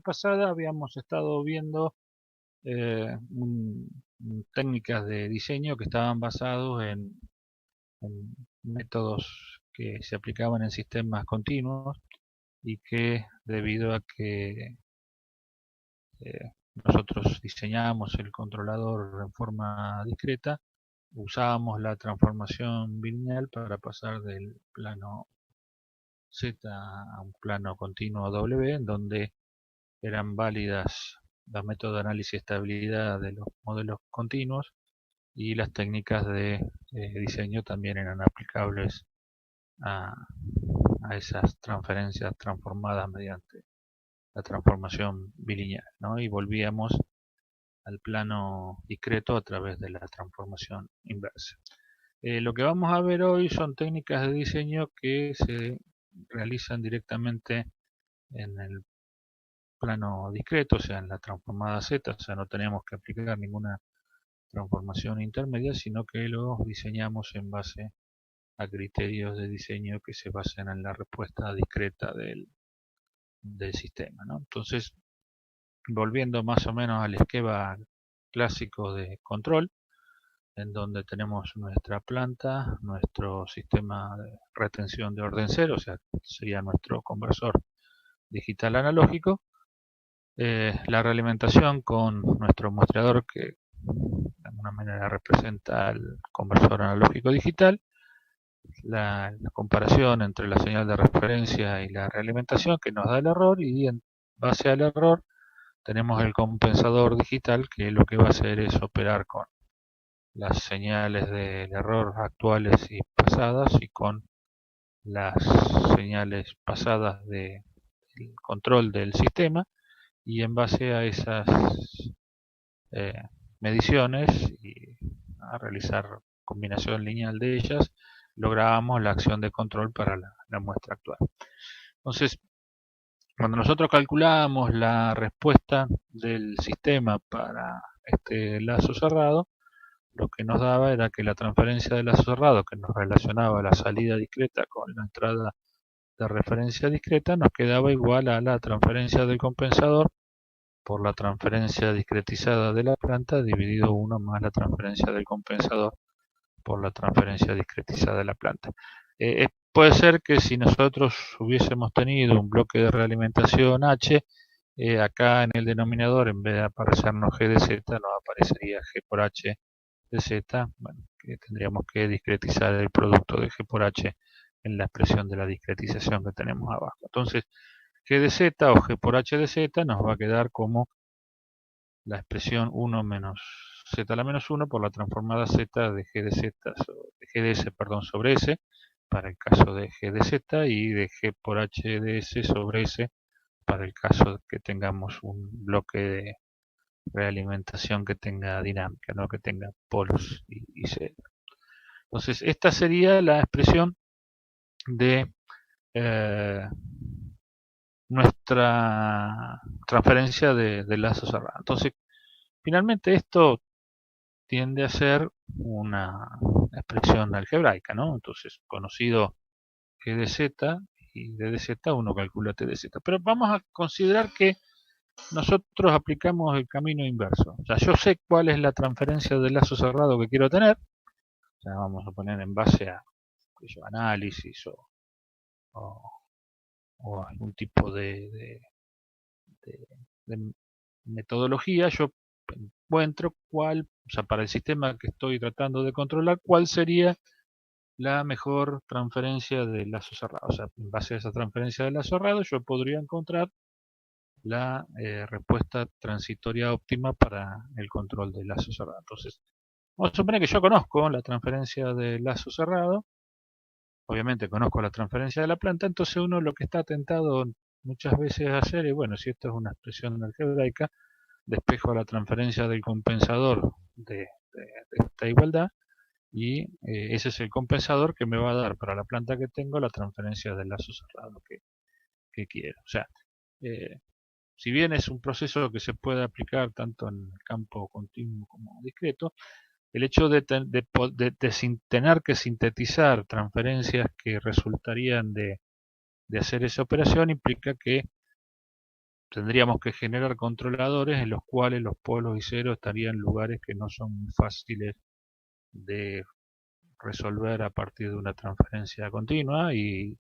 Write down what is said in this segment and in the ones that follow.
pasada habíamos estado viendo técnicas de diseño que estaban basados en métodos que se aplicaban en sistemas continuos y que debido a que nosotros diseñábamos el controlador en forma discreta, usábamos la transformación bilineal para pasar del plano Z a un plano continuo W, en donde eran válidas los métodos de análisis de estabilidad de los modelos continuos y las técnicas de diseño también eran aplicables a, a esas transferencias transformadas mediante la transformación bilineal, ¿no? Y volvíamos al plano discreto a través de la transformación inversa. Lo que vamos a ver hoy son técnicas de diseño que se realizan directamente en el plano discreto, o sea, en la transformada Z, o sea, no tenemos que aplicar ninguna transformación intermedia, sino que lo diseñamos en base a criterios de diseño que se basan en la respuesta discreta del sistema, ¿no? Entonces, volviendo más o menos al esquema clásico de control, en donde tenemos nuestra planta, nuestro sistema de retención de orden cero, o sea, sería nuestro conversor digital analógico, la realimentación con nuestro muestreador que de alguna manera representa el conversor analógico digital, la comparación entre la señal de referencia y la realimentación que nos da el error, y en base al error tenemos el compensador digital que lo que va a hacer es operar con las señales del error actuales y pasadas y con las señales pasadas del control del sistema, y en base a esas mediciones y a realizar combinación lineal de ellas, lográbamos la acción de control para la muestra actual. Entonces, cuando nosotros calculábamos la respuesta del sistema para este lazo cerrado, lo que nos daba era que la transferencia de lazo cerrado, que nos relacionaba la salida discreta con la entrada de referencia discreta, nos quedaba igual a la transferencia del compensador por la transferencia discretizada de la planta dividido 1 más la transferencia del compensador por la transferencia discretizada de la planta. Puede ser que si nosotros hubiésemos tenido un bloque de realimentación H, acá en el denominador, en vez de aparecernos G de Z, nos aparecería G por H de Z, bueno, que tendríamos que discretizar el producto de G por H en la expresión de la discretización que tenemos abajo. Entonces, G de Z o G por H de Z nos va a quedar como la expresión 1 menos Z a la menos 1 por la transformada Z de G de Z, de G de S, perdón, sobre S, para el caso de G de Z, y de G por H de S sobre S para el caso de que tengamos un bloque de realimentación que tenga dinámica, ¿no? Que tenga polos y Z. Entonces, esta sería la expresión de nuestra transferencia de lazo cerrado. Entonces, finalmente esto tiende a ser una expresión algebraica, ¿no? Entonces, conocido G de Z y D de Z, uno calcula T de Z. Pero vamos a considerar que nosotros aplicamos el camino inverso. O sea, yo sé cuál es la transferencia de lazo cerrado que quiero tener. O sea, vamos a poner en base a análisis o algún tipo de metodología. Yo encuentro cuál, o sea, para el sistema que estoy tratando de controlar, cuál sería la mejor transferencia de lazo cerrado. O sea, en base a esa transferencia de lazo cerrado, yo podría encontrar la respuesta transitoria óptima para el control del lazo cerrado. Entonces, vamos a suponer que yo conozco la transferencia de lazo cerrado, obviamente conozco la transferencia de la planta, entonces uno lo que está tentado muchas veces a hacer es, bueno, si esto es una expresión algebraica, despejo la transferencia del compensador de esta igualdad, y ese es el compensador que me va a dar para la planta que tengo la transferencia del lazo cerrado que quiero. O sea, si bien es un proceso que se puede aplicar tanto en el campo continuo como discreto, el hecho de tener que sintetizar transferencias que resultarían de hacer esa operación implica que tendríamos que generar controladores en los cuales los polos y ceros estarían en lugares que no son muy fáciles de resolver a partir de una transferencia continua, y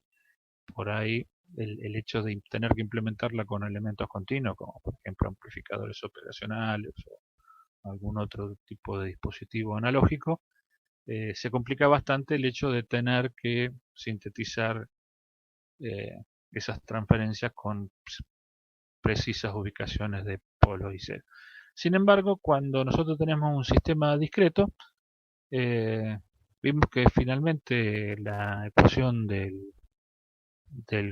por ahí el hecho de tener que implementarla con elementos continuos, como por ejemplo amplificadores operacionales o algún otro tipo de dispositivo analógico, se complica bastante el hecho de tener que sintetizar eh, esas transferencias con precisas ubicaciones de polos y ceros. Sin embargo, cuando nosotros tenemos un sistema discreto, vimos que finalmente la ecuación del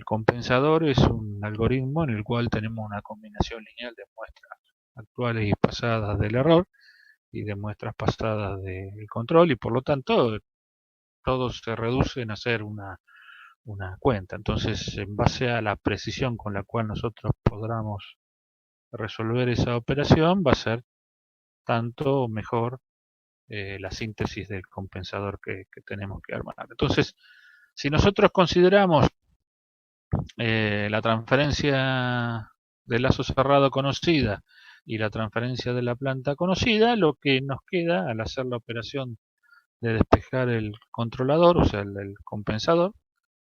compensador es un algoritmo en el cual tenemos una combinación lineal de muestras actuales y pasadas del error y de muestras pasadas del control, y por lo tanto todo se reduce en hacer una cuenta. Entonces, en base a la precisión con la cual nosotros podamos resolver esa operación, va a ser tanto mejor la síntesis del compensador que tenemos que armar. Entonces, si nosotros consideramos la transferencia del lazo cerrado conocida y la transferencia de la planta conocida, lo que nos queda al hacer la operación de despejar el controlador, o sea, el compensador,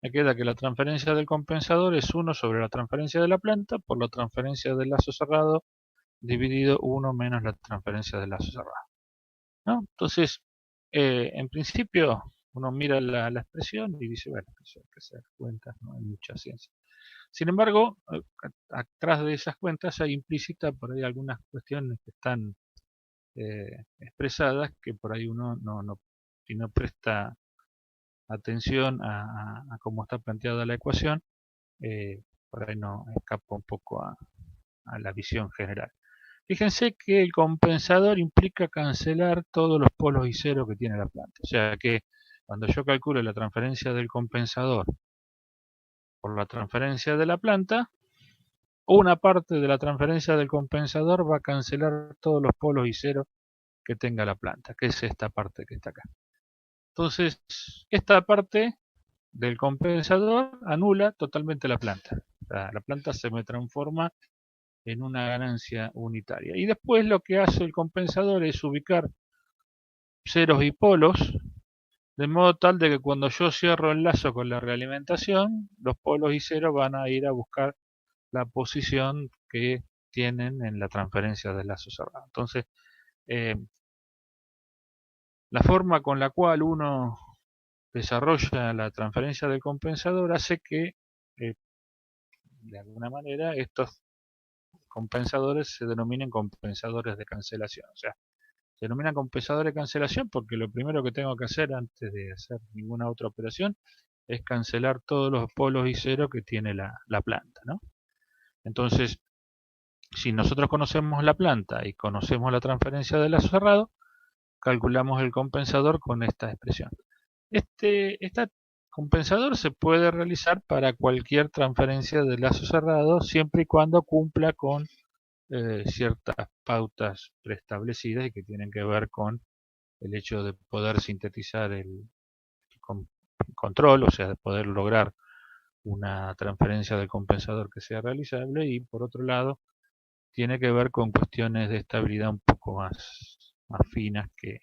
me queda que la transferencia del compensador es 1 sobre la transferencia de la planta por la transferencia del lazo cerrado dividido 1 menos la transferencia del lazo cerrado, ¿no? Entonces, en principio, uno mira la expresión y dice, bueno, eso hay que hacer cuentas, no hay mucha ciencia. Sin embargo, atrás de esas cuentas hay implícita por ahí algunas cuestiones que están expresadas que por ahí uno si no presta atención a cómo está planteada la ecuación, por ahí no escapa un poco a la visión general. Fíjense que el compensador implica cancelar todos los polos y cero que tiene la planta. O sea que cuando yo calculo la transferencia del compensador por la transferencia de la planta, una parte de la transferencia del compensador va a cancelar todos los polos y cero que tenga la planta, que es esta parte que está acá. Entonces, esta parte del compensador anula totalmente la planta. O sea, la planta se me transforma en una ganancia unitaria. Y después lo que hace el compensador es ubicar ceros y polos, de modo tal de que cuando yo cierro el lazo con la realimentación, los polos y ceros van a ir a buscar la posición que tienen en la transferencia del lazo cerrado. Entonces, la forma con la cual uno desarrolla la transferencia del compensador hace que, de alguna manera, estos compensadores se denominen compensadores de cancelación. O sea, se denominan compensadores de cancelación porque lo primero que tengo que hacer antes de hacer ninguna otra operación es cancelar todos los polos y cero que tiene la planta, ¿no? Entonces, si nosotros conocemos la planta y conocemos la transferencia del lazo cerrado, calculamos el compensador con esta expresión. Este compensador se puede realizar para cualquier transferencia de lazo cerrado siempre y cuando cumpla con ciertas pautas preestablecidas y que tienen que ver con el hecho de poder sintetizar el control, o sea, de poder lograr una transferencia del compensador que sea realizable, y por otro lado tiene que ver con cuestiones de estabilidad un poco más finas que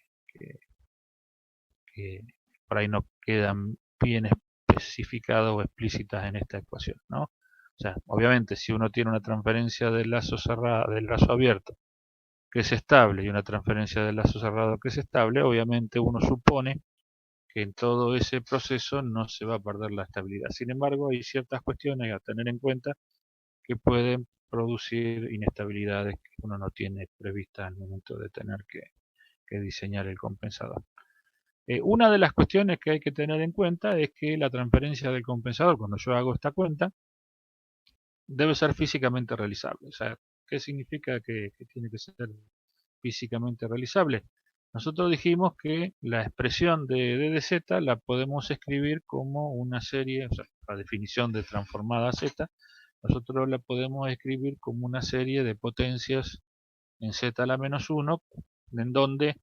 por ahí no quedan bien especificadas o explícitas en esta ecuación, ¿no? O sea, obviamente si uno tiene una transferencia del lazo cerrado, del lazo abierto que es estable y una transferencia del lazo cerrado que es estable, obviamente uno supone que en todo ese proceso no se va a perder la estabilidad. Sin embargo, hay ciertas cuestiones a tener en cuenta que pueden producir inestabilidades que uno no tiene previstas al momento de tener que diseñar el compensador. Una de las cuestiones que hay que tener en cuenta es que la transferencia del compensador, cuando yo hago esta cuenta, debe ser físicamente realizable. O sea, ¿qué significa que tiene que ser físicamente realizable? Nosotros dijimos que la expresión de DZ la podemos escribir como una serie, o sea, la definición de transformada Z, nosotros la podemos escribir como una serie de potencias en Z a la menos 1, en donde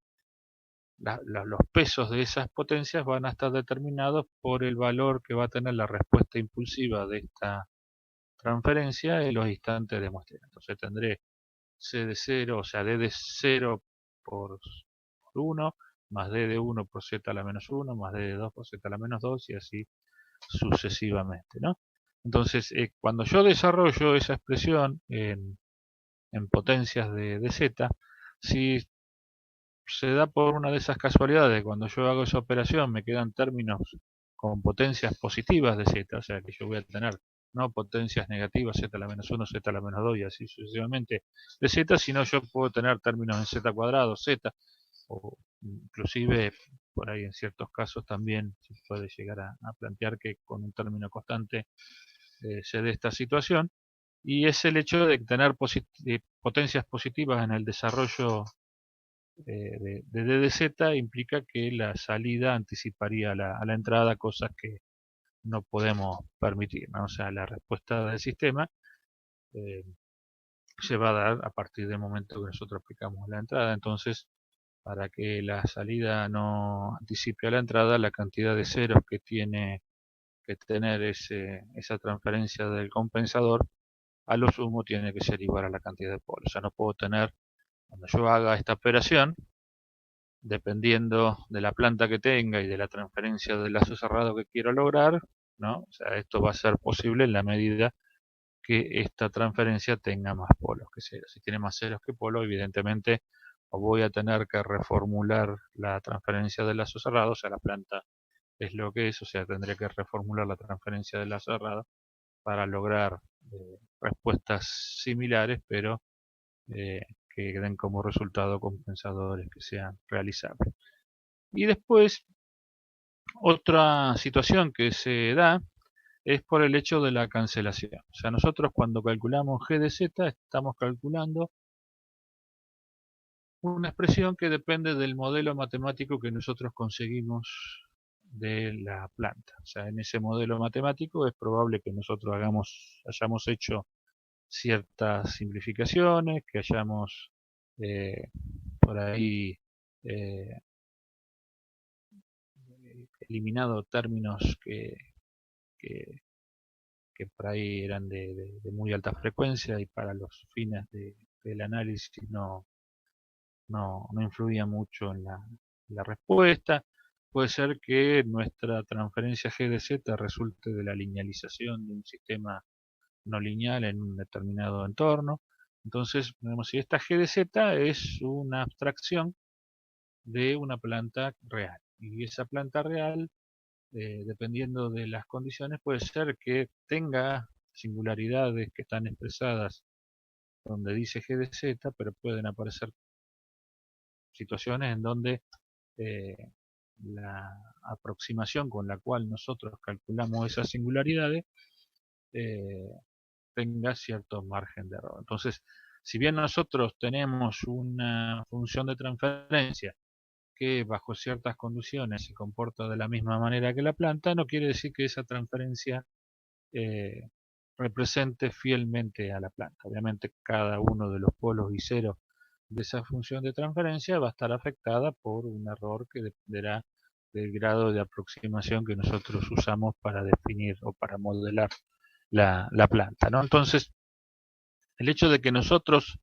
los pesos de esas potencias van a estar determinados por el valor que va a tener la respuesta impulsiva de esta transferencia en los instantes de muestreo. Entonces tendré C de 0, o sea, D de 0 por 1, más D de 1 por Z a la menos 1, más D de 2 por Z a la menos 2, y así sucesivamente, ¿no? Entonces, cuando yo desarrollo esa expresión en potencias de Z, si se da por una de esas casualidades, cuando yo hago esa operación me quedan términos con potencias positivas de Z, o sea que yo voy a tener no potencias negativas, Z a la menos 1, Z a la menos 2 y así sucesivamente de Z, sino yo puedo tener términos en Z cuadrado, Z, o inclusive por ahí en ciertos casos también se puede llegar a plantear que con un término constante se dé esta situación, y es el hecho de tener potencias positivas en el desarrollo de D de Z implica que la salida anticiparía a la entrada, cosas que no podemos permitir, ¿no? O sea, la respuesta del sistema eh, se va a dar a partir del momento que nosotros aplicamos la entrada. Entonces, para que la salida no anticipe a la entrada, la cantidad de ceros que tiene que tener esa transferencia del compensador, a lo sumo tiene que ser igual a la cantidad de polos. O sea, no puedo tener, cuando yo haga esta operación, dependiendo de la planta que tenga y de la transferencia del lazo cerrado que quiero lograr, ¿no? O sea, esto va a ser posible en la medida que esta transferencia tenga más polos que ceros. Si tiene más ceros que polos, evidentemente voy a tener que reformular la transferencia del lazo cerrado, o sea, la planta es lo que es, o sea, tendré que reformular la transferencia del lazo cerrado para lograr respuestas similares, pero que den como resultado compensadores que sean realizables. Y después, otra situación que se da es por el hecho de la cancelación. O sea, nosotros cuando calculamos G de Z estamos calculando una expresión que depende del modelo matemático que nosotros conseguimos de la planta. O sea, en ese modelo matemático es probable que nosotros hayamos hecho ciertas simplificaciones, que hayamos por ahí eh, eliminado términos que, que por ahí eran de muy alta frecuencia y para los fines del análisis no influía mucho en la respuesta. Puede ser que nuestra transferencia G de Z resulte de la linealización de un sistema no lineal en un determinado entorno. Entonces, si esta G de Z es una abstracción de una planta real. Y esa planta real, dependiendo de las condiciones, puede ser que tenga singularidades que están expresadas donde dice G de Z, pero pueden aparecer situaciones en donde eh, la aproximación con la cual nosotros calculamos esas singularidades eh, tenga cierto margen de error. Entonces, si bien nosotros tenemos una función de transferencia que bajo ciertas condiciones se comporta de la misma manera que la planta, no quiere decir que esa transferencia eh, represente fielmente a la planta. Obviamente cada uno de los polos y ceros de esa función de transferencia va a estar afectada por un error que dependerá del grado de aproximación que nosotros usamos para definir o para modelar la planta, ¿no? Entonces, el hecho de que nosotros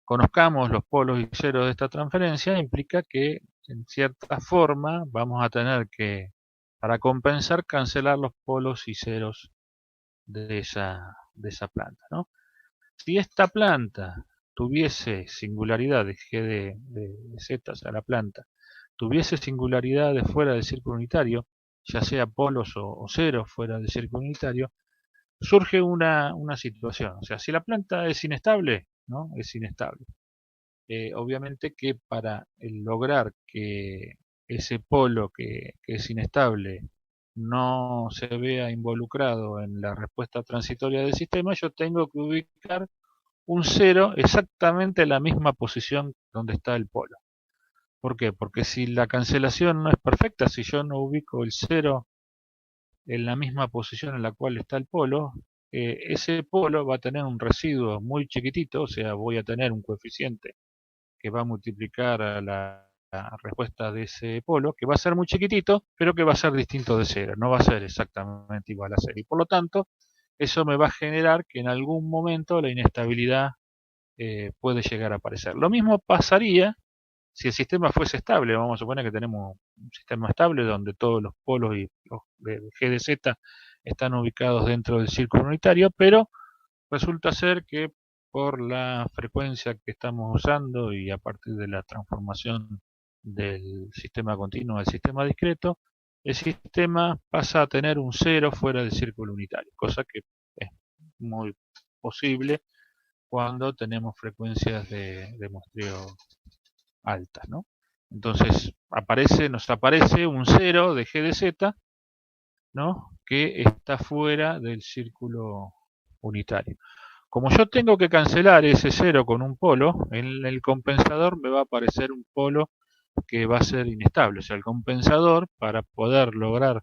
conozcamos los polos y ceros de esta transferencia implica que en cierta forma vamos a tener que, para compensar, cancelar los polos y ceros de esa planta, ¿no? Si esta planta tuviese singularidad de G de Z, o sea, la planta, tuviese singularidades fuera del círculo unitario, ya sea polos o ceros fuera del círculo unitario, surge una situación. O sea, si la planta es inestable, ¿no? Es inestable. Obviamente que para lograr que ese polo que es inestable no se vea involucrado en la respuesta transitoria del sistema, yo tengo que ubicar un cero exactamente en la misma posición donde está el polo. ¿Por qué? Porque si la cancelación no es perfecta, si yo no ubico el cero en la misma posición en la cual está el polo, ese polo va a tener un residuo muy chiquitito, o sea, voy a tener un coeficiente que va a multiplicar a la respuesta de ese polo, que va a ser muy chiquitito, pero que va a ser distinto de 0, no va a ser exactamente igual a 0. Y por lo tanto, eso me va a generar que en algún momento la inestabilidad puede llegar a aparecer. Lo mismo pasaría si el sistema fuese estable. Vamos a suponer que tenemos un sistema estable donde todos los polos y los de G de Z están ubicados dentro del círculo unitario, pero resulta ser que por la frecuencia que estamos usando y a partir de la transformación del sistema continuo al sistema discreto, el sistema pasa a tener un cero fuera del círculo unitario, cosa que es muy posible cuando tenemos frecuencias de muestreo altas, ¿no? Entonces nos aparece un cero de G de Z, ¿no? Que está fuera del círculo unitario. Como yo tengo que cancelar ese cero con un polo, en el compensador me va a aparecer un polo que va a ser inestable. O sea, el compensador, para poder lograr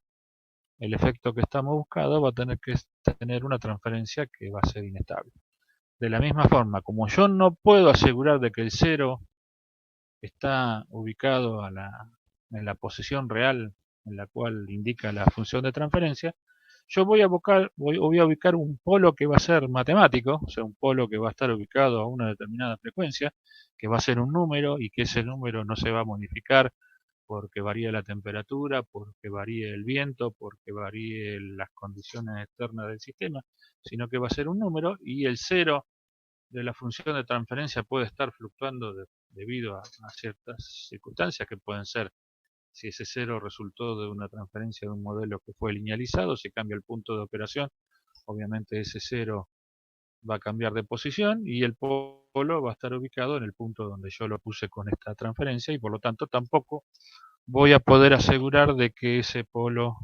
el efecto que estamos buscando, va a tener que tener una transferencia que va a ser inestable. De la misma forma, como yo no puedo asegurar de que el cero está ubicado en la posición real en la cual indica la función de transferencia, yo voy a ubicar un polo que va a ser matemático, o sea, un polo que va a estar ubicado a una determinada frecuencia, que va a ser un número y que ese número no se va a modificar porque varíe la temperatura, porque varíe el viento, porque varíe las condiciones externas del sistema, sino que va a ser un número y el cero de la función de transferencia puede estar fluctuando debido a ciertas circunstancias que pueden ser si ese cero resultó de una transferencia de un modelo que fue linealizado, si cambia el punto de operación, obviamente ese cero va a cambiar de posición y el polo va a estar ubicado en el punto donde yo lo puse con esta transferencia y por lo tanto tampoco voy a poder asegurar de que ese polo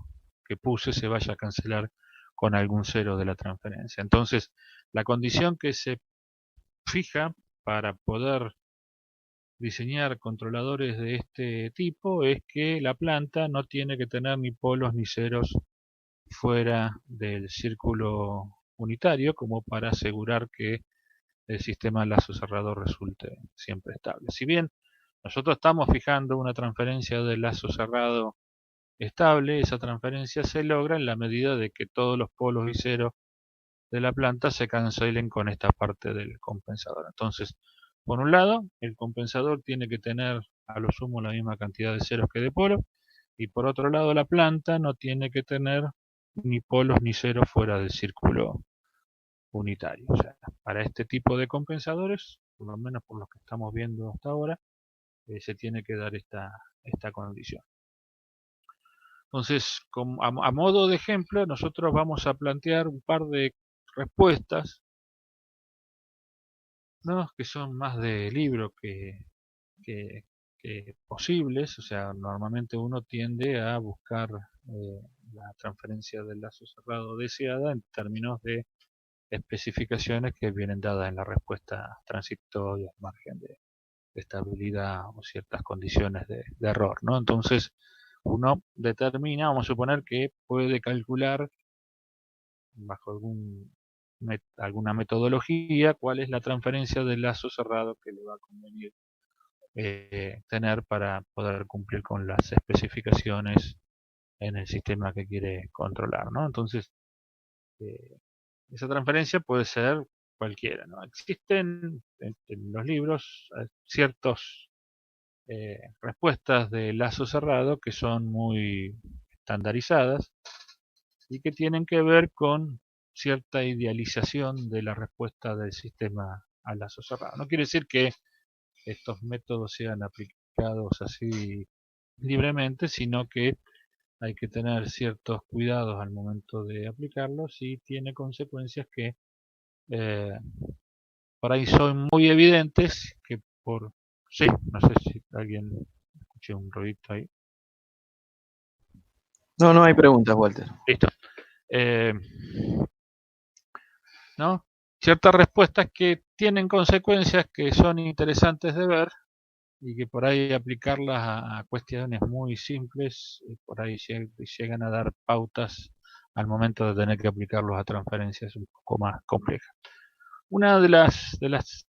que puse se vaya a cancelar con algún cero de la transferencia. Entonces, la condición que se fija para poder diseñar controladores de este tipo es que la planta no tiene que tener ni polos ni ceros fuera del círculo unitario como para asegurar que el sistema lazo cerrado resulte siempre estable. Si bien nosotros estamos fijando una transferencia de lazo cerrado estable, esa transferencia se logra en la medida de que todos los polos y ceros de la planta se cancelen con esta parte del compensador. Entonces, por un lado, el compensador tiene que tener a lo sumo la misma cantidad de ceros que de polos, y por otro lado la planta no tiene que tener ni polos ni ceros fuera del círculo unitario. O sea, para este tipo de compensadores, por lo menos por lo que estamos viendo hasta ahora, se tiene que dar esta condición. Entonces, a modo de ejemplo, nosotros vamos a plantear un par de respuestas, ¿no? Que son más de libro que, que posibles. O sea, normalmente uno tiende a buscar la transferencia del lazo cerrado deseada en términos de especificaciones que vienen dadas en la respuesta transitoria, margen de estabilidad o ciertas condiciones de error, ¿no? Entonces, uno determina, vamos a suponer que puede calcular bajo alguna metodología cuál es la transferencia del lazo cerrado que le va a convenir tener para poder cumplir con las especificaciones en el sistema que quiere controlar, ¿no? Entonces, esa transferencia puede ser cualquiera, ¿no? Existen en los libros ciertas respuestas de lazo cerrado que son muy estandarizadas y que tienen que ver con cierta idealización de la respuesta del sistema al lazo cerrado. No quiere decir que estos métodos sean aplicados así libremente, sino que hay que tener ciertos cuidados al momento de aplicarlos y tiene consecuencias que eh, por ahí son muy evidentes que por... Sí, no sé si alguien escuché un ruidito ahí. No, no hay preguntas, Walter. Listo. ¿No? Ciertas respuestas que tienen consecuencias que son interesantes de ver y que por ahí aplicarlas a cuestiones muy simples, por ahí llegan a dar pautas al momento de tener que aplicarlos a transferencias un poco más complejas. Una de las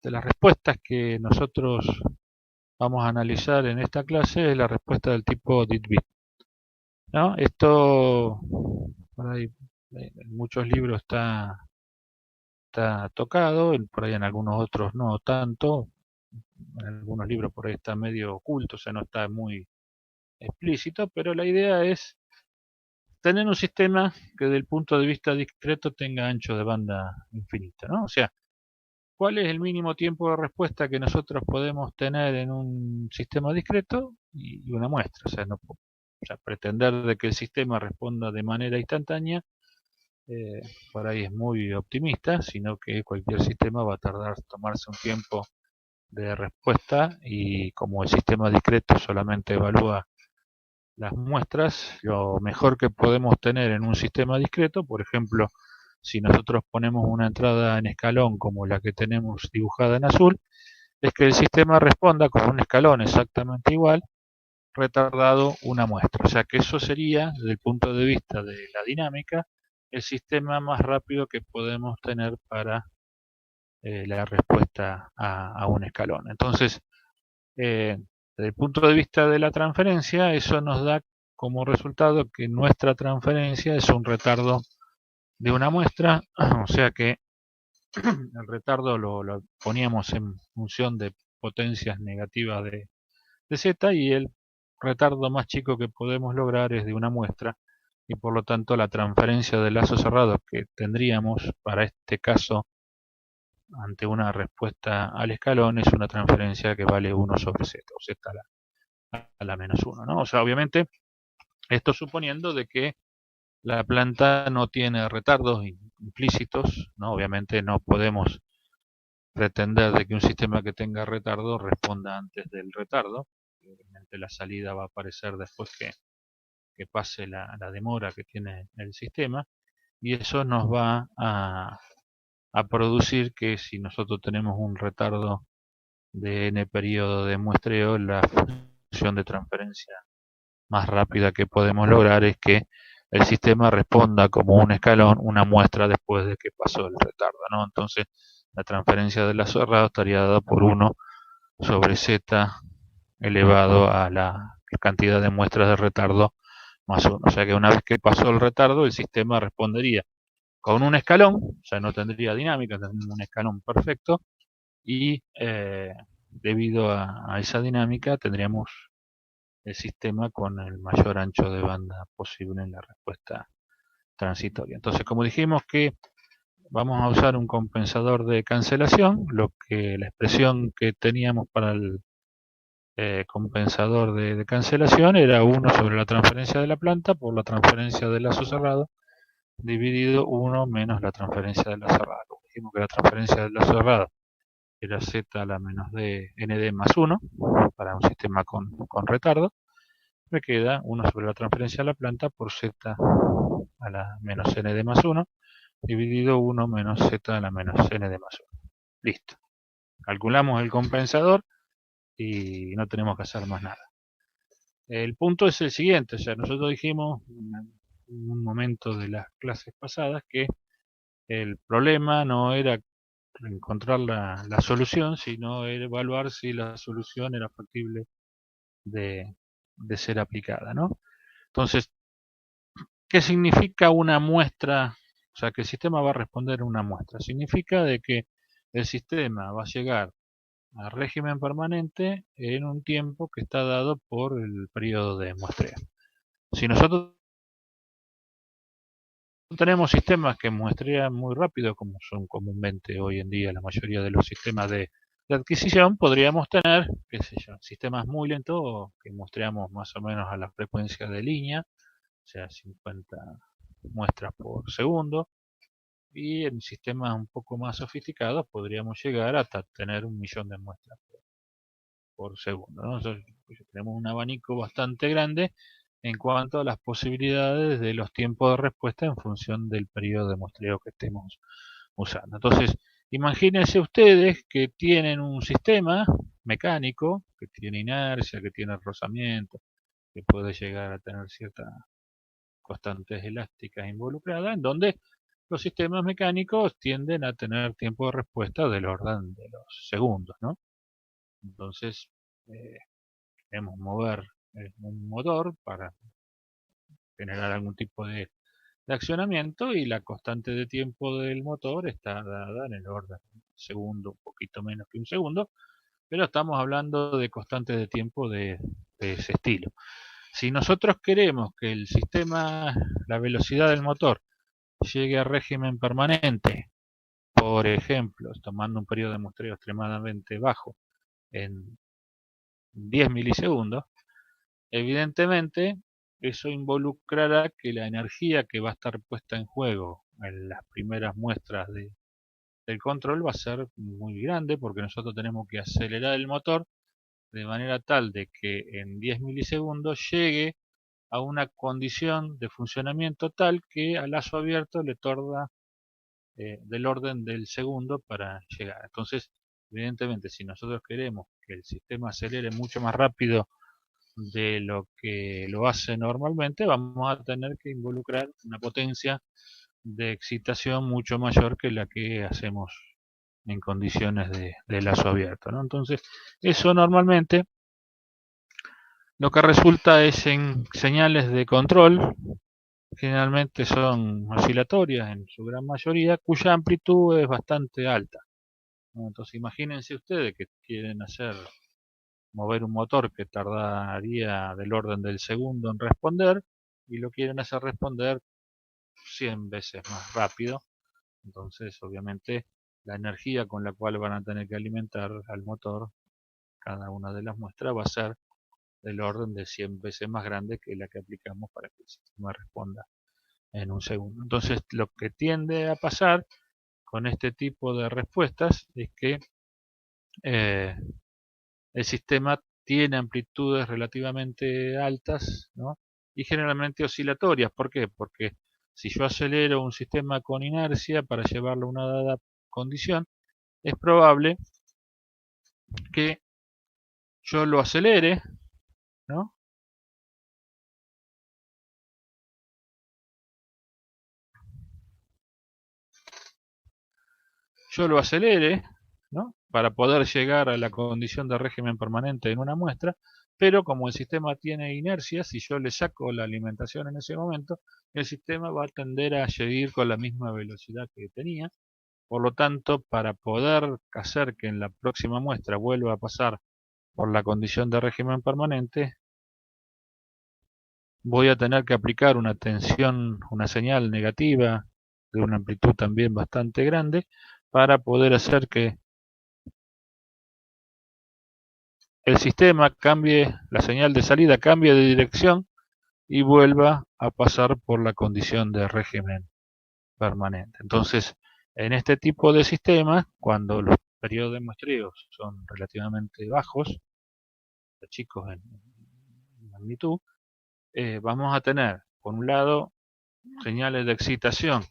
respuestas que nosotros vamos a analizar en esta clase es la respuesta del tipo DIT-bit, ¿no? Esto, por ahí, en muchos libros está tocado, por ahí en algunos otros no tanto, en algunos libros por ahí está medio oculto, o sea, no está muy explícito, pero la idea es tener un sistema que desde el punto de vista discreto tenga ancho de banda infinita, ¿no? O sea, ¿cuál es el mínimo tiempo de respuesta que nosotros podemos tener en un sistema discreto? Y una muestra, o sea, no, o sea, pretender de que el sistema responda de manera instantánea, eh, por ahí es muy optimista, sino que cualquier sistema va a tardar tomarse un tiempo de respuesta y como el sistema discreto solamente evalúa las muestras, lo mejor que podemos tener en un sistema discreto, por ejemplo, si nosotros ponemos una entrada en escalón como la que tenemos dibujada en azul, es que el sistema responda con un escalón exactamente igual, retardado una muestra. O sea que eso sería, desde el punto de vista de la dinámica, el sistema más rápido que podemos tener para la respuesta a un escalón. Entonces, desde el punto de vista de la transferencia, eso nos da como resultado que nuestra transferencia es un retardo de una muestra, o sea que el retardo lo poníamos en función de potencias negativas de z y el retardo más chico que podemos lograr es de una muestra y por lo tanto la transferencia de lazo cerrado que tendríamos para este caso ante una respuesta al escalón es una transferencia que vale 1 sobre z o z a la menos 1, ¿no? O sea, obviamente esto suponiendo de que la planta no tiene retardos implícitos, ¿no? Obviamente no podemos pretender de que un sistema que tenga retardo responda antes del retardo. Obviamente la salida va a aparecer después que pase la demora que tiene el sistema y eso nos va a producir que si nosotros tenemos un retardo de n periodo de muestreo, la función de transferencia más rápida que podemos lograr es que el sistema responda como un escalón una muestra después de que pasó el retardo, ¿no? Entonces la transferencia de la cerrado estaría dada por 1 sobre z elevado a la cantidad de muestras de retardo más 1. O sea que una vez que pasó el retardo, el sistema respondería con un escalón, o sea, no tendría dinámica, tendría un escalón perfecto, y debido a esa dinámica tendríamos el sistema con el mayor ancho de banda posible en la respuesta transitoria. Entonces, como dijimos que vamos a usar un compensador de cancelación, lo que la expresión que teníamos para el compensador de cancelación era 1 sobre la transferencia de la planta por la transferencia del lazo cerrado dividido 1 menos la transferencia del lazo cerrado. Como dijimos que la transferencia del lazo cerrado era z a la menos d nd más 1 para un sistema con retardo, me queda 1 sobre la transferencia de la planta por z a la menos nd más 1 dividido 1 menos z a la menos nd más 1. Listo. Calculamos el compensador y no tenemos que hacer más nada. El punto es el siguiente, o sea, nosotros dijimos en un momento de las clases pasadas que el problema no era encontrar la solución, sino evaluar si la solución era factible de ser aplicada, ¿no? Entonces, ¿qué significa una muestra? O sea, que el sistema va a responder una muestra. Significa de que el sistema va a llegar a régimen permanente en un tiempo que está dado por el periodo de muestreo. Si nosotros tenemos sistemas que muestrean muy rápido, como son comúnmente hoy en día la mayoría de los sistemas de adquisición, podríamos tener, qué sé yo, sistemas muy lentos que muestreamos más o menos a la frecuencia de línea, o sea, 50 muestras por segundo, y en sistemas un poco más sofisticados podríamos llegar hasta tener 1.000.000 de muestras por segundo, ¿no? Entonces, tenemos un abanico bastante grande en cuanto a las posibilidades de los tiempos de respuesta en función del periodo de muestreo que estemos usando. Entonces, imagínense ustedes que tienen un sistema mecánico que tiene inercia, que tiene rozamiento, que puede llegar a tener ciertas constantes elásticas involucradas, en donde los sistemas mecánicos tienden a tener tiempo de respuesta del orden de los segundos, ¿no? Entonces, queremos mover un motor para generar algún tipo de accionamiento, y la constante de tiempo del motor está dada en el orden de un segundo, un poquito menos que un segundo, pero estamos hablando de constantes de tiempo de ese estilo. Si nosotros queremos que el sistema, la velocidad del motor, llegue a régimen permanente, por ejemplo, tomando un periodo de muestreo extremadamente bajo, en 10 milisegundos, evidentemente eso involucrará que la energía que va a estar puesta en juego en las primeras muestras del control va a ser muy grande, porque nosotros tenemos que acelerar el motor de manera tal de que en 10 milisegundos llegue a una condición de funcionamiento tal que al lazo abierto le tarda del orden del segundo para llegar. Entonces, evidentemente, si nosotros queremos que el sistema acelere mucho más rápido de lo que lo hace normalmente, vamos a tener que involucrar una potencia de excitación mucho mayor que la que hacemos en condiciones de lazo abierto, ¿no? Entonces, eso normalmente lo que resulta es en señales de control, generalmente son oscilatorias en su gran mayoría, cuya amplitud es bastante alta, ¿no? Entonces, imagínense ustedes que quieren mover un motor que tardaría del orden del segundo en responder, y lo quieren hacer responder 100 veces más rápido. Entonces, obviamente, la energía con la cual van a tener que alimentar al motor cada una de las muestras va a ser del orden de 100 veces más grande que la que aplicamos para que el sistema responda en un segundo. Entonces, lo que tiende a pasar con este tipo de respuestas es que eh, el sistema tiene amplitudes relativamente altas, ¿no? Y generalmente oscilatorias. ¿Por qué? Porque si yo acelero un sistema con inercia para llevarlo a una dada condición, es probable que yo lo acelere, ¿no? Yo lo acelere, ¿no? Para poder llegar a la condición de régimen permanente en una muestra, pero como el sistema tiene inercia, si yo le saco la alimentación en ese momento, el sistema va a tender a seguir con la misma velocidad que tenía. Por lo tanto, para poder hacer que en la próxima muestra vuelva a pasar por la condición de régimen permanente, voy a tener que aplicar una tensión, una señal negativa de una amplitud también bastante grande, para poder hacer que el sistema cambie, la señal de salida cambie de dirección y vuelva a pasar por la condición de régimen permanente. Entonces, en este tipo de sistemas, cuando los periodos de muestreo son relativamente bajos, chicos en magnitud, vamos a tener, por un lado, señales de excitación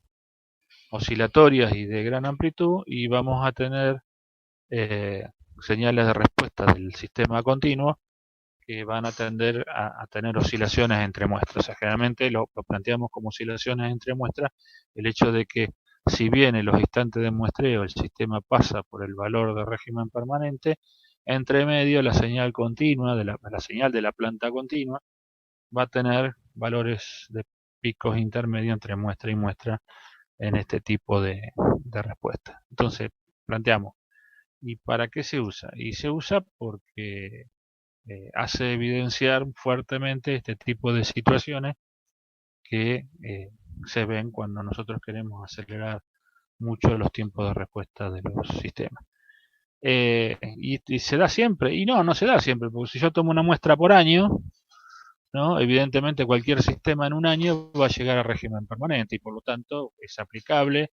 oscilatorias y de gran amplitud, y vamos a tener eh, señales de respuesta del sistema continuo que van a tender a tener oscilaciones entre muestras. O sea, generalmente lo planteamos como oscilaciones entre muestras el hecho de que, si bien en los instantes de muestreo el sistema pasa por el valor de régimen permanente, entre medio la señal continua, la señal de la planta continua, va a tener valores de picos intermedios entre muestra y muestra en este tipo de respuesta. Entonces, planteamos, ¿y para qué se usa? Y se usa porque hace evidenciar fuertemente este tipo de situaciones que se ven cuando nosotros queremos acelerar mucho los tiempos de respuesta de los sistemas. Y se da siempre, y no se da siempre, porque si yo tomo una muestra por año, ¿no? Evidentemente cualquier sistema en un año va a llegar a régimen permanente, y por lo tanto es aplicable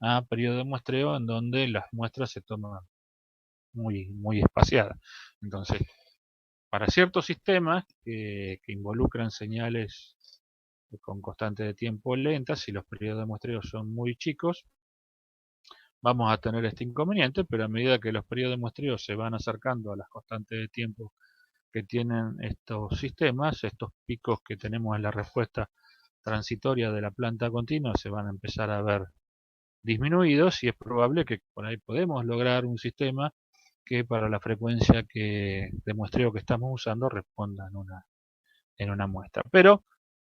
a periodo de muestreo en donde las muestras se toman muy espaciadas. Entonces, para ciertos sistemas que involucran señales con constante de tiempo lentas, si los periodos de muestreo son muy chicos, vamos a tener este inconveniente, pero a medida que los periodos de muestreo se van acercando a las constantes de tiempo que tienen estos sistemas, estos picos que tenemos en la respuesta transitoria de la planta continua se van a empezar a ver disminuidos, y es probable que por ahí podemos lograr un sistema que para la frecuencia de muestreo que estamos usando responda en una muestra. Pero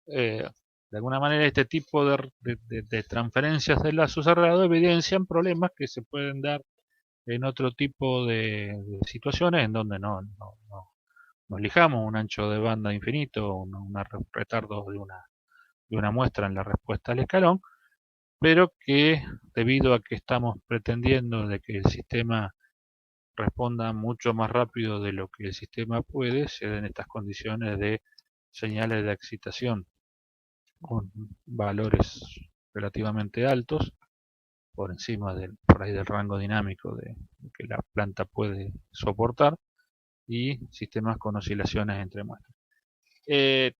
de alguna manera este tipo de transferencias de lazo cerrado evidencian problemas que se pueden dar en otro tipo de situaciones en donde no elijamos un ancho de banda infinito, un retardo de una muestra en la respuesta al escalón, pero que debido a que estamos pretendiendo de que el sistema responda mucho más rápido de lo que el sistema puede, se den estas condiciones de señales de excitación con valores relativamente altos, por encima por ahí del rango dinámico que la planta puede soportar, y sistemas con oscilaciones entre muestras. ¿Qué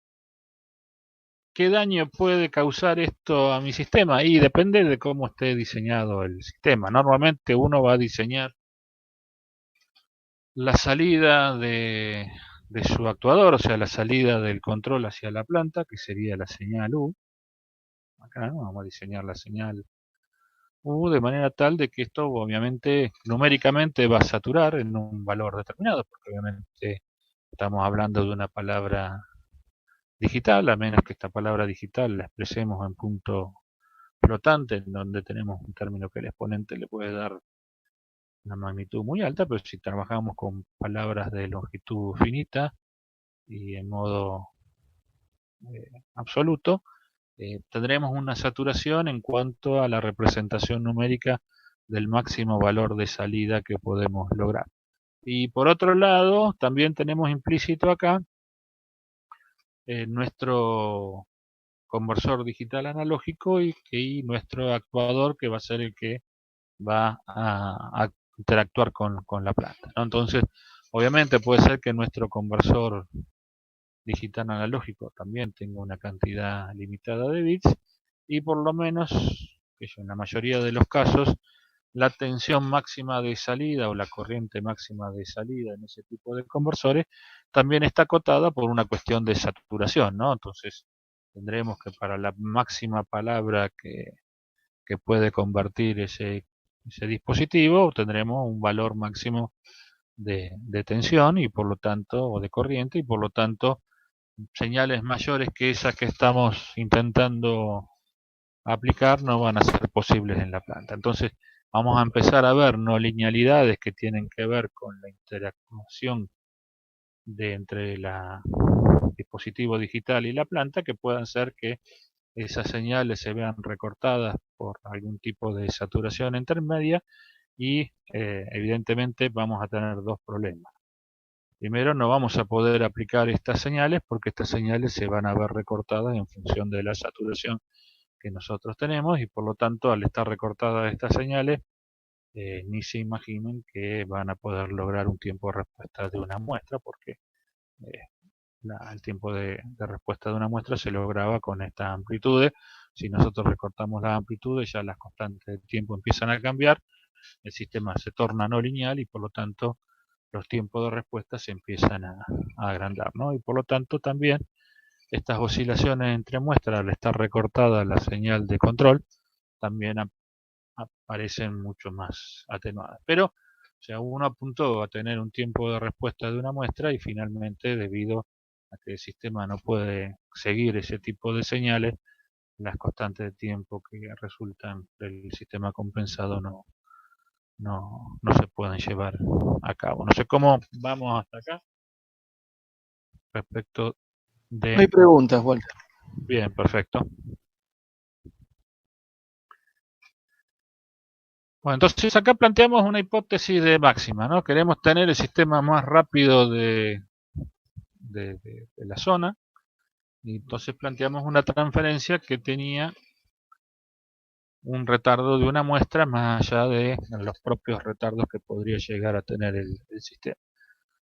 daño puede causar esto a mi sistema? Y depende de cómo esté diseñado el sistema. Normalmente uno va a diseñar la salida de su actuador, o sea, la salida del control hacia la planta, que sería la señal U. Acá vamos a diseñar la señal U de manera tal de que esto obviamente numéricamente va a saturar en un valor determinado, porque obviamente estamos hablando de una palabra digital, a menos que esta palabra digital la expresemos en punto flotante, en donde tenemos un término que el exponente le puede dar una magnitud muy alta, pero si trabajamos con palabras de longitud finita y en modo absoluto, tendremos una saturación en cuanto a la representación numérica del máximo valor de salida que podemos lograr. Y por otro lado, también tenemos implícito acá nuestro conversor digital analógico y nuestro actuador, que va a ser el que va a interactuar con la planta, ¿no? Entonces, obviamente puede ser que nuestro conversor digital analógico también tenga una cantidad limitada de bits, y por lo menos, en la mayoría de los casos, la tensión máxima de salida o la corriente máxima de salida en ese tipo de conversores también está acotada por una cuestión de saturación, ¿no? Entonces tendremos que para la máxima palabra que puede convertir ese dispositivo, tendremos un valor máximo de tensión y por lo tanto, o de corriente, y por lo tanto señales mayores que esas que estamos intentando aplicar no van a ser posibles en la planta. Entonces vamos a empezar a ver no linealidades que tienen que ver con la interacción entre el dispositivo digital y la planta, que puedan ser que esas señales se vean recortadas por algún tipo de saturación intermedia y evidentemente vamos a tener dos problemas. Primero, no vamos a poder aplicar estas señales porque estas señales se van a ver recortadas en función de la saturación que nosotros tenemos, y por lo tanto, al estar recortadas estas señales, ni se imaginen que van a poder lograr un tiempo de respuesta de una muestra, porque eh, el tiempo de respuesta de una muestra se lograba con estas amplitudes. Si nosotros recortamos las amplitudes, ya las constantes de tiempo empiezan a cambiar, el sistema se torna no lineal y por lo tanto los tiempos de respuesta se empiezan a agrandar, ¿no? Y por lo tanto también estas oscilaciones entre muestras, al estar recortada la señal de control, también aparecen mucho más atenuadas. Pero, o sea, uno apuntó a tener un tiempo de respuesta de una muestra y finalmente, debido a que el sistema no puede seguir ese tipo de señales, las constantes de tiempo que resultan del sistema compensado no se pueden llevar a cabo. No sé cómo vamos hasta acá respecto No hay de... preguntas, Walter. Bien, perfecto. Bueno, entonces acá planteamos una hipótesis de máxima, ¿no? Queremos tener el sistema más rápido de la zona, y entonces planteamos una transferencia que tenía un retardo de una muestra más allá de los propios retardos que podría llegar a tener el sistema.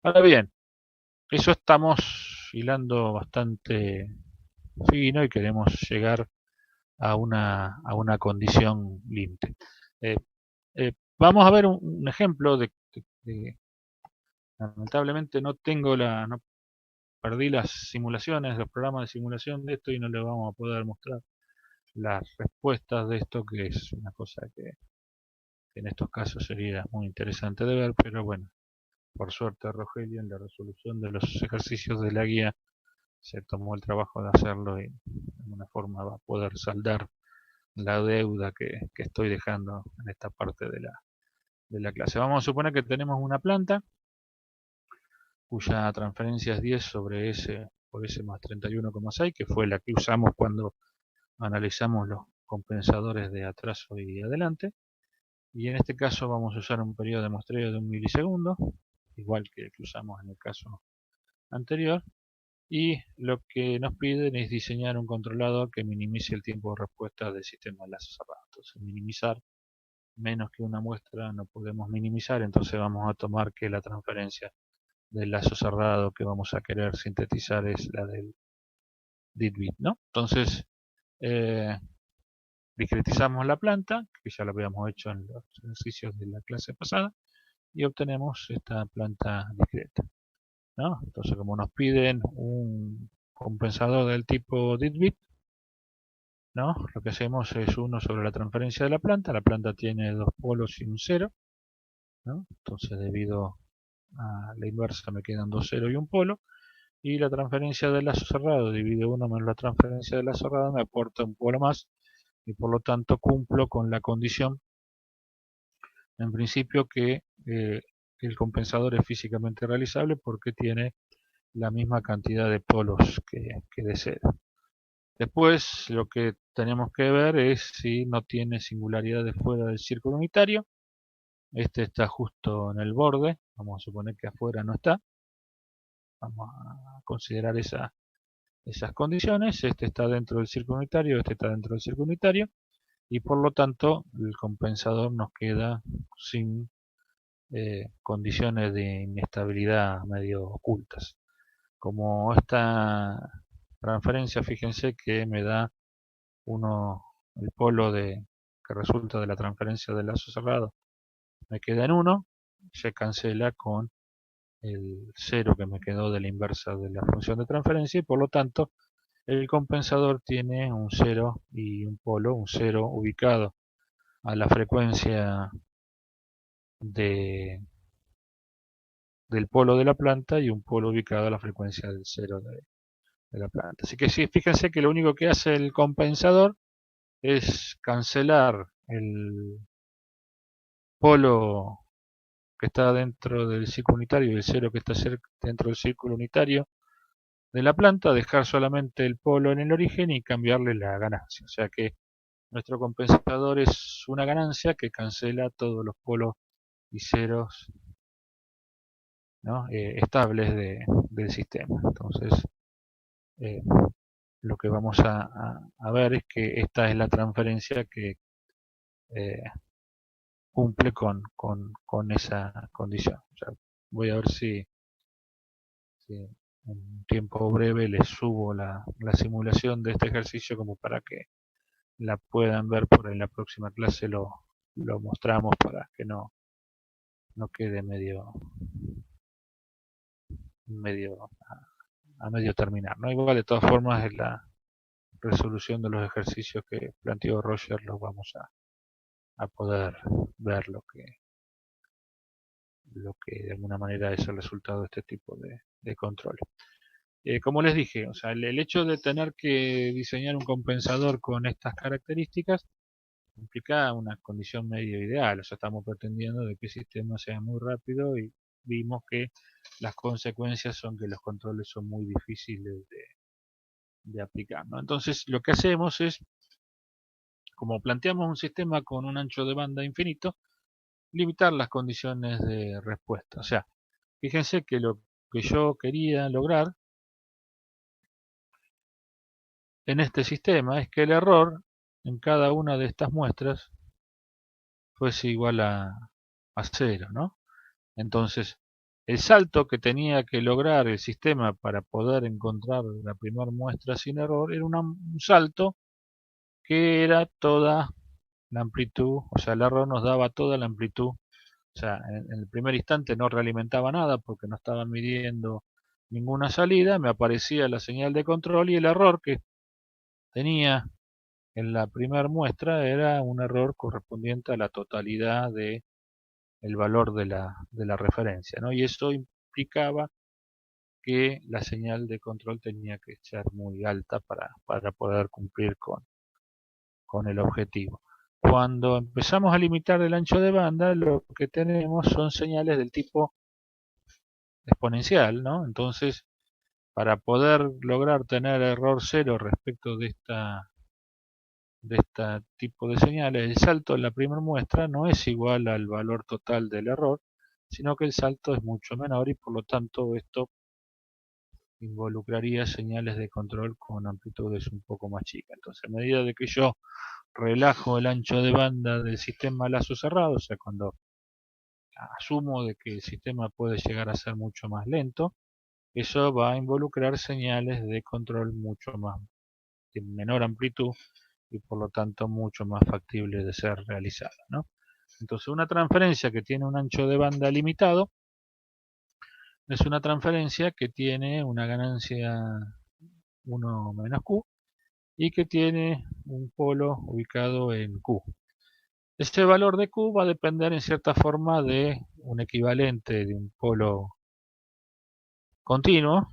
Ahora bien, eso estamos hilando bastante fino y queremos llegar a una condición límite. Vamos a ver un ejemplo lamentablemente no perdí las simulaciones, los programas de simulación de esto, y no le vamos a poder mostrar las respuestas de esto, que es una cosa que en estos casos sería muy interesante de ver, pero bueno, por suerte, Rogelio, en la resolución de los ejercicios de la guía, se tomó el trabajo de hacerlo y de alguna forma va a poder saldar la deuda que estoy dejando en esta parte de la clase. Vamos a suponer que tenemos una planta cuya transferencia es 10 sobre S por S más 31,6, que fue la que usamos cuando analizamos los compensadores de atraso y adelante. Y en este caso vamos a usar un periodo de muestreo de 1 milisegundo, igual que el que usamos en el caso anterior. Y lo que nos piden es diseñar un controlador que minimice el tiempo de respuesta del sistema de lazo cerrado. Entonces, minimizar menos que una muestra no podemos minimizar, entonces vamos a tomar que la transferencia del lazo cerrado que vamos a querer sintetizar es la del DIT-bit, ¿no? Entonces, discretizamos la planta, que ya lo habíamos hecho en los ejercicios de la clase pasada, y obtenemos esta planta discreta, ¿no? Entonces, como nos piden un compensador del tipo DIT-bit, ¿no? Lo que hacemos es 1 sobre la transferencia de la planta tiene 2 polos y un 0, ¿no? Entonces, debido a la inversa me quedan 2 ceros y un polo, y la transferencia del lazo cerrado dividido 1 menos la transferencia del lazo cerrado me aporta un polo más, y por lo tanto cumplo con la condición en principio que el compensador es físicamente realizable porque tiene la misma cantidad de polos que de cero. Después lo que tenemos que ver es si no tiene singularidades fuera del círculo unitario. Este está justo en el borde, vamos a suponer que afuera no está. Vamos a considerar esas condiciones. Este está dentro del círculo unitario, este está dentro del círculo unitario, y por lo tanto el compensador nos queda sin condiciones de inestabilidad medio ocultas. Como esta transferencia, fíjense que me da el polo que resulta de la transferencia del lazo cerrado, me queda en 1, se cancela con el 0 que me quedó de la inversa de la función de transferencia, y por lo tanto el compensador tiene un 0 y un polo, un 0 ubicado a la frecuencia del polo de la planta y un polo ubicado a la frecuencia del 0 de la planta. Así que sí, fíjense que lo único que hace el compensador es cancelar el polo que está dentro del círculo unitario y el 0 que está dentro del círculo unitario de la planta, dejar solamente el polo en el origen y cambiarle la ganancia. O sea que nuestro compensador es una ganancia que cancela todos los polos y ceros, ¿no? Estables del sistema. Entonces, lo que vamos a ver es que esta es la transferencia que cumple con esa condición. O sea, voy a ver si en un tiempo breve les subo la simulación de este ejercicio como para que la puedan ver, por en la próxima clase lo mostramos para que no quede a medio terminar, ¿no? Igual de todas formas en la resolución de los ejercicios que planteó Roger los vamos a poder ver lo que de alguna manera es el resultado de este tipo de control. Como les dije, o sea, el hecho de tener que diseñar un compensador con estas características implica una condición medio ideal. O sea, estamos pretendiendo de que el sistema sea muy rápido y vimos que las consecuencias son que los controles son muy difíciles de aplicar, ¿no? Entonces, lo que hacemos es, como planteamos un sistema con un ancho de banda infinito, limitar las condiciones de respuesta. O sea, fíjense que lo que yo quería lograr en este sistema es que el error en cada una de estas muestras fuese igual a 0, ¿no? Entonces, el salto que tenía que lograr el sistema para poder encontrar la primera muestra sin error era un salto que era toda la amplitud, o sea, el error nos daba toda la amplitud. O sea, en el primer instante no realimentaba nada porque no estaba midiendo ninguna salida, me aparecía la señal de control y el error que tenía en la primera muestra era un error correspondiente a la totalidad de el valor de la referencia, ¿no? Y eso implicaba que la señal de control tenía que ser muy alta para poder cumplir con el objetivo. Cuando empezamos a limitar el ancho de banda, lo que tenemos son señales del tipo exponencial, ¿no? Entonces, para poder lograr tener error cero respecto de este tipo de señales, el salto en la primera muestra no es igual al valor total del error, sino que el salto es mucho menor y por lo tanto esto involucraría señales de control con amplitudes un poco más chicas. Entonces, a medida de que yo relajo el ancho de banda del sistema a lazo cerrado, o sea, cuando asumo de que el sistema puede llegar a ser mucho más lento, eso va a involucrar señales de control mucho más, de menor amplitud y por lo tanto mucho más factible de ser realizada, ¿no? Entonces, una transferencia que tiene un ancho de banda limitado es una transferencia que tiene una ganancia 1 menos Q y que tiene un polo ubicado en Q. Este valor de Q va a depender en cierta forma de un equivalente de un polo continuo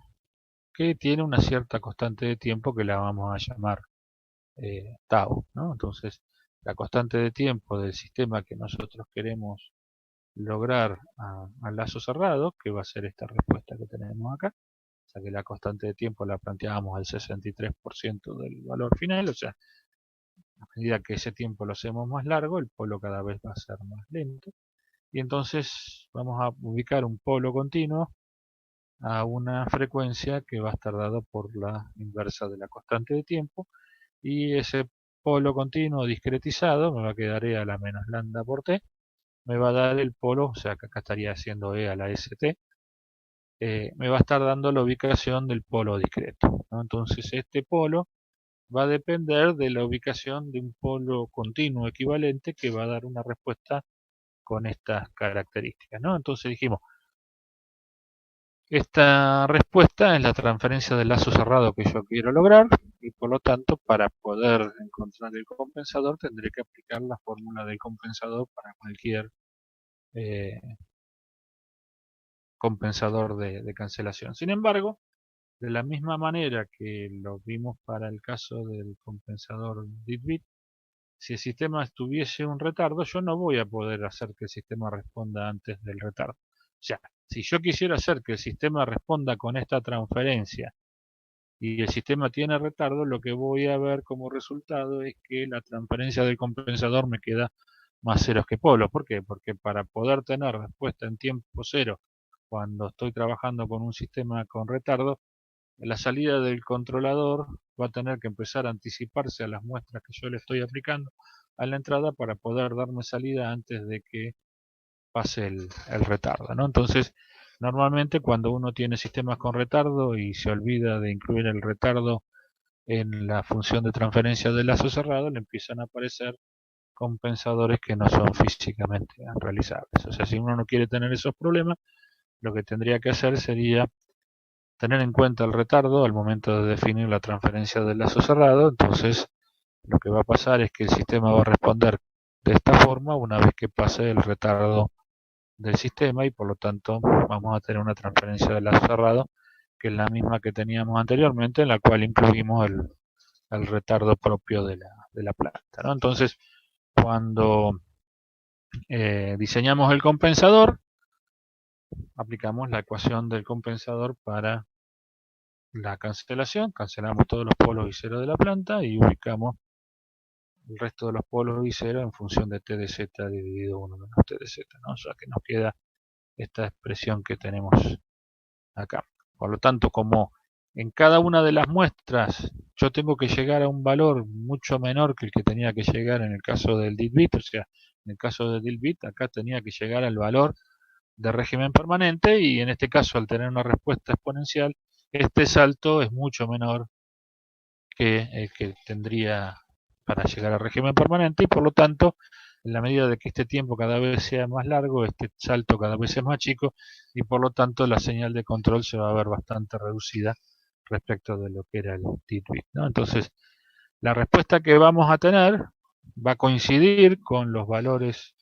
que tiene una cierta constante de tiempo que la vamos a llamar tau, ¿no? Entonces, la constante de tiempo del sistema que nosotros queremos lograr al lazo cerrado, que va a ser esta respuesta que tenemos acá, o sea que la constante de tiempo la planteábamos al 63% del valor final, o sea, a medida que ese tiempo lo hacemos más largo, el polo cada vez va a ser más lento, y entonces vamos a ubicar un polo continuo a una frecuencia que va a estar dado por la inversa de la constante de tiempo, y ese polo continuo discretizado me va a quedar E a la menos lambda por T, me va a dar el polo, o sea que acá estaría haciendo E a la ST, me va a estar dando la ubicación del polo discreto, ¿no? Entonces este polo va a depender de la ubicación de un polo continuo equivalente que va a dar una respuesta con estas características, ¿no? Entonces dijimos, esta respuesta es la transferencia del lazo cerrado que yo quiero lograr y por lo tanto para poder encontrar el compensador tendré que aplicar la fórmula del compensador para cualquier eh, compensador de cancelación. Sin embargo, de la misma manera que lo vimos para el caso del compensador DIT-bit, si el sistema tuviese un retardo, yo no voy a poder hacer que el sistema responda antes del retardo. O sea, si yo quisiera hacer que el sistema responda con esta transferencia y el sistema tiene retardo, lo que voy a ver como resultado es que la transferencia del compensador me queda más ceros que polos. ¿Por qué? Porque para poder tener respuesta en tiempo cero cuando estoy trabajando con un sistema con retardo, la salida del controlador va a tener que empezar a anticiparse a las muestras que yo le estoy aplicando a la entrada para poder darme salida antes de que pase el retardo, ¿no? Entonces, normalmente cuando uno tiene sistemas con retardo y se olvida de incluir el retardo en la función de transferencia de lazo cerrado, le empiezan a aparecer compensadores que no son físicamente realizables. O sea, si uno no quiere tener esos problemas, lo que tendría que hacer sería tener en cuenta el retardo al momento de definir la transferencia del lazo cerrado. Entonces, lo que va a pasar es que el sistema va a responder de esta forma una vez que pase el retardo del sistema y por lo tanto vamos a tener una transferencia de lazo cerrado que es la misma que teníamos anteriormente, en la cual incluimos el retardo propio de la planta, ¿no? Entonces, cuando diseñamos el compensador, aplicamos la ecuación del compensador para la cancelación, cancelamos todos los polos y cero de la planta y ubicamos el resto de los polos y cero en función de t de z dividido 1 menos t de z, ¿no? O sea que nos queda esta expresión que tenemos acá. Por lo tanto, como en cada una de las muestras yo tengo que llegar a un valor mucho menor que el que tenía que llegar en el caso del DIT-bit, o sea, en el caso del DIT-bit acá tenía que llegar al valor de régimen permanente y en este caso al tener una respuesta exponencial, este salto es mucho menor que el que tendría para llegar al régimen permanente y por lo tanto, en la medida de que este tiempo cada vez sea más largo, este salto cada vez es más chico y por lo tanto la señal de control se va a ver bastante reducida respecto de lo que era el DIT-bit, ¿no? Entonces, la respuesta que vamos a tener va a coincidir con los valores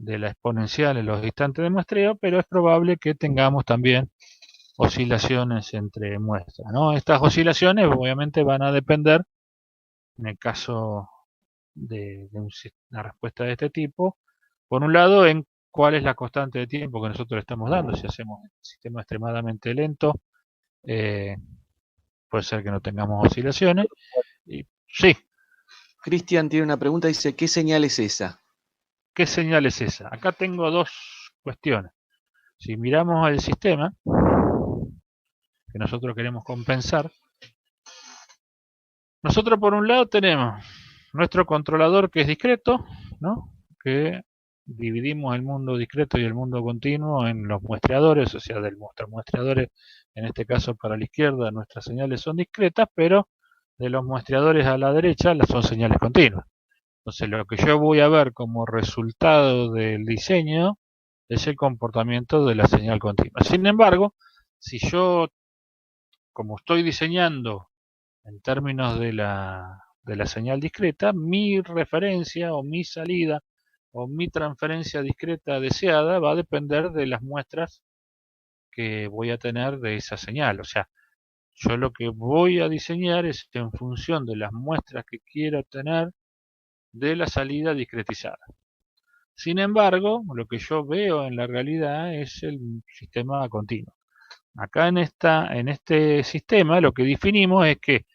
de la exponencial en los instantes de muestreo, pero es probable que tengamos también oscilaciones entre muestras, ¿no? Estas oscilaciones obviamente van a depender, en el caso de una respuesta de este tipo, por un lado, en cuál es la constante de tiempo que nosotros le estamos dando. Si hacemos un sistema extremadamente lento, puede ser que no tengamos oscilaciones. Y, sí. Cristian tiene una pregunta, dice, ¿qué señal es esa? ¿Qué señal es esa? Acá tengo dos cuestiones. Si miramos el sistema que nosotros queremos compensar, nosotros por un lado tenemos nuestro controlador que es discreto, ¿no? Que dividimos el mundo discreto y el mundo continuo en los muestreadores, o sea, de nuestros muestreadores, en este caso para la izquierda, nuestras señales son discretas, pero de los muestreadores a la derecha son señales continuas. Entonces, lo que yo voy a ver como resultado del diseño es el comportamiento de la señal continua. Sin embargo, si yo, como estoy diseñando en términos de la señal discreta, mi referencia o mi salida o mi transferencia discreta deseada va a depender de las muestras que voy a tener de esa señal. O sea, yo lo que voy a diseñar es en función de las muestras que quiero tener de la salida discretizada. Sin embargo, lo que yo veo en la realidad es el sistema continuo. Acá en este sistema lo que definimos es que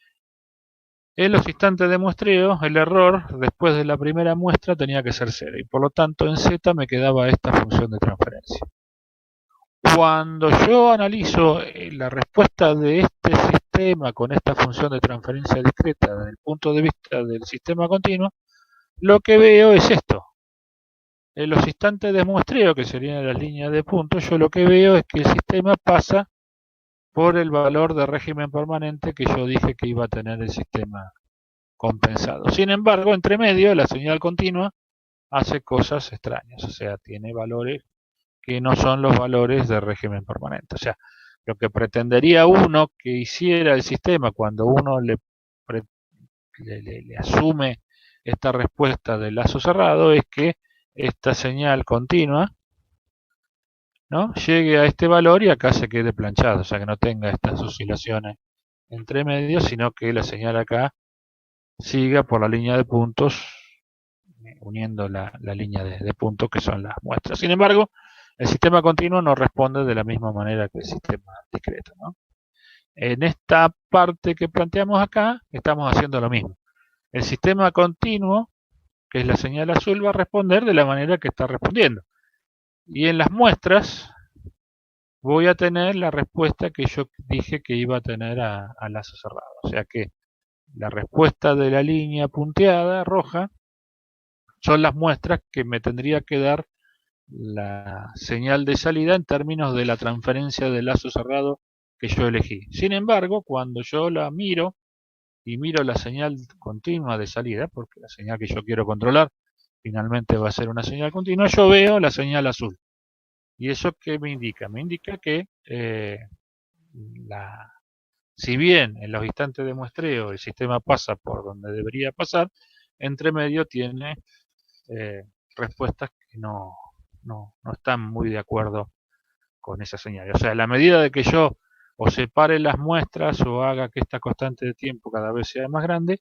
en los instantes de muestreo, el error después de la primera muestra tenía que ser 0 y por lo tanto en Z me quedaba esta función de transferencia. Cuando yo analizo la respuesta de este sistema con esta función de transferencia discreta desde el punto de vista del sistema continuo, lo que veo es esto. En los instantes de muestreo, que serían las líneas de puntos, yo lo que veo es que el sistema pasa por el valor de régimen permanente que yo dije que iba a tener el sistema compensado. Sin embargo, entre medio, la señal continua hace cosas extrañas, o sea, tiene valores que no son los valores de régimen permanente. O sea, lo que pretendería uno que hiciera el sistema cuando uno le asume esta respuesta del lazo cerrado es que esta señal continua, ¿no?, llegue a este valor y acá se quede planchado, o sea, que no tenga estas oscilaciones entre medios, sino que la señal acá siga por la línea de puntos, uniendo la línea de puntos que son las muestras. Sin embargo, el sistema continuo no responde de la misma manera que el sistema discreto, ¿no? En esta parte que planteamos acá, estamos haciendo lo mismo. El sistema continuo, que es la señal azul, va a responder de la manera que está respondiendo. Y en las muestras voy a tener la respuesta que yo dije que iba a tener a lazo cerrado. O sea que la respuesta de la línea punteada roja son las muestras que me tendría que dar la señal de salida en términos de la transferencia de lazo cerrado que yo elegí. Sin embargo, cuando yo la miro y miro la señal continua de salida, porque la señal que yo quiero controlar finalmente va a ser una señal continua, yo veo la señal azul. ¿Y eso qué me indica? Me indica que si bien en los instantes de muestreo el sistema pasa por donde debería pasar, entre medio tiene respuestas que no están muy de acuerdo con esa señal. O sea, a la medida de que yo o separe las muestras o haga que esta constante de tiempo cada vez sea más grande,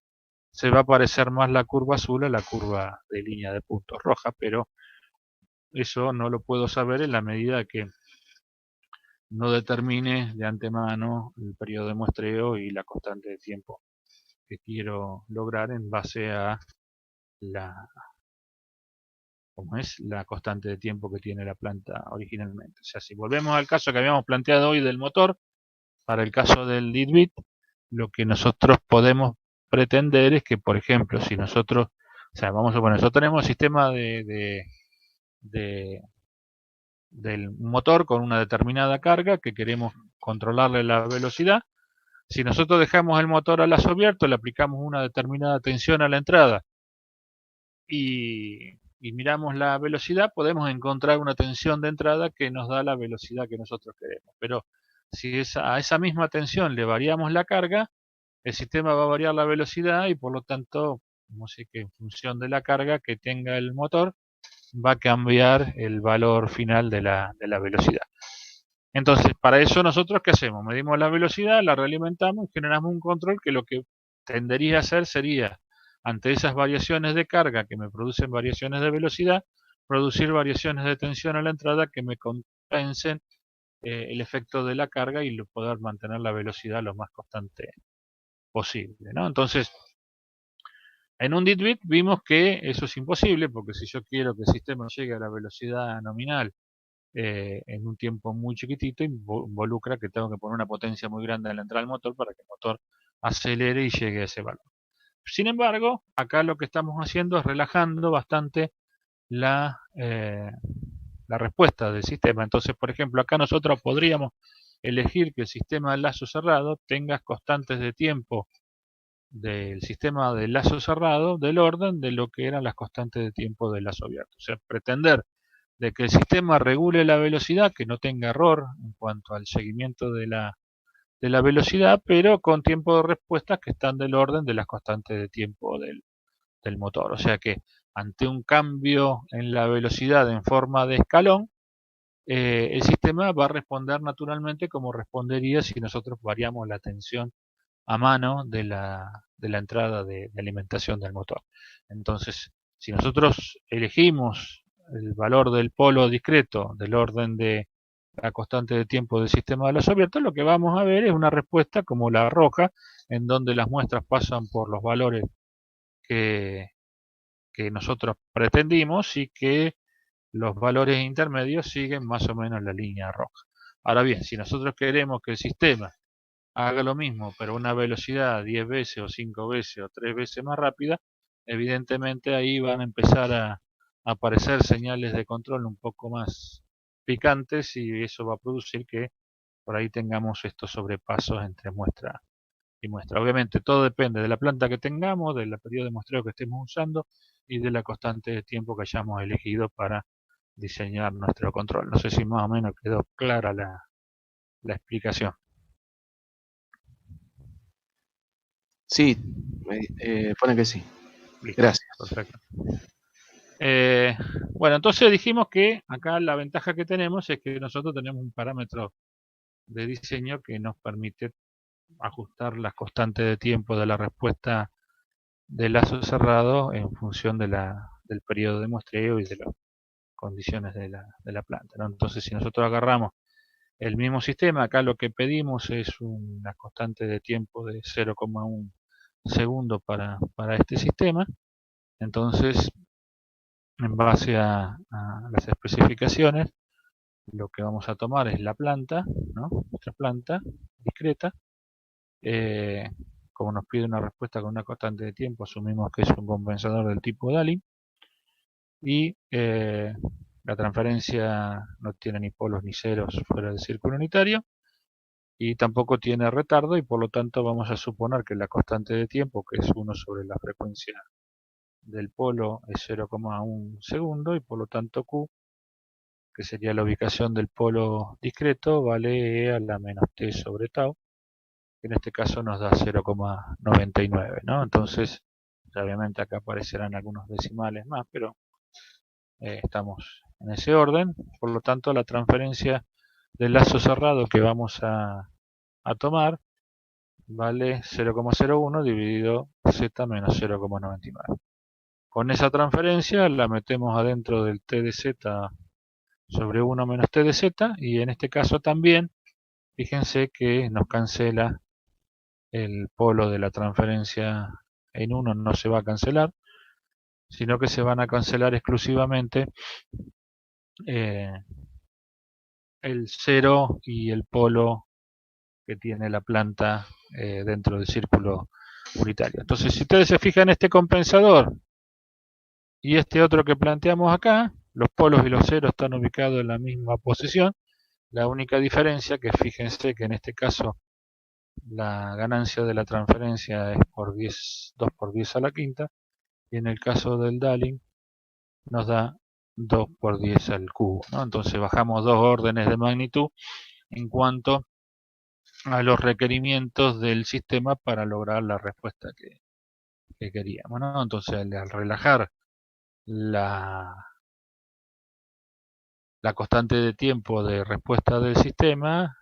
se va a parecer más la curva azul a la curva de línea de puntos roja, pero eso no lo puedo saber en la medida que no determine de antemano el periodo de muestreo y la constante de tiempo que quiero lograr en base a la constante de tiempo que tiene la planta originalmente. O sea, si volvemos al caso que habíamos planteado hoy del motor, para el caso del lead bit, lo que nosotros podemos pretender es que, por ejemplo, si nosotros, o sea, vamos a poner, nosotros tenemos el sistema del motor con una determinada carga que queremos controlarle la velocidad. Si nosotros dejamos el motor a lazo abierto, le aplicamos una determinada tensión a la entrada y miramos la velocidad, podemos encontrar una tensión de entrada que nos da la velocidad que nosotros queremos. Pero si a esa misma tensión le variamos la carga, el sistema va a variar la velocidad y por lo tanto, no sé, que en función de la carga que tenga el motor, va a cambiar el valor final de la velocidad. Entonces, para eso nosotros, ¿qué hacemos? Medimos la velocidad, la realimentamos y generamos un control que lo que tendería a hacer sería, ante esas variaciones de carga que me producen variaciones de velocidad, producir variaciones de tensión a la entrada que me compensen el efecto de la carga y poder mantener la velocidad lo más constante posible, ¿no? Entonces, en un dit-bit vimos que eso es imposible, porque si yo quiero que el sistema llegue a la velocidad nominal en un tiempo muy chiquitito, involucra que tengo que poner una potencia muy grande en la entrada del motor para que el motor acelere y llegue a ese valor. Sin embargo, acá lo que estamos haciendo es relajando bastante la respuesta del sistema. Entonces, por ejemplo, acá nosotros podríamos elegir que el sistema de lazo cerrado tenga constantes de tiempo del sistema de lazo cerrado del orden de lo que eran las constantes de tiempo del lazo abierto. O sea, pretender de que el sistema regule la velocidad, que no tenga error en cuanto al seguimiento de la velocidad, pero con tiempo de respuesta que están del orden de las constantes de tiempo del motor. O sea que ante un cambio en la velocidad en forma de escalón, el sistema va a responder naturalmente como respondería si nosotros variamos la tensión a mano de la entrada de alimentación del motor. Entonces, si nosotros elegimos el valor del polo discreto del orden de la constante de tiempo del sistema de lazo abierto, lo que vamos a ver es una respuesta como la roja, en donde las muestras pasan por los valores que, que nosotros pretendimos y que los valores intermedios siguen más o menos la línea roja. Ahora bien, si nosotros queremos que el sistema haga lo mismo, pero a una velocidad 10 veces o 5 veces o 3 veces más rápida, evidentemente ahí van a empezar a aparecer señales de control un poco más picantes y eso va a producir que por ahí tengamos estos sobrepasos entre muestra y muestra. Obviamente todo depende de la planta que tengamos, del periodo de muestreo que estemos usando y de la constante de tiempo que hayamos elegido para diseñar nuestro control. No sé si más o menos quedó clara la explicación. Sí, pone que sí. Listo, Gracias. perfecto. Bueno, entonces dijimos que acá la ventaja que tenemos es que nosotros tenemos un parámetro de diseño que nos permite ajustar las constantes de tiempo de la respuesta del lazo cerrado en función del periodo de muestreo y de las condiciones de la planta, ¿no? Entonces, si nosotros agarramos el mismo sistema, acá lo que pedimos es una constante de tiempo de 0,1 segundo para este sistema. Entonces, en base a las especificaciones, lo que vamos a tomar es la planta, ¿no? Nuestra planta discreta. Como nos pide una respuesta con una constante de tiempo, asumimos que es un compensador del tipo Dali. Y la transferencia no tiene ni polos ni ceros fuera del círculo unitario. Y tampoco tiene retardo y por lo tanto vamos a suponer que la constante de tiempo, que es 1 sobre la frecuencia del polo, es 0,1 segundo y por lo tanto Q, que sería la ubicación del polo discreto, vale E a la menos T sobre tau, que en este caso nos da 0,99, ¿no? Entonces, obviamente acá aparecerán algunos decimales más, pero estamos en ese orden. Por lo tanto, la transferencia del lazo cerrado que vamos a tomar vale 0,01 dividido z menos 0,99. Con esa transferencia la metemos adentro del t de z sobre 1 menos t de z y en este caso también, fíjense que nos cancela el polo de la transferencia en 1, no se va a cancelar, sino que se van a cancelar exclusivamente el 0 y el polo que tiene la planta dentro del círculo unitario. Entonces, si ustedes se fijan en este compensador y este otro que planteamos acá, los polos y los ceros están ubicados en la misma posición. La única diferencia que fíjense que en este caso la ganancia de la transferencia es por 10, 2 por 10 a la quinta, y en el caso del Dalling nos da 2 por 10 al cubo, ¿no? Entonces bajamos 2 órdenes de magnitud en cuanto a los requerimientos del sistema para lograr la respuesta que queríamos, ¿no? Entonces al relajar la la constante de tiempo de respuesta del sistema,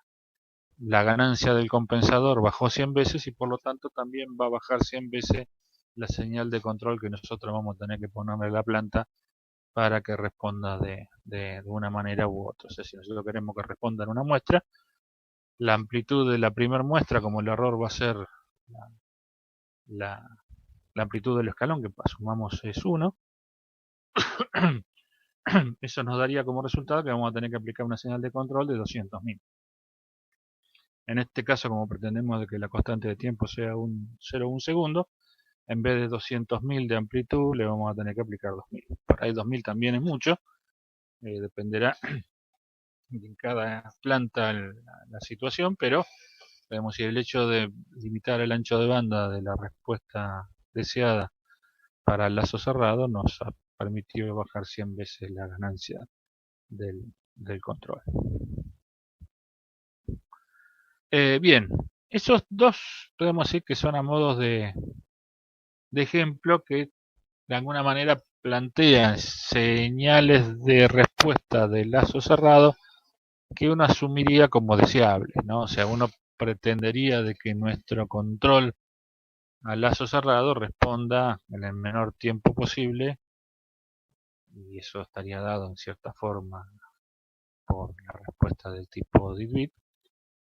la ganancia del compensador bajó 100 veces y por lo tanto también va a bajar 100 veces la señal de control que nosotros vamos a tener que ponerle a la planta para que responda de una manera u otra. O sea, si nosotros queremos que responda en una muestra, la amplitud de la primera muestra, como el error va a ser la amplitud del escalón, que asumamos es 1, eso nos daría como resultado que vamos a tener que aplicar una señal de control de 200.000. En este caso, como pretendemos de que la constante de tiempo sea un 0,1 segundo, en vez de 200.000 de amplitud, le vamos a tener que aplicar 2.000. Por ahí 2.000 también es mucho, dependerá en cada planta la situación, pero vemos si el hecho de limitar el ancho de banda de la respuesta deseada para el lazo cerrado nos ha permitido bajar 100 veces la ganancia del control. Bien, esos dos podemos decir que son a modos de ejemplo que de alguna manera plantean señales de respuesta del lazo cerrado que uno asumiría como deseables, ¿no? O sea, uno pretendería de que nuestro control al lazo cerrado responda en el menor tiempo posible, y eso estaría dado en cierta forma por la respuesta del tipo DIT-bit,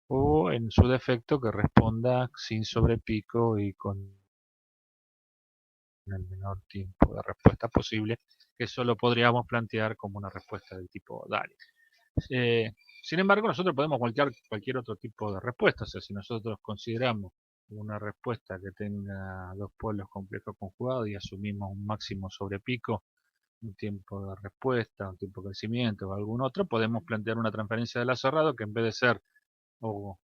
o en su defecto que responda sin sobrepico y con el menor tiempo de respuesta posible, que eso lo podríamos plantear como una respuesta del tipo DALI. Sin embargo, nosotros podemos cualquier otro tipo de respuesta. O sea, si nosotros consideramos una respuesta que tenga dos polos complejos conjugados y asumimos un máximo sobre pico, un tiempo de respuesta, un tiempo de crecimiento o algún otro, podemos plantear una transferencia de lazo cerrado que en vez de ser o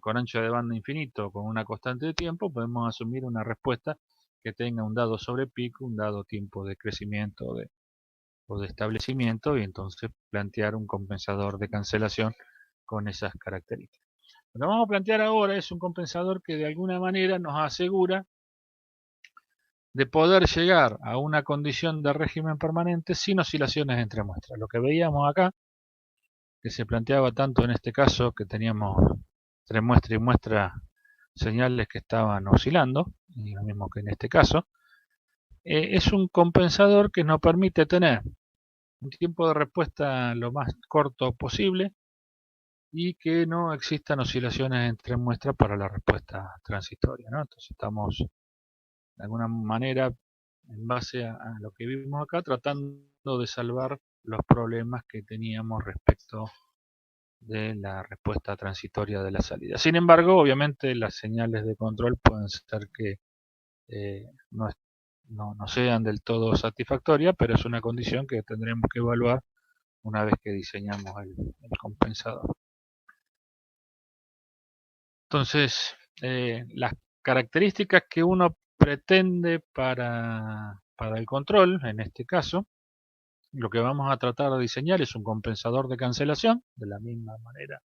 con ancho de banda infinito con una constante de tiempo, podemos asumir una respuesta que tenga un dado sobre pico, un dado tiempo de crecimiento o de establecimiento, y entonces plantear un compensador de cancelación con esas características. Lo que vamos a plantear ahora es un compensador que de alguna manera nos asegura de poder llegar a una condición de régimen permanente sin oscilaciones entre muestras. Lo que veíamos acá, que se planteaba tanto en este caso, que teníamos entre muestra y muestra señales que estaban oscilando, y lo mismo que en este caso, es un compensador que nos permite tener un tiempo de respuesta lo más corto posible y que no existan oscilaciones entre muestras para la respuesta transitoria, ¿no? Entonces estamos de alguna manera, en base a lo que vimos acá, tratando de salvar los problemas que teníamos respecto de la respuesta transitoria de la salida. Sin embargo, obviamente las señales de control pueden ser que no sean del todo satisfactorias, pero es una condición que tendremos que evaluar una vez que diseñamos el compensador. Entonces, las características que uno pretende para el control, en este caso, lo que vamos a tratar de diseñar es un compensador de cancelación, de la misma manera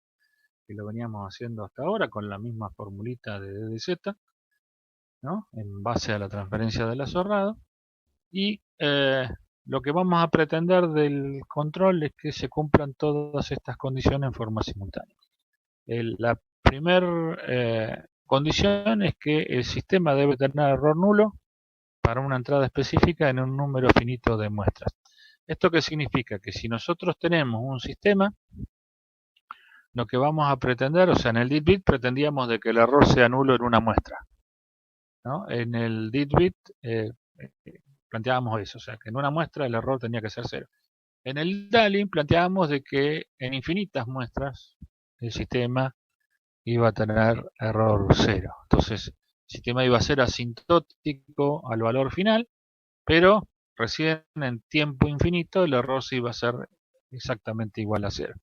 que lo veníamos haciendo hasta ahora, con la misma formulita de DDZ, ¿no? En base a la transferencia del azorrado. Y lo que vamos a pretender del control es que se cumplan todas estas condiciones en forma simultánea. La primera condición es que el sistema debe tener error nulo para una entrada específica en un número finito de muestras. ¿Esto qué significa? Que si nosotros tenemos un sistema, lo que vamos a pretender, o sea, en el DIT-bit pretendíamos de que el error sea nulo en una muestra, ¿no? En el DIT-bit planteábamos eso, o sea, que en una muestra el error tenía que ser 0. En el DALI planteábamos de que en infinitas muestras el sistema iba a tener error 0. Entonces, el sistema iba a ser asintótico al valor final, pero recién en tiempo infinito el error sí iba a ser exactamente igual a 0.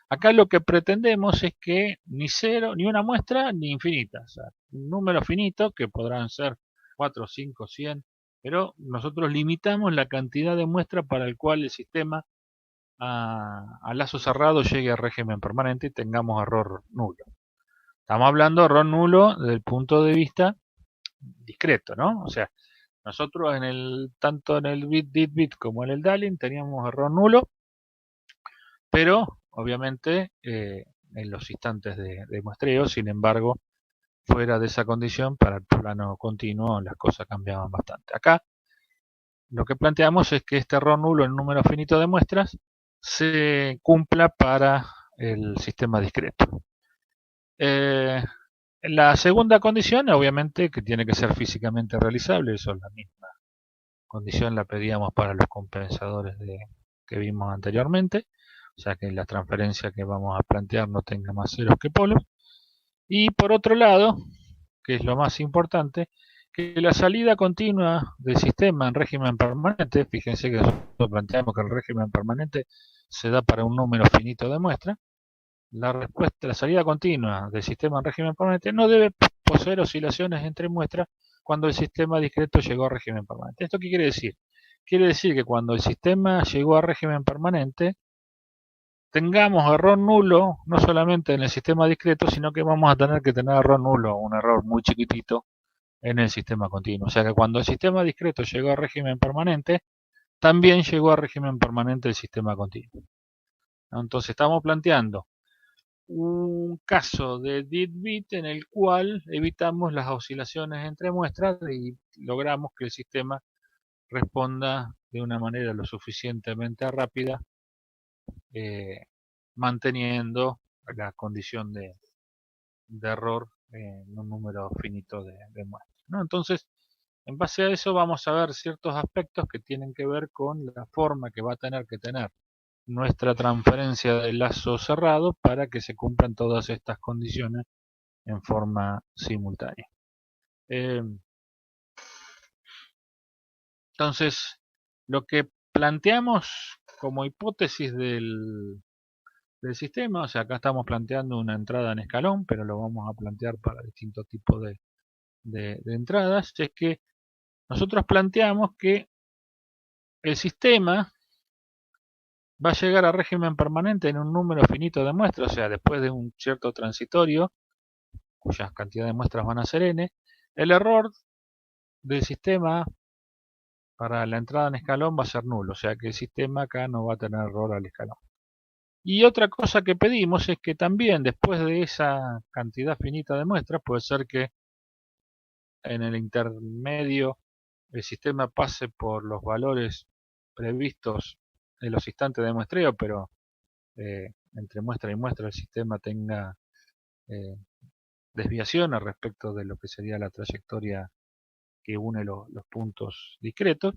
Acá lo que pretendemos es que ni 0, ni una muestra, ni infinitas. O sea, un número finito, que podrán ser 4, 5, 100, pero nosotros limitamos la cantidad de muestras para el cual el sistema a lazo cerrado llegue a régimen permanente y tengamos error nulo. Estamos hablando de error nulo desde el punto de vista discreto, ¿no? O sea, nosotros tanto en el DIT-bit como en el DALI teníamos error nulo pero obviamente en los instantes de muestreo. Sin embargo, fuera de esa condición, para el plano continuo las cosas cambiaban bastante. Acá lo que planteamos es que este error nulo en un número finito de muestras se cumpla para el sistema discreto. La segunda condición, obviamente, que tiene que ser físicamente realizable, eso es la misma condición, la pedíamos para los compensadores que vimos anteriormente, o sea que la transferencia que vamos a plantear no tenga más ceros que polos. Y por otro lado, que es lo más importante, que la salida continua del sistema en régimen permanente, fíjense que nosotros planteamos que el régimen permanente se da para un número finito de muestras, la salida continua del sistema en régimen permanente no debe poseer oscilaciones entre muestras cuando el sistema discreto llegó a régimen permanente. ¿Esto qué quiere decir? Quiere decir que cuando el sistema llegó a régimen permanente, tengamos error nulo, no solamente en el sistema discreto, sino que vamos a tener que tener error nulo, un error muy chiquitito, en el sistema continuo. O sea que cuando el sistema discreto llegó a régimen permanente, también llegó a régimen permanente el sistema continuo. Entonces estamos planteando un caso de DIT-bit en el cual evitamos las oscilaciones entre muestras y logramos que el sistema responda de una manera lo suficientemente rápida, manteniendo la condición de error en un número finito de muestras, ¿no? Entonces, en base a eso vamos a ver ciertos aspectos que tienen que ver con la forma que va a tener que tener nuestra transferencia de lazo cerrado para que se cumplan todas estas condiciones en forma simultánea. Entonces, lo que planteamos como hipótesis del sistema, o sea, acá estamos planteando una entrada en escalón, pero lo vamos a plantear para distintos tipos de entradas, es que nosotros planteamos que el sistema va a llegar a régimen permanente en un número finito de muestras, o sea, después de un cierto transitorio, cuyas cantidades de muestras van a ser n, el error del sistema para la entrada en escalón va a ser nulo, o sea que el sistema acá no va a tener error al escalón. Y otra cosa que pedimos es que también después de esa cantidad finita de muestras, puede ser que en el intermedio el sistema pase por los valores previstos en los instantes de muestreo, pero entre muestra y muestra el sistema tenga desviaciones respecto de lo que sería la trayectoria que une los puntos discretos.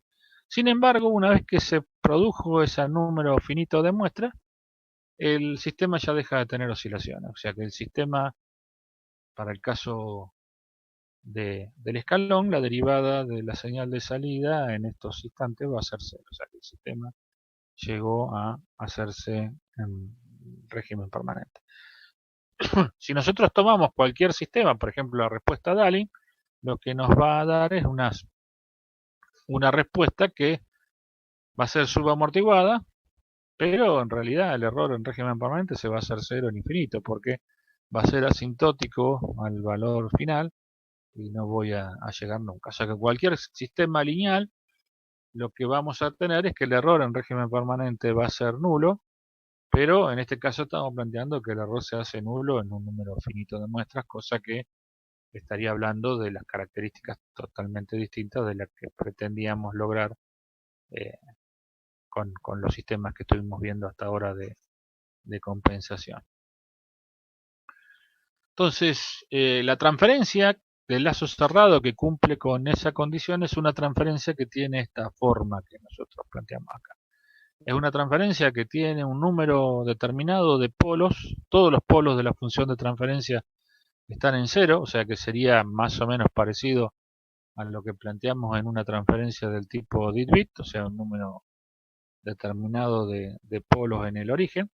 Sin embargo, una vez que se produjo ese número finito de muestras, el sistema ya deja de tener oscilaciones. O sea que el sistema, para el caso del escalón, la derivada de la señal de salida en estos instantes va a ser cero. O sea que el sistema llegó a hacerse en régimen permanente. Si nosotros tomamos cualquier sistema, por ejemplo la respuesta Dallin, lo que nos va a dar es una respuesta que va a ser subamortiguada, pero en realidad el error en régimen permanente se va a hacer cero en infinito, porque va a ser asintótico al valor final y no voy a llegar nunca. O sea que cualquier sistema lineal, lo que vamos a tener es que el error en régimen permanente va a ser nulo, pero en este caso estamos planteando que el error se hace nulo en un número finito de muestras, cosa que estaría hablando de las características totalmente distintas de las que pretendíamos lograr con los sistemas que estuvimos viendo hasta ahora de compensación. Entonces, la transferencia del lazo cerrado que cumple con esa condición es una transferencia que tiene esta forma que nosotros planteamos acá. Es una transferencia que tiene un número determinado de polos, todos los polos de la función de transferencia están en cero, o sea que sería más o menos parecido a lo que planteamos en una transferencia del tipo dit-bit, o sea un número determinado de polos en el origen,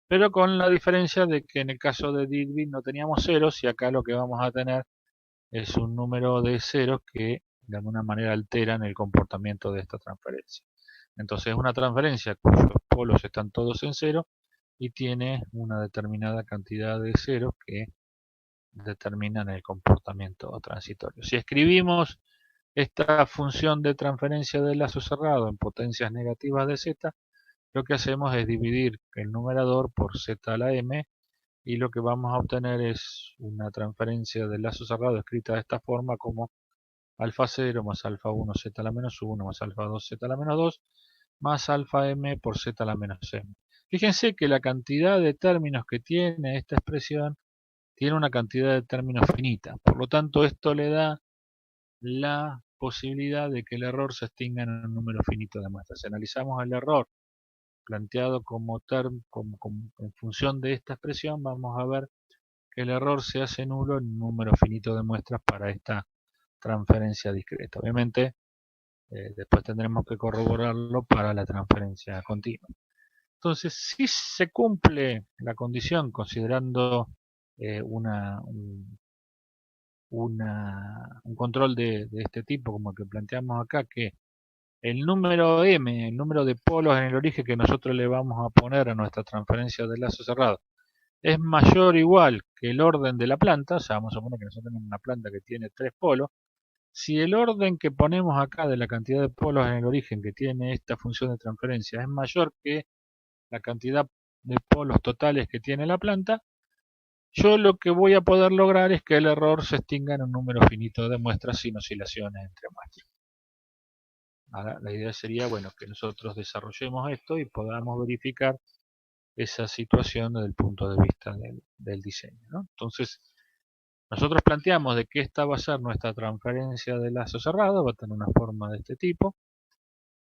pero con la diferencia de que en el caso de dit-bit no teníamos ceros y acá lo que vamos a tener es un número de ceros que de alguna manera alteran el comportamiento de esta transferencia. Entonces es una transferencia cuyos polos están todos en cero y tiene una determinada cantidad de ceros que determinan el comportamiento transitorio. Si escribimos esta función de transferencia del lazo cerrado en potencias negativas de z, lo que hacemos es dividir el numerador por z a la m, y lo que vamos a obtener es una transferencia del lazo cerrado escrita de esta forma como alfa 0 más alfa 1 z a la menos 1 más alfa 2 z a la menos 2 más alfa m por z a la menos m. Fíjense que la cantidad de términos que tiene esta expresión tiene una cantidad de términos finita. Por lo tanto, esto le da la posibilidad de que el error se extinga en un número finito de muestras. Si analizamos el error planteado en función de esta expresión, vamos a ver que el error se hace nulo en un número finito de muestras para esta transferencia discreta. Obviamente, después tendremos que corroborarlo para la transferencia continua. Entonces, si se cumple la condición considerando un control de este tipo, como el que planteamos acá, que el número m, el número de polos en el origen que nosotros le vamos a poner a nuestra transferencia de lazo cerrado, es mayor o igual que el orden de la planta, o sea, vamos a suponer que nosotros tenemos una planta que tiene 3 polos. Si el orden que ponemos acá de la cantidad de polos en el origen que tiene esta función de transferencia es mayor que la cantidad de polos totales que tiene la planta, yo lo que voy a poder lograr es que el error se extinga en un número finito de muestras sin oscilaciones entre muestras. Ahora, la idea sería, bueno, que nosotros desarrollemos esto y podamos verificar esa situación desde el punto de vista del diseño, ¿no? Entonces, nosotros planteamos de que esta va a ser nuestra transferencia de lazo cerrado, va a tener una forma de este tipo.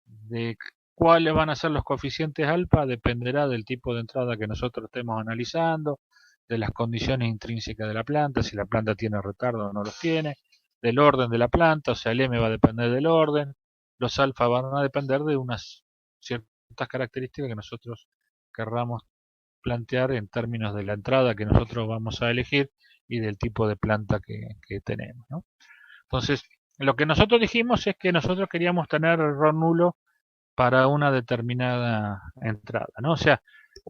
De cuáles van a ser los coeficientes alfa dependerá del tipo de entrada que nosotros estemos analizando, de las condiciones intrínsecas de la planta, si la planta tiene retardo o no los tiene, del orden de la planta, o sea, el M va a depender del orden, los alfa van a depender de unas ciertas características que nosotros querramos plantear en términos de la entrada que nosotros vamos a elegir y del tipo de planta que tenemos, ¿no? Entonces, lo que nosotros dijimos es que nosotros queríamos tener error nulo para una determinada entrada, ¿no? O sea,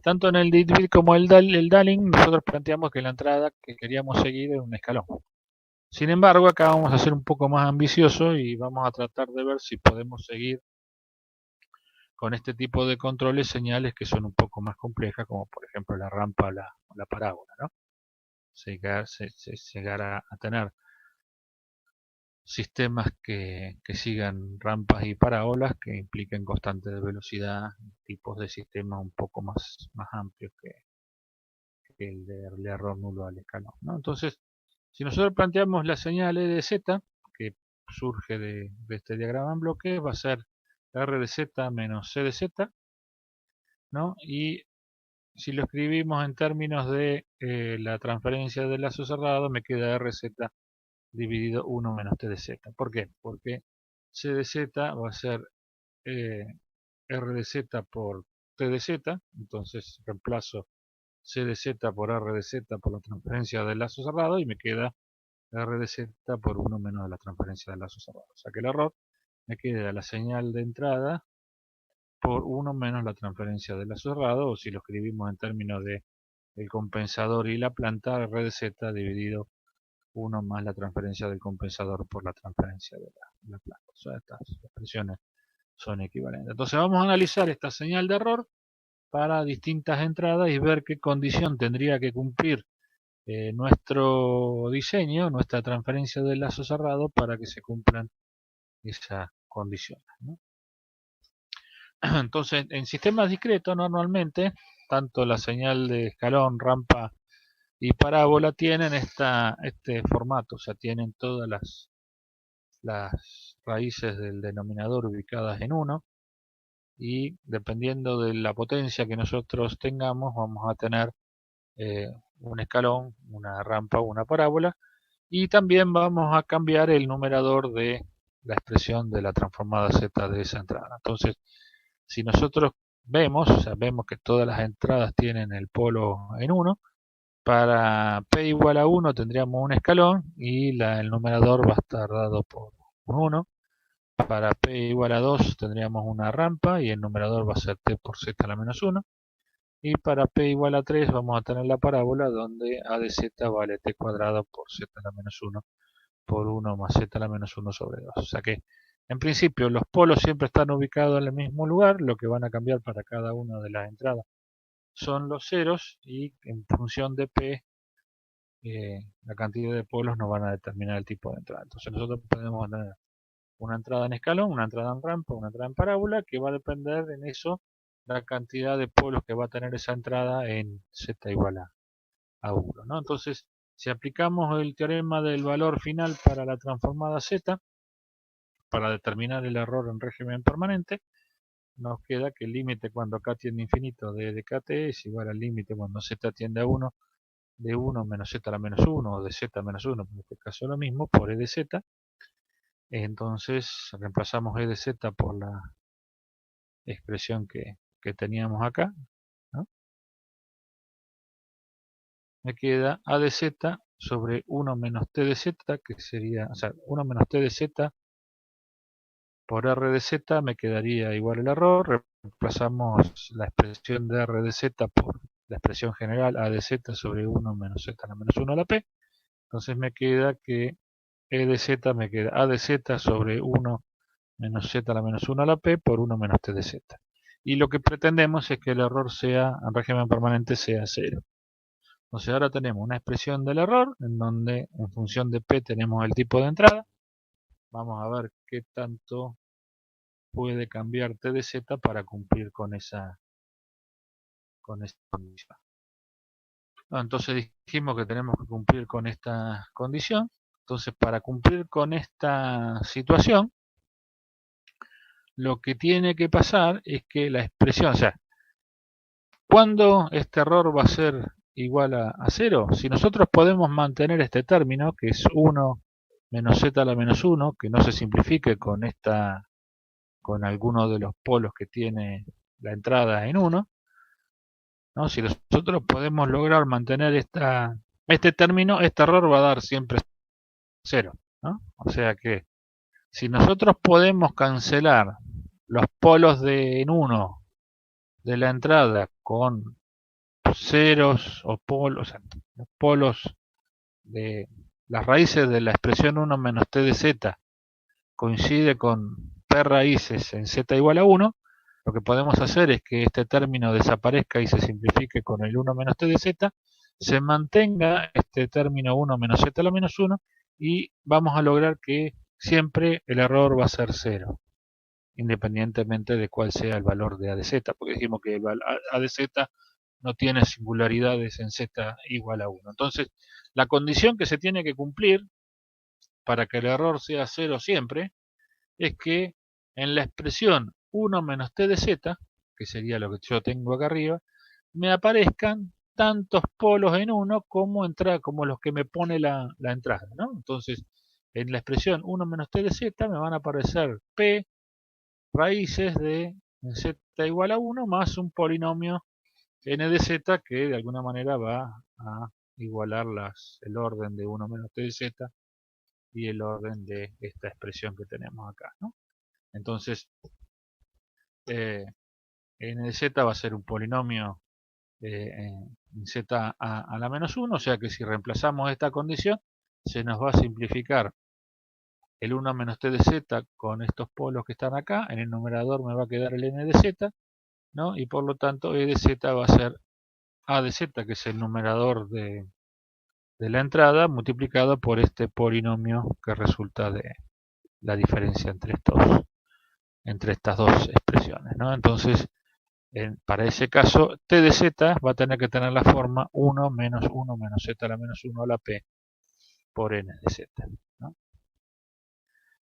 tanto en el Ditbit como el Daling, nosotros planteamos que la entrada que queríamos seguir era un escalón. Sin embargo, acá vamos a ser un poco más ambiciosos y vamos a tratar de ver si podemos seguir con este tipo de controles señales que son un poco más complejas, como por ejemplo la rampa o la parábola, ¿no? Llegar a tener sistemas que sigan rampas y parábolas que impliquen constantes de velocidad, tipos de sistemas un poco más amplios que el de error nulo al escalón, ¿no? Entonces, si nosotros planteamos la señal E de Z, que surge de este diagrama en bloques, va a ser R de Z menos C de Z, ¿no? Y si lo escribimos en términos de la transferencia del lazo cerrado, me queda RZ dividido 1 menos T de Z. ¿Por qué? Porque C de Z va a ser R de Z por T de Z, entonces reemplazo C de Z por R de Z por la transferencia del lazo cerrado y me queda R de Z por 1 menos la transferencia del lazo cerrado. O sea que el error me queda la señal de entrada por 1 menos la transferencia del lazo cerrado, o si lo escribimos en términos de el compensador y la planta, R de Z dividido 1 más la transferencia del compensador por la transferencia de la planta. O sea, estas expresiones son equivalentes. Entonces vamos a analizar esta señal de error para distintas entradas y ver qué condición tendría que cumplir nuestro diseño, nuestra transferencia del lazo cerrado para que se cumplan esas condiciones, ¿no? Entonces, en sistemas discretos normalmente, tanto la señal de escalón, rampa y parábola tienen este formato, o sea, tienen todas las raíces del denominador ubicadas en 1, y dependiendo de la potencia que nosotros tengamos vamos a tener un escalón, una rampa o una parábola, y también vamos a cambiar el numerador de la expresión de la transformada z de esa entrada. Entonces, si nosotros vemos, o sea, vemos que todas las entradas tienen el polo en 1, para p igual a 1 tendríamos un escalón y el numerador va a estar dado por un 1. Para p igual a 2 tendríamos una rampa y el numerador va a ser t por z a la menos 1. Y para p igual a 3 vamos a tener la parábola donde a de z vale t cuadrado por z a la menos 1 por 1 más z a la menos 1 sobre 2. O sea que En principio, los polos siempre están ubicados en el mismo lugar, lo que van a cambiar para cada una de las entradas son los ceros y en función de P, la cantidad de polos nos van a determinar el tipo de entrada. Entonces nosotros podemos tener una entrada en escalón, una entrada en rampa, una entrada en parábola, que va a depender en eso la cantidad de polos que va a tener esa entrada en z igual a 1, ¿no? Entonces, si aplicamos el teorema del valor final para la transformada z, para determinar el error en régimen permanente, nos queda que el límite cuando k tiende a infinito de kt es igual al límite cuando z tiende a 1 de 1 menos z a la menos 1 o de z menos 1, en este caso lo mismo, por e de z. Entonces reemplazamos e de z por la expresión que teníamos acá, ¿no? Me queda a de z sobre 1 menos t de z, que sería, o sea, 1 menos t de z por r de z me quedaría igual el error. Reemplazamos la expresión de r de z por la expresión general a de z sobre 1 menos z a la menos 1 a la p. Entonces me queda que e de z me queda a de z sobre 1 menos z a la menos 1 a la p por 1 menos t de z. Y lo que pretendemos es que el error sea, en régimen permanente, sea 0. Entonces ahora tenemos una expresión del error, en donde en función de p tenemos el tipo de entrada. Vamos a ver qué tanto puede cambiar t de z para cumplir con esa condición. Entonces dijimos que tenemos que cumplir con esta condición. Entonces para cumplir con esta situación, lo que tiene que pasar es que la expresión, o sea, ¿cuándo este error va a ser igual a 0? Si nosotros podemos mantener este término, que es 1 menos z a la menos 1, que no se simplifique con alguno de los polos que tiene la entrada en 1, ¿no? Si nosotros podemos lograr mantener este término, este error va a dar siempre 0, ¿no? O sea que si nosotros podemos cancelar los polos en 1 de la entrada con ceros o polos, o sea, los polos de las raíces de la expresión 1 menos t de z coincide con p raíces en z igual a 1, lo que podemos hacer es que este término desaparezca y se simplifique con el 1 menos t de z, se mantenga este término 1 menos z a la menos 1 y vamos a lograr que siempre el error va a ser 0, independientemente de cuál sea el valor de a de z, porque dijimos que a de z no tiene singularidades en z igual a 1. Entonces, la condición que se tiene que cumplir para que el error sea 0 siempre es que en la expresión 1 menos t de z, que sería lo que yo tengo acá arriba, me aparezcan tantos polos en 1 como los que me pone la entrada, ¿no? Entonces, en la expresión 1 menos t de z me van a aparecer p raíces de z igual a 1 más un polinomio n de z que de alguna manera va a igualar el orden de 1 menos t de z y el orden de esta expresión que tenemos acá, ¿no? Entonces, n de z va a ser un polinomio en z a la menos 1, o sea que si reemplazamos esta condición, se nos va a simplificar el 1 menos t de z con estos polos que están acá. En el numerador me va a quedar el n de z, ¿no? Y por lo tanto e de z va a ser a de z, que es el numerador de la entrada, multiplicado por este polinomio que resulta de la diferencia entre estas dos expresiones, ¿no? Entonces, para ese caso, t de z va a tener que tener la forma 1 menos z a la menos 1 a la p por n de z, ¿no?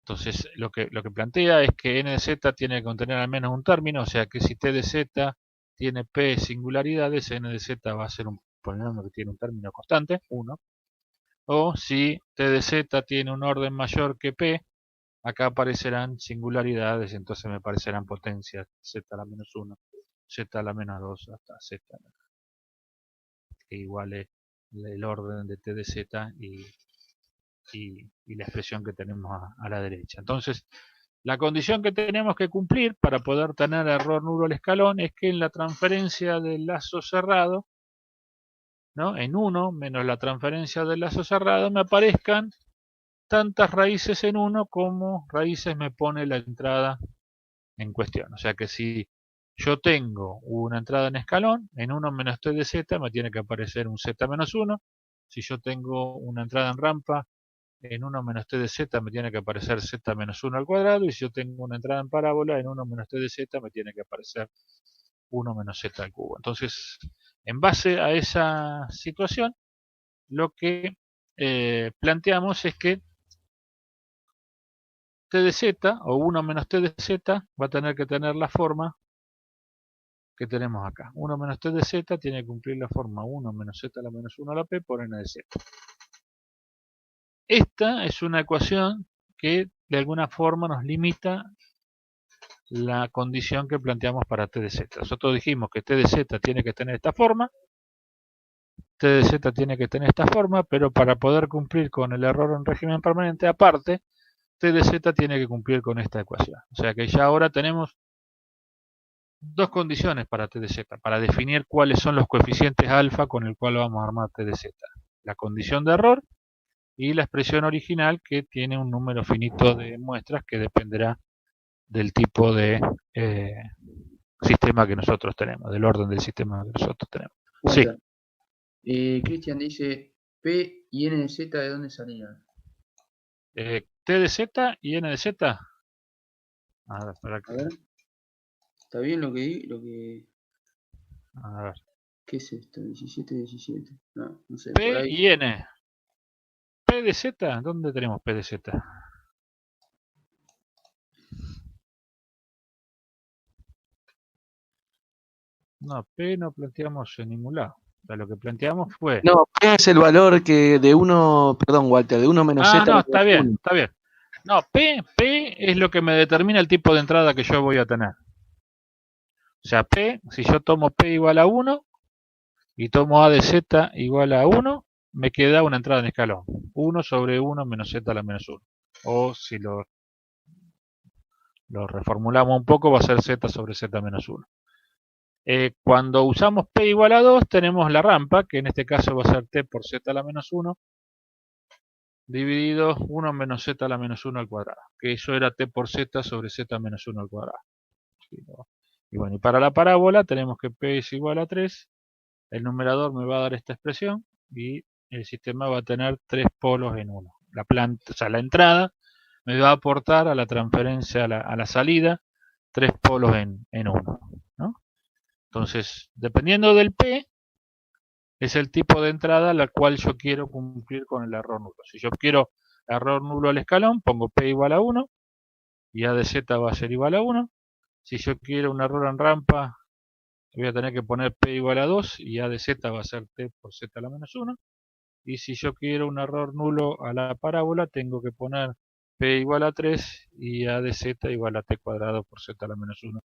Entonces, lo que plantea es que n de z tiene que contener al menos un término, o sea que si t de z tiene p singularidades, n de z va a ser un polinomio que tiene un término constante, 1. O si t de z tiene un orden mayor que p, acá aparecerán singularidades, entonces me aparecerán potencias z a la menos 1, z a la menos 2 hasta z, que iguale el orden de t de z y la expresión que tenemos a la derecha. Entonces, la condición que tenemos que cumplir para poder tener error nulo al escalón es que en la transferencia del lazo cerrado, ¿no?, en 1 menos la transferencia del lazo cerrado, me aparezcan tantas raíces en 1 como raíces me pone la entrada en cuestión. O sea que si yo tengo una entrada en escalón, en 1 menos t de z me tiene que aparecer un z menos 1. Si yo tengo una entrada en rampa, en 1 menos t de z me tiene que aparecer z menos 1 al cuadrado. Y si yo tengo una entrada en parábola, en 1 menos t de z me tiene que aparecer 1 menos z al cubo. Entonces, en base a esa situación, lo que planteamos es que t de z o 1 menos t de z va a tener que tener la forma que tenemos acá. 1 menos t de z tiene que cumplir la forma 1 menos z a la menos 1 a la p por n de z. Esta es una ecuación que de alguna forma nos limita la condición que planteamos para t de z. Nosotros dijimos que t de z tiene que tener esta forma, t de z tiene que tener esta forma, pero para poder cumplir con el error en régimen permanente, aparte, t de z tiene que cumplir con esta ecuación. O sea que ya ahora tenemos dos condiciones para t de z, para definir cuáles son los coeficientes alfa con el cual vamos a armar t de z. La condición de error y la expresión original que tiene un número finito de muestras que dependerá del tipo de sistema que nosotros tenemos, del orden del sistema que nosotros tenemos. Walter, sí. Cristian dice, P y N de Z, ¿de dónde salían? T de Z y N de Z. A ver, para que... A ver. ¿Está bien lo que di? A ver. ¿Qué es esto? 17, 17. No, no sé. P Por ahí. y N. P de Z, ¿dónde tenemos P de Z? No, P no planteamos en ningún lado. O sea, lo que planteamos fue... No, P es el valor que de 1, perdón, Walter, de 1 menos Z. no, está bien, está bien. No, P es lo que me determina el tipo de entrada que yo voy a tener. O sea, P, si yo tomo P igual a 1 y tomo A de Z igual a 1, me queda una entrada en escalón. 1 sobre 1 menos Z a la menos 1. O si lo reformulamos un poco, va a ser Z sobre Z menos 1. Cuando usamos P igual a 2, tenemos la rampa, que en este caso va a ser T por Z a la menos 1, dividido 1 menos Z a la menos 1 al cuadrado. Que eso era T por Z sobre Z menos 1 al cuadrado. Y bueno, y para la parábola tenemos que P es igual a 3. El numerador me va a dar esta expresión y el sistema va a tener 3 polos en 1. La planta, o sea, la entrada me va a aportar a la transferencia a la salida 3 polos en 1. ¿no? Entonces, dependiendo del P, es el tipo de entrada a la cual yo quiero cumplir con el error nulo. Si yo quiero error nulo al escalón, pongo P igual a 1 y A de Z va a ser igual a 1. Si yo quiero un error en rampa, voy a tener que poner P igual a 2 y A de Z va a ser T por Z a la menos 1. Y si yo quiero un error nulo a la parábola, tengo que poner P igual a 3 y A de Z igual a T cuadrado por Z a la menos 1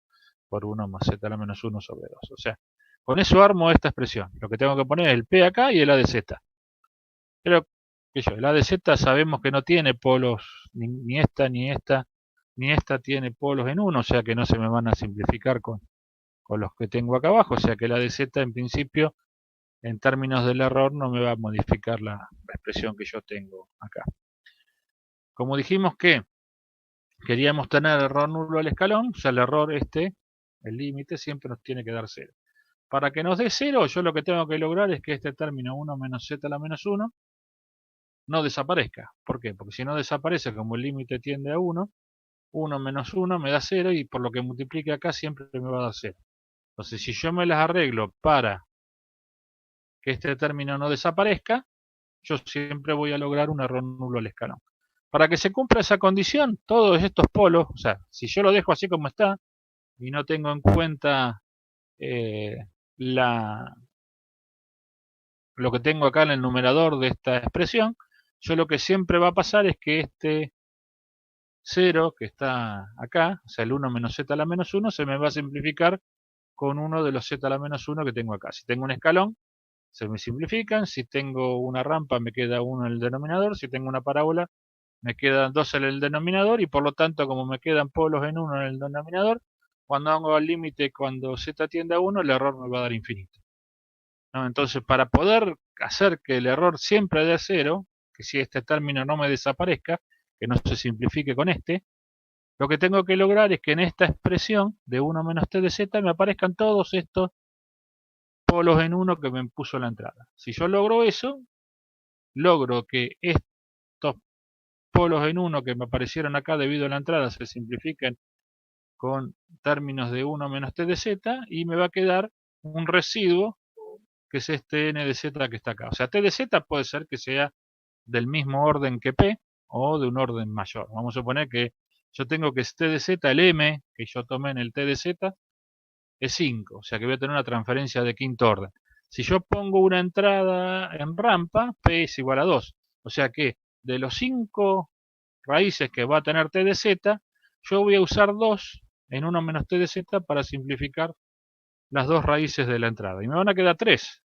por 1 más Z a la menos 1 sobre 2. O sea, con eso armo esta expresión. Lo que tengo que poner es el P acá y el A de Z. Pero, el A de Z sabemos que no tiene polos, ni esta, ni esta, ni esta tiene polos en 1, o sea que no se me van a simplificar con los que tengo acá abajo, o sea que la de Z en principio, en términos del error, no me va a modificar la expresión que yo tengo acá. Como dijimos que queríamos tener error nulo al escalón, o sea el error el límite, siempre nos tiene que dar 0. Para que nos dé 0, yo lo que tengo que lograr es que este término 1 menos Z a la menos 1 no desaparezca. ¿Por qué? Porque si no desaparece, como el límite tiende a 1, 1 menos 1 me da 0 y por lo que multiplique acá siempre me va a dar 0. Entonces, si yo me las arreglo para que este término no desaparezca, yo siempre voy a lograr un error nulo al escalón. Para que se cumpla esa condición, todos estos polos, o sea, si yo lo dejo así como está y no tengo en cuenta lo que tengo acá en el numerador de esta expresión, yo lo que siempre va a pasar es que este 0 que está acá, o sea el 1 menos Z a la menos 1, se me va a simplificar con uno de los Z a la menos 1 que tengo acá. Si tengo un escalón, se me simplifican. Si tengo una rampa, me queda 1 en el denominador. Si tengo una parábola, me quedan 2 en el denominador. Y por lo tanto, como me quedan polos en 1 en el denominador, cuando hago el límite, cuando Z tiende a 1, el error me va a dar infinito. ¿No? Entonces, para poder hacer que el error siempre dé 0, que si este término no me desaparezca, que no se simplifique con este, lo que tengo que lograr es que en esta expresión de 1 menos t de z me aparezcan todos estos polos en 1 que me puso la entrada. Si yo logro eso, logro que estos polos en 1 que me aparecieron acá debido a la entrada se simplifiquen con términos de 1 menos t de z y me va a quedar un residuo que es este n de z que está acá. O sea, t de z puede ser que sea del mismo orden que p o de un orden mayor. Vamos a suponer que yo tengo que t de z, el m que yo tomé en el t de z, es 5. O sea que voy a tener una transferencia de quinto orden. Si yo pongo una entrada en rampa, p es igual a 2. O sea que de los 5 raíces que va a tener t de z, yo voy a usar 2 en 1 menos t de z para simplificar las dos raíces de la entrada. Y me van a quedar 3.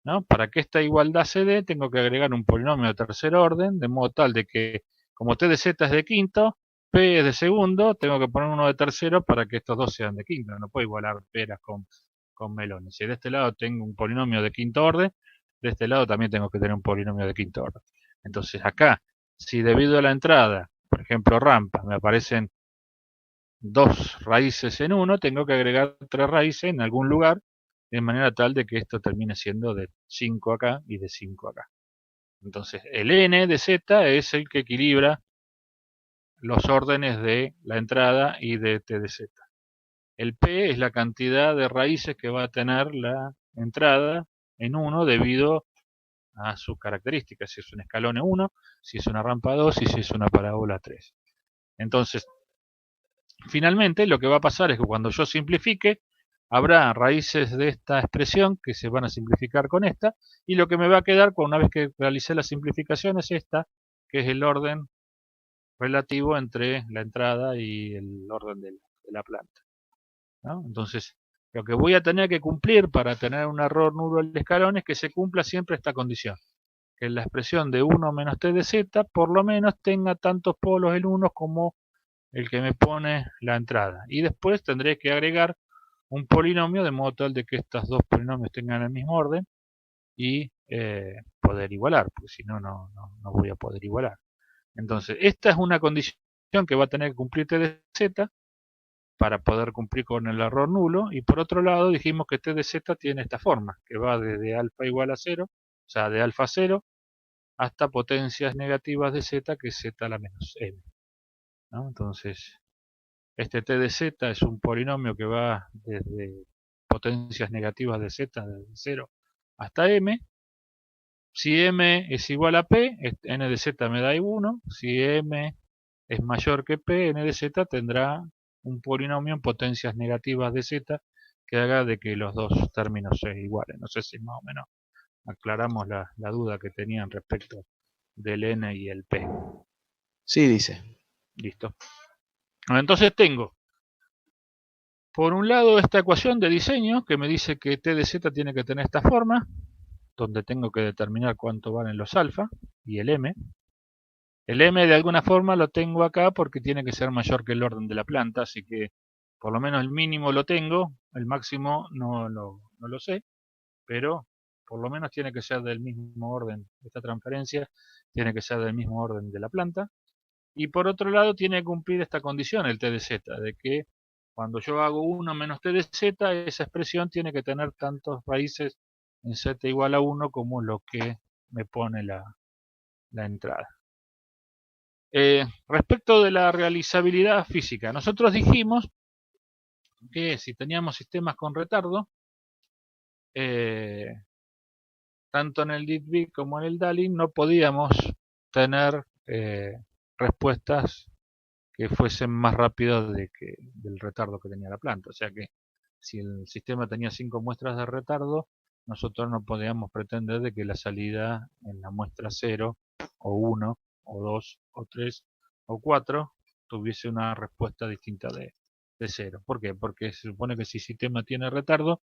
¿No? Para que esta igualdad se dé, tengo que agregar un polinomio de tercer orden, de modo tal de que, como t de z es de quinto, p es de segundo, tengo que poner uno de tercero para que estos dos sean de quinto. No puedo igualar peras con melones. Si de este lado tengo un polinomio de quinto orden, de este lado también tengo que tener un polinomio de quinto orden. Entonces acá, si debido a la entrada, por ejemplo rampa, me aparecen 2 raíces en 1, tengo que agregar 3 raíces en algún lugar, de manera tal de que esto termine siendo de 5 acá y de 5 acá. Entonces el n de z es el que equilibra los órdenes de la entrada y de t de z. El p es la cantidad de raíces que va a tener la entrada en 1 debido a sus características, si es un escalón 1, si es una rampa 2 y si es una parábola 3. Entonces, finalmente lo que va a pasar es que cuando yo simplifique, habrá raíces de esta expresión que se van a simplificar con esta, y lo que me va a quedar una vez que realicé la simplificación es esta, que es el orden relativo entre la entrada y el orden de la planta, ¿no? Entonces, lo que voy a tener que cumplir para tener un error nulo del escalón es que se cumpla siempre esta condición, que la expresión de 1 menos t de z por lo menos tenga tantos polos en 1 como el que me pone la entrada. Y después tendré que agregar un polinomio de modo tal de que estos dos polinomios tengan el mismo orden y poder igualar, porque si no, no voy a poder igualar. Entonces, esta es una condición que va a tener que cumplir t de z para poder cumplir con el error nulo. Y por otro lado, dijimos que t de z tiene esta forma, que va desde alfa igual a 0, o sea, de alfa 0, hasta potencias negativas de z, que es z a la menos m, ¿no? Entonces, este t de z es un polinomio que va desde potencias negativas de z, desde 0 hasta m. Si m es igual a p, n de z me da 1. Si m es mayor que p, n de z tendrá un polinomio en potencias negativas de z que haga de que los dos términos sean iguales. No sé si más o menos aclaramos la duda que tenían respecto del n y el p. Sí, dice. Listo. Entonces tengo, por un lado, esta ecuación de diseño que me dice que t de z tiene que tener esta forma, donde tengo que determinar cuánto valen los alfa y el m. El m de alguna forma lo tengo acá porque tiene que ser mayor que el orden de la planta, así que por lo menos el mínimo lo tengo, el máximo no lo sé, pero por lo menos tiene que ser del mismo orden. Esta transferencia tiene que ser del mismo orden de la planta. Y por otro lado tiene que cumplir esta condición, el t de z, de que cuando yo hago 1 menos t de z, esa expresión tiene que tener tantos raíces en z igual a 1 como lo que me pone la entrada. Respecto de la realizabilidad física, nosotros dijimos que si teníamos sistemas con retardo, tanto en el DIT-B como en el DALI, no podíamos tener respuestas que fuesen más rápidas del retardo que tenía la planta. O sea que si el sistema tenía 5 muestras de retardo, nosotros no podíamos pretender de que la salida en la muestra 0, o 1, o 2, o 3, o 4 tuviese una respuesta distinta de 0. ¿Por qué? Porque se supone que si el sistema tiene retardo,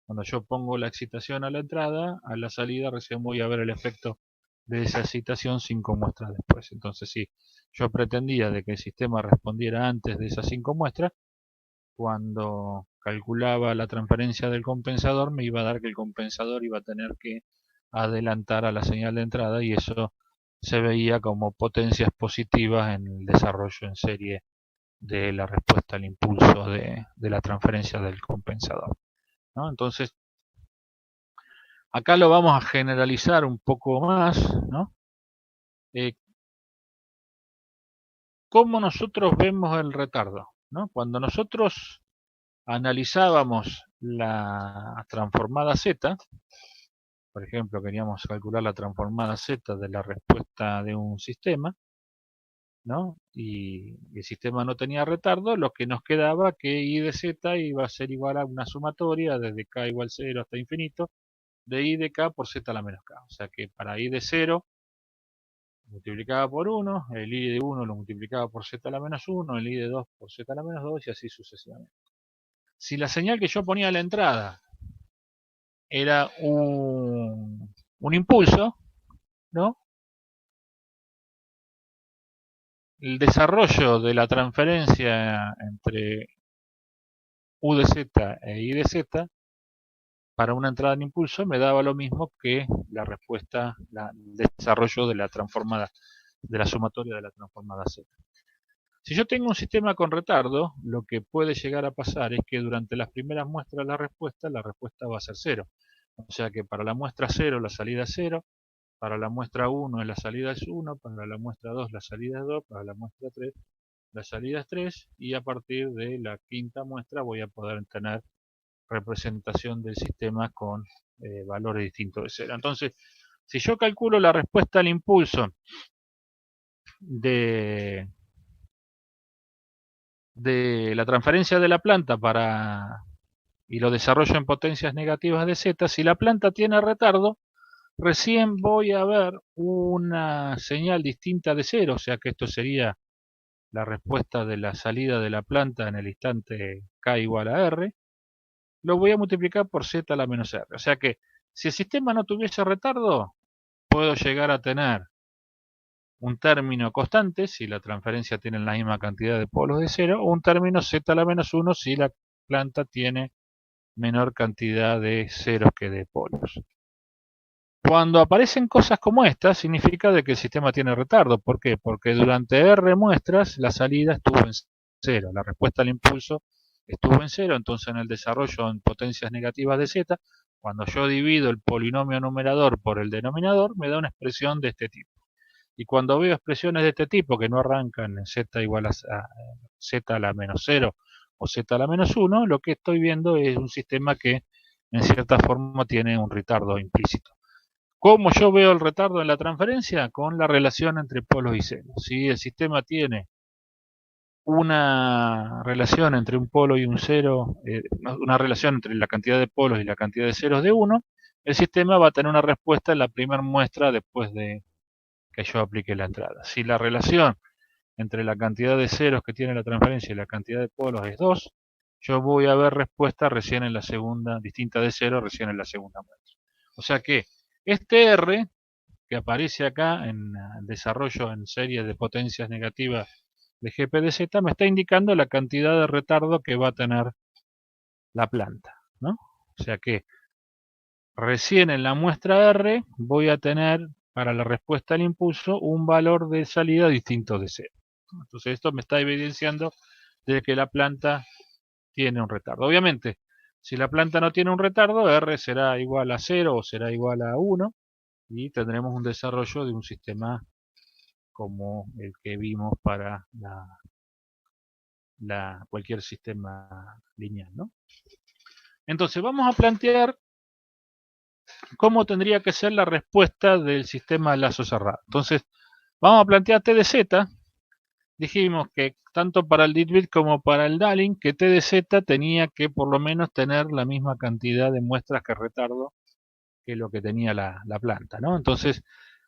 cuando yo pongo la excitación a la entrada, a la salida recién voy a ver el efecto de esa excitación 5 muestras después. Entonces, si yo pretendía de que el sistema respondiera antes de esas 5 muestras, cuando calculaba la transferencia del compensador, me iba a dar que el compensador iba a tener que adelantar a la señal de entrada y eso se veía como potencias positivas en el desarrollo en serie de la respuesta al impulso de la transferencia del compensador, ¿no? Entonces, acá lo vamos a generalizar un poco más, ¿no? ¿Cómo nosotros vemos el retardo, ¿no? Cuando nosotros analizábamos la transformada Z, por ejemplo, queríamos calcular la transformada Z de la respuesta de un sistema, ¿no? Y el sistema no tenía retardo, lo que nos quedaba que I de Z iba a ser igual a una sumatoria desde K igual 0 hasta infinito, de I de K por Z a la menos K. O sea que para I de 0 multiplicaba por 1, el I de 1 lo multiplicaba por Z a la menos 1, el I de 2 por Z a la menos 2 y así sucesivamente. Si la señal que yo ponía a la entrada era un impulso, ¿no? El desarrollo de la transferencia entre U de Z e I de Z para una entrada en impulso me daba lo mismo que la respuesta, el desarrollo de la transformada, de la sumatoria de la transformada Z. Si yo tengo un sistema con retardo, lo que puede llegar a pasar es que durante las primeras muestras de la respuesta va a ser 0. O sea que para la muestra 0 la salida es 0, para la muestra 1 la salida es 1, para la muestra 2 la salida es 2, para la muestra 3 la salida es 3, y a partir de la quinta muestra voy a poder tener representación del sistema con valores distintos de 0. Entonces, si yo calculo la respuesta al impulso de la transferencia de la planta y lo desarrollo en potencias negativas de Z, si la planta tiene retardo, recién voy a ver una señal distinta de 0, o sea que esto sería la respuesta de la salida de la planta en el instante K igual a R, lo voy a multiplicar por Z a la menos R. O sea que si el sistema no tuviese retardo, puedo llegar a tener un término constante si la transferencia tiene la misma cantidad de polos de 0, o un término Z a la menos 1 si la planta tiene menor cantidad de ceros que de polos. Cuando aparecen cosas como esta, significa de que el sistema tiene retardo. ¿Por qué? Porque durante R muestras la salida estuvo en 0, la respuesta al impulso estuvo en 0, entonces en el desarrollo en potencias negativas de Z, cuando yo divido el polinomio numerador por el denominador, me da una expresión de este tipo. Y cuando veo expresiones de este tipo que no arrancan en Z igual a Z a la menos 0 o Z a la menos 1, lo que estoy viendo es un sistema que en cierta forma tiene un retardo implícito. ¿Cómo yo veo el retardo en la transferencia? Con la relación entre polos y ceros. Si el sistema tiene una relación entre un polo y un cero, una relación entre la cantidad de polos y la cantidad de ceros de 1, el sistema va a tener una respuesta en la primera muestra después de que yo aplique la entrada. Si la relación entre la cantidad de ceros que tiene la transferencia y la cantidad de polos es 2, yo voy a ver respuesta recién en la segunda, distinta de 0, recién en la segunda muestra. O sea que este R, que aparece acá en el desarrollo en serie de potencias negativas de GP de Z, me está indicando la cantidad de retardo que va a tener la planta, ¿no? O sea que recién en la muestra R voy a tener para la respuesta al impulso un valor de salida distinto de 0. Entonces esto me está evidenciando de que la planta tiene un retardo. Obviamente, si la planta no tiene un retardo, R será igual a 0 o será igual a 1 y tendremos un desarrollo de un sistema como el que vimos para cualquier sistema lineal, ¿no? Entonces vamos a plantear cómo tendría que ser la respuesta del sistema de lazo cerrado. Entonces vamos a plantear T de Z. Dijimos que tanto para el Dirichlet como para el Dahling, que T de Z tenía que por lo menos tener la misma cantidad de muestras que retardo que lo que tenía la planta, ¿no? Entonces,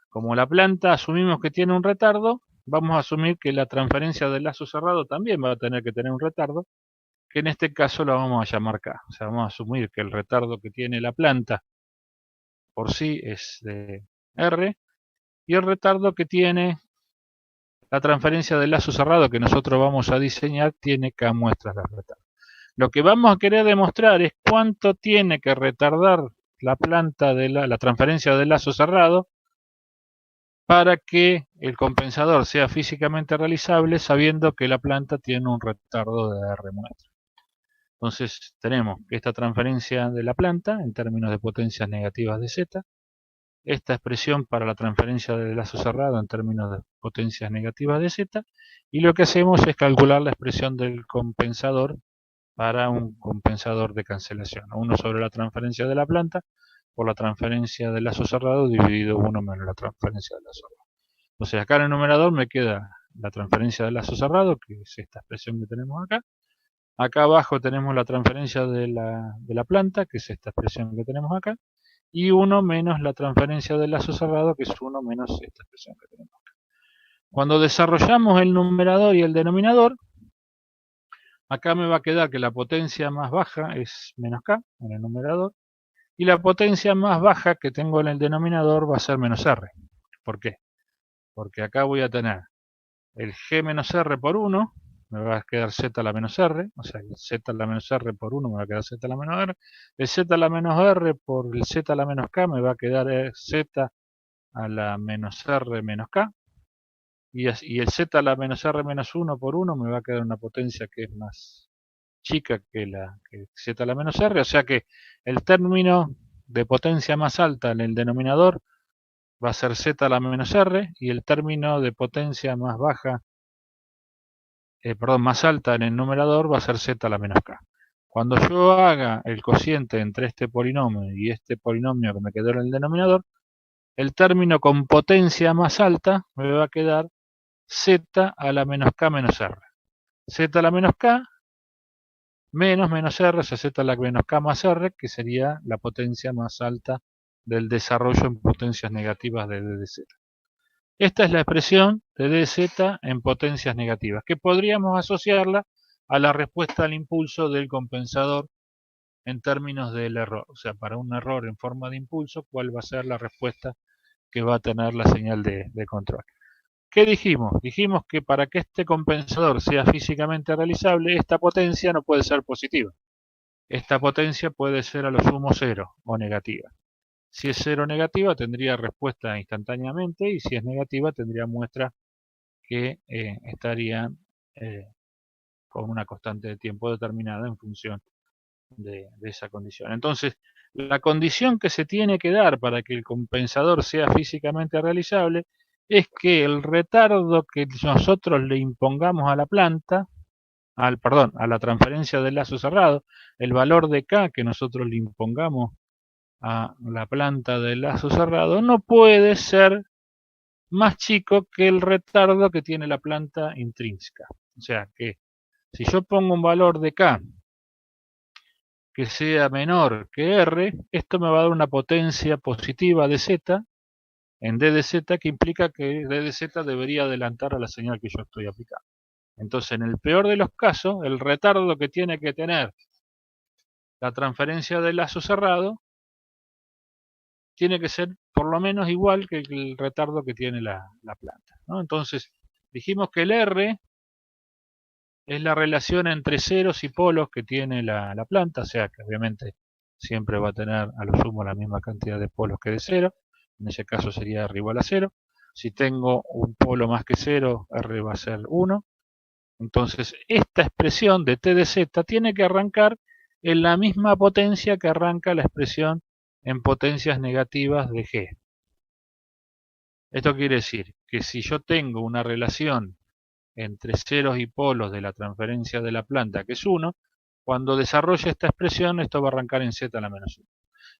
como la planta asumimos que tiene un retardo, vamos a asumir que la transferencia del lazo cerrado también va a tener que tener un retardo, que en este caso lo vamos a llamar K. O sea, vamos a asumir que el retardo que tiene la planta por sí es de R, y el retardo que tiene la transferencia del lazo cerrado que nosotros vamos a diseñar tiene K muestras de retardo. Lo que vamos a querer demostrar es cuánto tiene que retardar la planta de la transferencia del lazo cerrado para que el compensador sea físicamente realizable sabiendo que la planta tiene un retardo de R muestra. Entonces tenemos esta transferencia de la planta en términos de potencias negativas de Z, esta expresión para la transferencia del lazo cerrado en términos de potencias negativas de Z, y lo que hacemos es calcular la expresión del compensador para un compensador de cancelación. 1 sobre la transferencia de la planta por la transferencia del lazo cerrado dividido 1 menos la transferencia del lazo cerrado. Entonces acá en el numerador me queda la transferencia del lazo cerrado, que es esta expresión que tenemos acá. Acá abajo tenemos la transferencia de la planta, que es esta expresión que tenemos acá. Y 1 menos la transferencia del lazo cerrado, que es 1 menos esta expresión que tenemos acá. Cuando desarrollamos el numerador y el denominador, acá me va a quedar que la potencia más baja es menos K en el numerador, y la potencia más baja que tengo en el denominador va a ser menos R. ¿Por qué? Porque acá voy a tener el G menos R por 1, me va a quedar Z a la menos R, o sea, el Z a la menos R por 1 me va a quedar Z a la menos R, el Z a la menos R por el Z a la menos K me va a quedar Z a la menos R menos K, y el Z a la menos R menos 1 por 1 me va a quedar una potencia que es más chica que Z a la menos R, o sea que el término de potencia más alta en el denominador va a ser Z a la menos R, y el término de potencia más baja, más alta en el numerador va a ser Z a la menos K. Cuando yo haga el cociente entre este polinomio y este polinomio que me quedó en el denominador, el término con potencia más alta me va a quedar Z a la menos K menos R. Z a la menos K menos R, o sea, Z a la menos K más R, que sería la potencia más alta del desarrollo en potencias negativas de dz. Esta es la expresión de dz en potencias negativas, que podríamos asociarla a la respuesta al impulso del compensador en términos del error. O sea, para un error en forma de impulso, ¿cuál va a ser la respuesta que va a tener la señal de control? ¿Qué dijimos? Dijimos que para que este compensador sea físicamente realizable, esta potencia no puede ser positiva. Esta potencia puede ser a lo sumo 0 o negativa. Si es 0 negativa, tendría respuesta instantáneamente, y si es negativa, tendría muestra que estarían con una constante de tiempo determinada en función de esa condición. Entonces, la condición que se tiene que dar para que el compensador sea físicamente realizable es que el retardo que nosotros le impongamos a la planta, a la transferencia del lazo cerrado, el valor de K que nosotros le impongamos a la planta del lazo cerrado, no puede ser más chico que el retardo que tiene la planta intrínseca. O sea que si yo pongo un valor de K que sea menor que R, esto me va a dar una potencia positiva de Z en D de Z, que implica que D de Z debería adelantar a la señal que yo estoy aplicando. Entonces, en el peor de los casos, el retardo que tiene que tener la transferencia del lazo cerrado tiene que ser por lo menos igual que el retardo que tiene la planta, ¿no? Entonces, dijimos que el R es la relación entre ceros y polos que tiene la planta, o sea que obviamente siempre va a tener a lo sumo la misma cantidad de polos que de cero. En ese caso sería R igual a 0. Si tengo un polo más que 0, R va a ser 1. Entonces, esta expresión de T de Z tiene que arrancar en la misma potencia que arranca la expresión en potencias negativas de G. Esto quiere decir que si yo tengo una relación entre ceros y polos de la transferencia de la planta, que es 1, cuando desarrolle esta expresión, esto va a arrancar en Z a la menos 1.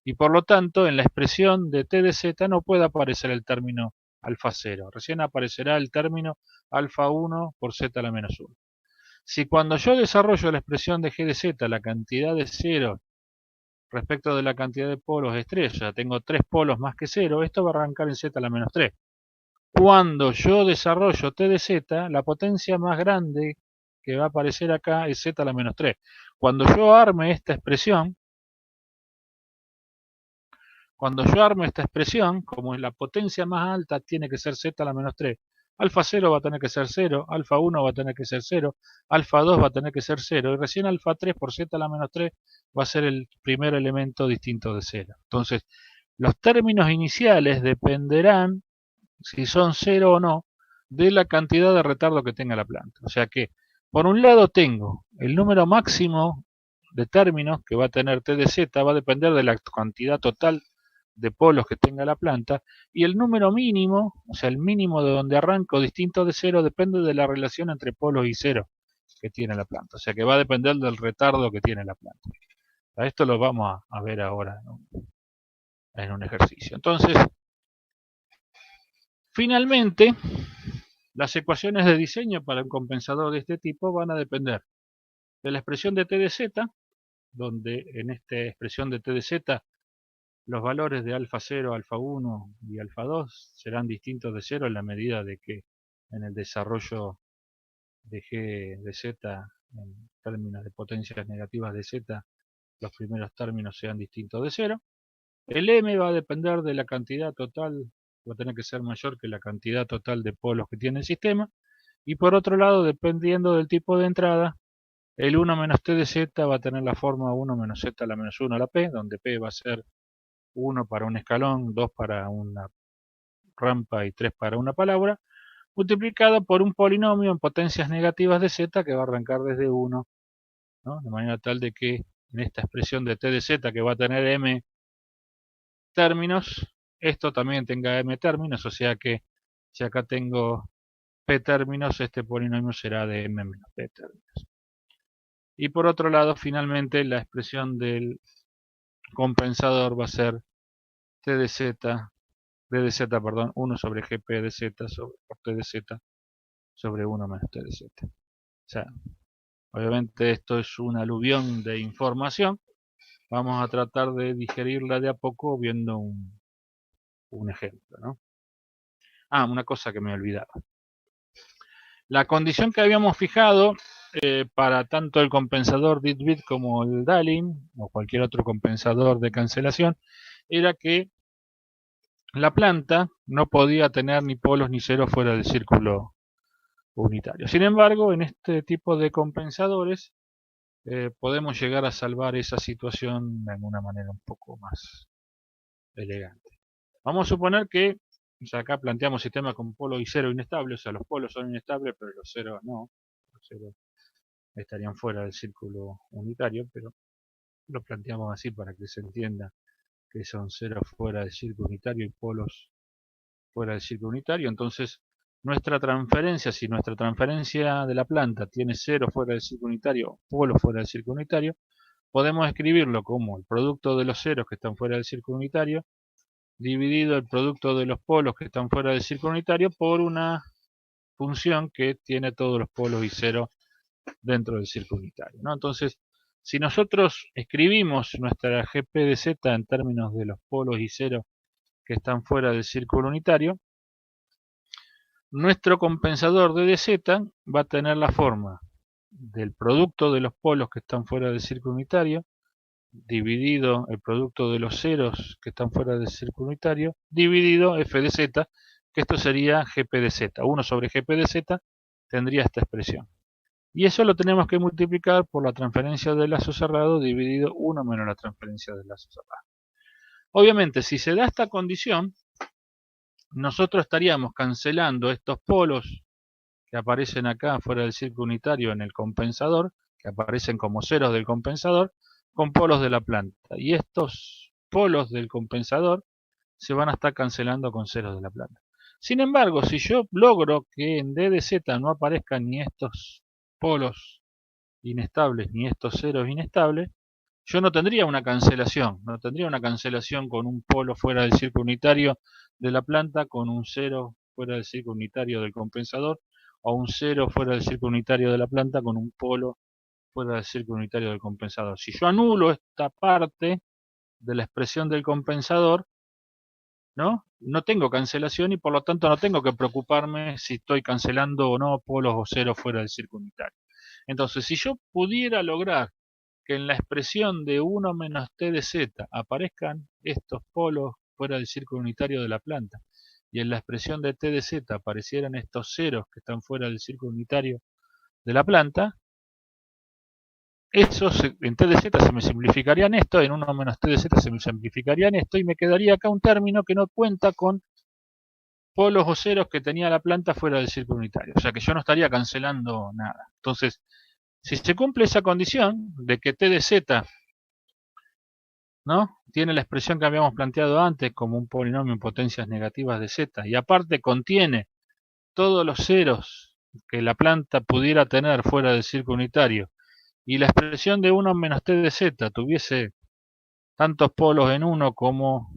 Y por lo tanto, en la expresión de T de Z no puede aparecer el término alfa 0. Recién aparecerá el término alfa 1 por Z a la menos 1. Si cuando yo desarrollo la expresión de G de Z, la cantidad de ceros respecto de la cantidad de polos es 3, o sea, tengo 3 polos más que 0, esto va a arrancar en Z a la menos 3. Cuando yo desarrollo T de Z, la potencia más grande que va a aparecer acá es Z a la menos 3. Cuando yo arme esta expresión, como la potencia más alta tiene que ser Z a la menos 3, alfa 0 va a tener que ser 0, alfa 1 va a tener que ser 0, alfa 2 va a tener que ser 0, y recién alfa 3 por Z a la menos 3 va a ser el primer elemento distinto de 0. Entonces, los términos iniciales dependerán si son 0 o no, de la cantidad de retardo que tenga la planta. O sea que, por un lado tengo el número máximo de términos que va a tener T de Z, va a depender de la cantidad total de polos que tenga la planta, y el número mínimo, o sea, el mínimo de donde arranco distinto de 0, depende de la relación entre polos y 0 que tiene la planta. O sea que va a depender del retardo que tiene la planta. A esto lo vamos a ver ahora en un ejercicio. Entonces, finalmente, las ecuaciones de diseño para un compensador de este tipo van a depender de la expresión de T de Z, donde en esta expresión de T de Z los valores de alfa 0, alfa 1 y alfa 2 serán distintos de 0 en la medida de que en el desarrollo de G de Z, en términos de potencias negativas de Z, los primeros términos sean distintos de 0. El M va a depender de la cantidad total, va a tener que ser mayor que la cantidad total de polos que tiene el sistema. Y por otro lado, dependiendo del tipo de entrada, el 1 menos T de Z va a tener la forma 1 menos Z a la menos 1 a la P, donde P va a ser 1 para un escalón, 2 para una rampa y 3 para una palabra, multiplicado por un polinomio en potencias negativas de Z que va a arrancar desde 1, ¿no? De manera tal de que en esta expresión de T de Z que va a tener M términos, esto también tenga M términos, o sea que si acá tengo P términos, este polinomio será de M menos P términos. Y por otro lado, finalmente, la expresión del compensador va a ser T de Z, D de Z, perdón, 1 sobre GP de Z sobre T de Z sobre 1 menos T de Z. O sea, obviamente esto es un aluvión de información. Vamos a tratar de digerirla de a poco viendo un ejemplo, ¿no? Ah, una cosa que me olvidaba. La condición que habíamos fijado para tanto el compensador DIT-BIT como el Dahlin o cualquier otro compensador de cancelación era que la planta no podía tener ni polos ni ceros fuera del círculo unitario. Sin embargo, en este tipo de compensadores podemos llegar a salvar esa situación de alguna manera un poco más elegante. Vamos a suponer que acá planteamos sistemas con polo y cero inestable, o sea, los polos son inestables, pero los ceros no. Los ceros estarían fuera del círculo unitario, pero lo planteamos así para que se entienda que son ceros fuera del círculo unitario y polos fuera del círculo unitario. Entonces, nuestra transferencia, si nuestra transferencia de la planta tiene cero fuera del círculo unitario, polo fuera del círculo unitario, podemos escribirlo como el producto de los ceros que están fuera del círculo unitario dividido el producto de los polos que están fuera del círculo unitario por una función que tiene todos los polos y cero dentro del círculo unitario, ¿no? Entonces, si nosotros escribimos nuestra GP de Z en términos de los polos y cero que están fuera del círculo unitario, nuestro compensador de dz va a tener la forma del producto de los polos que están fuera del círculo unitario dividido el producto de los ceros que están fuera del círculo unitario, dividido f de z, que esto sería gp de z. 1 sobre gp de z tendría esta expresión. Y eso lo tenemos que multiplicar por la transferencia del lazo cerrado dividido 1 menos la transferencia del lazo cerrado. Obviamente, si se da esta condición, nosotros estaríamos cancelando estos polos que aparecen acá fuera del círculo unitario en el compensador, que aparecen como ceros del compensador, con polos de la planta. Y estos polos del compensador se van a estar cancelando con ceros de la planta. Sin embargo, si yo logro que en D de Z no aparezcan ni estos polos inestables ni estos ceros inestables, yo no tendría una cancelación. No tendría una cancelación con un polo fuera del círculo unitario de la planta, con un cero fuera del círculo unitario del compensador, o un cero fuera del círculo unitario de la planta con un polo fuera del círculo unitario del compensador. Si yo anulo esta parte de la expresión del compensador, ¿no? No tengo cancelación y por lo tanto no tengo que preocuparme si estoy cancelando o no polos o ceros fuera del círculo unitario. Entonces, si yo pudiera lograr que en la expresión de 1 menos t de z aparezcan estos polos fuera del círculo unitario de la planta y en la expresión de t de z aparecieran estos ceros que están fuera del círculo unitario de la planta, eso en t de z se me simplificaría en esto, en 1 menos t de z se me simplificaría en esto y me quedaría acá un término que no cuenta con polos o ceros que tenía la planta fuera del círculo unitario. O sea que yo no estaría cancelando nada. Entonces, si se cumple esa condición de que t de z, ¿no?, tiene la expresión que habíamos planteado antes como un polinomio en potencias negativas de z, y aparte contiene todos los ceros que la planta pudiera tener fuera del círculo unitario, y la expresión de 1 menos t de z tuviese tantos polos en 1 como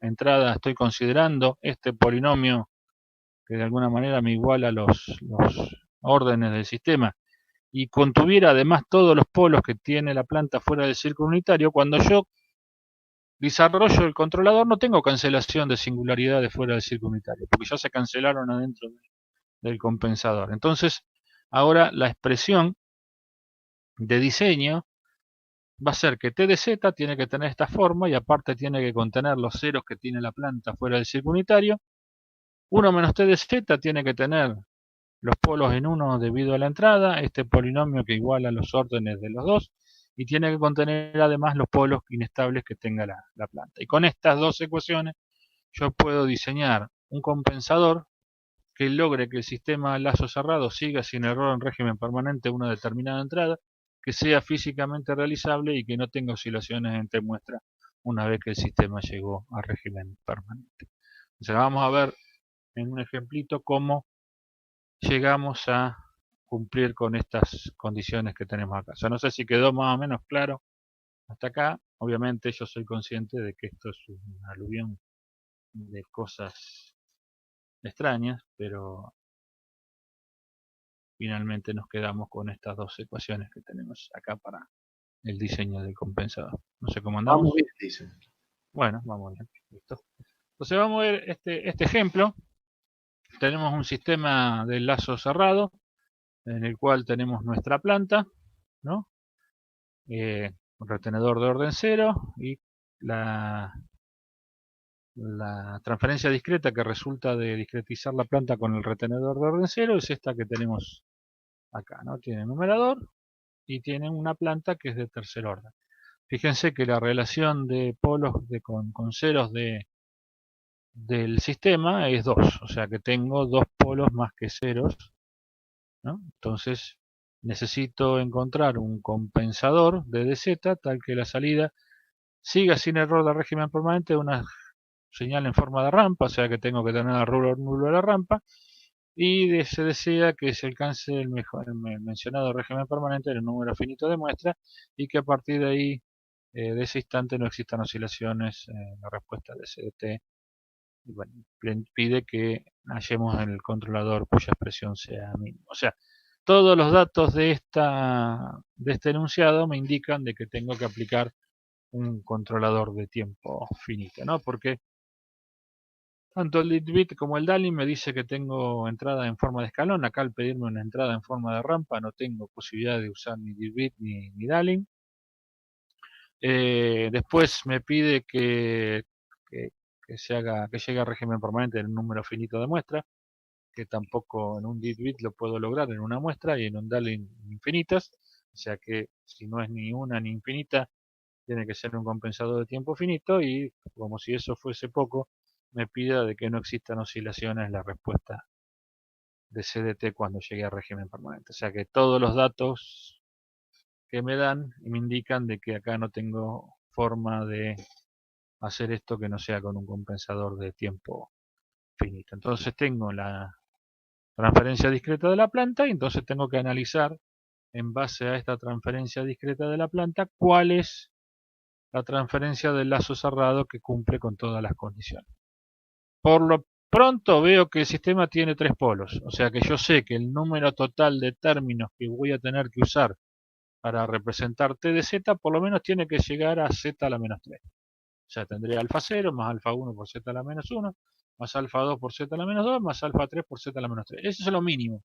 entrada estoy considerando, este polinomio que de alguna manera me iguala los órdenes del sistema, y contuviera además todos los polos que tiene la planta fuera del círculo unitario, cuando yo desarrollo el controlador no tengo cancelación de singularidades fuera del círculo unitario, porque ya se cancelaron adentro del compensador. Entonces, ahora la expresión de diseño va a ser que t de z tiene que tener esta forma y aparte tiene que contener los ceros que tiene la planta fuera del círculo unitario. 1 menos t de z tiene que tener los polos en 1 debido a la entrada, este polinomio que iguala los órdenes de los dos, y tiene que contener además los polos inestables que tenga la planta. Y con estas dos ecuaciones yo puedo diseñar un compensador que logre que el sistema lazo cerrado siga sin error en régimen permanente una determinada entrada, que sea físicamente realizable y que no tenga oscilaciones entre muestras una vez que el sistema llegó a régimen permanente. O sea, vamos a ver en un ejemplito cómo llegamos a cumplir con estas condiciones que tenemos acá. O sea, no sé si quedó más o menos claro hasta acá. Obviamente yo soy consciente de que esto es un aluvión de cosas extrañas, pero finalmente nos quedamos con estas dos ecuaciones que tenemos acá para el diseño del compensador. No sé cómo andamos. Vamos bien, dice. Bueno, vamos bien. Listo. Entonces vamos a ver este ejemplo. Tenemos un sistema de lazo cerrado en el cual tenemos nuestra planta, ¿no? Un retenedor de orden 0 y la transferencia discreta que resulta de discretizar la planta con el retenedor de orden 0 es esta que tenemos acá, ¿no? Tiene numerador y tiene una planta que es de tercer orden. Fíjense que la relación de polos con ceros del sistema es 2, o sea que tengo 2 polos más que ceros, ¿no? Entonces necesito encontrar un compensador de dz tal que la salida siga sin error de régimen permanente una señal en forma de rampa, o sea que tengo que tener el error nulo de la rampa, y se desea que se alcance el mencionado régimen permanente en el número finito de muestras y que a partir de ahí, de ese instante, no existan oscilaciones en la respuesta de CDT. Y bueno, pide que hallemos el controlador cuya expresión sea mínima. O sea, todos los datos de este enunciado me indican de que tengo que aplicar un controlador de tiempo finito, ¿no? Porque tanto el litbit como el Dalim me dice que tengo entrada en forma de escalón. Acá al pedirme una entrada en forma de rampa no tengo posibilidad de usar ni litbit ni Dalim. Después me pide que llegue a régimen permanente en un número finito de muestras, que tampoco en un litbit lo puedo lograr en una muestra y en un Dalim infinitas. O sea que si no es ni una ni infinita, tiene que ser un compensador de tiempo finito, y como si eso fuese poco, me pida de que no existan oscilaciones en la respuesta de CDT cuando llegue a régimen permanente. O sea que todos los datos que me dan me indican de que acá no tengo forma de hacer esto que no sea con un compensador de tiempo finito. Entonces tengo la transferencia discreta de la planta y entonces tengo que analizar en base a esta transferencia discreta de la planta cuál es la transferencia del lazo cerrado que cumple con todas las condiciones. Por lo pronto veo que el sistema tiene 3 polos, o sea que yo sé que el número total de términos que voy a tener que usar para representar t de z por lo menos tiene que llegar a z a la menos 3. O sea, tendré alfa 0 más alfa 1 por z a la menos 1, más alfa 2 por z a la menos 2, más alfa 3 por z a la menos 3. Eso es lo mínimo.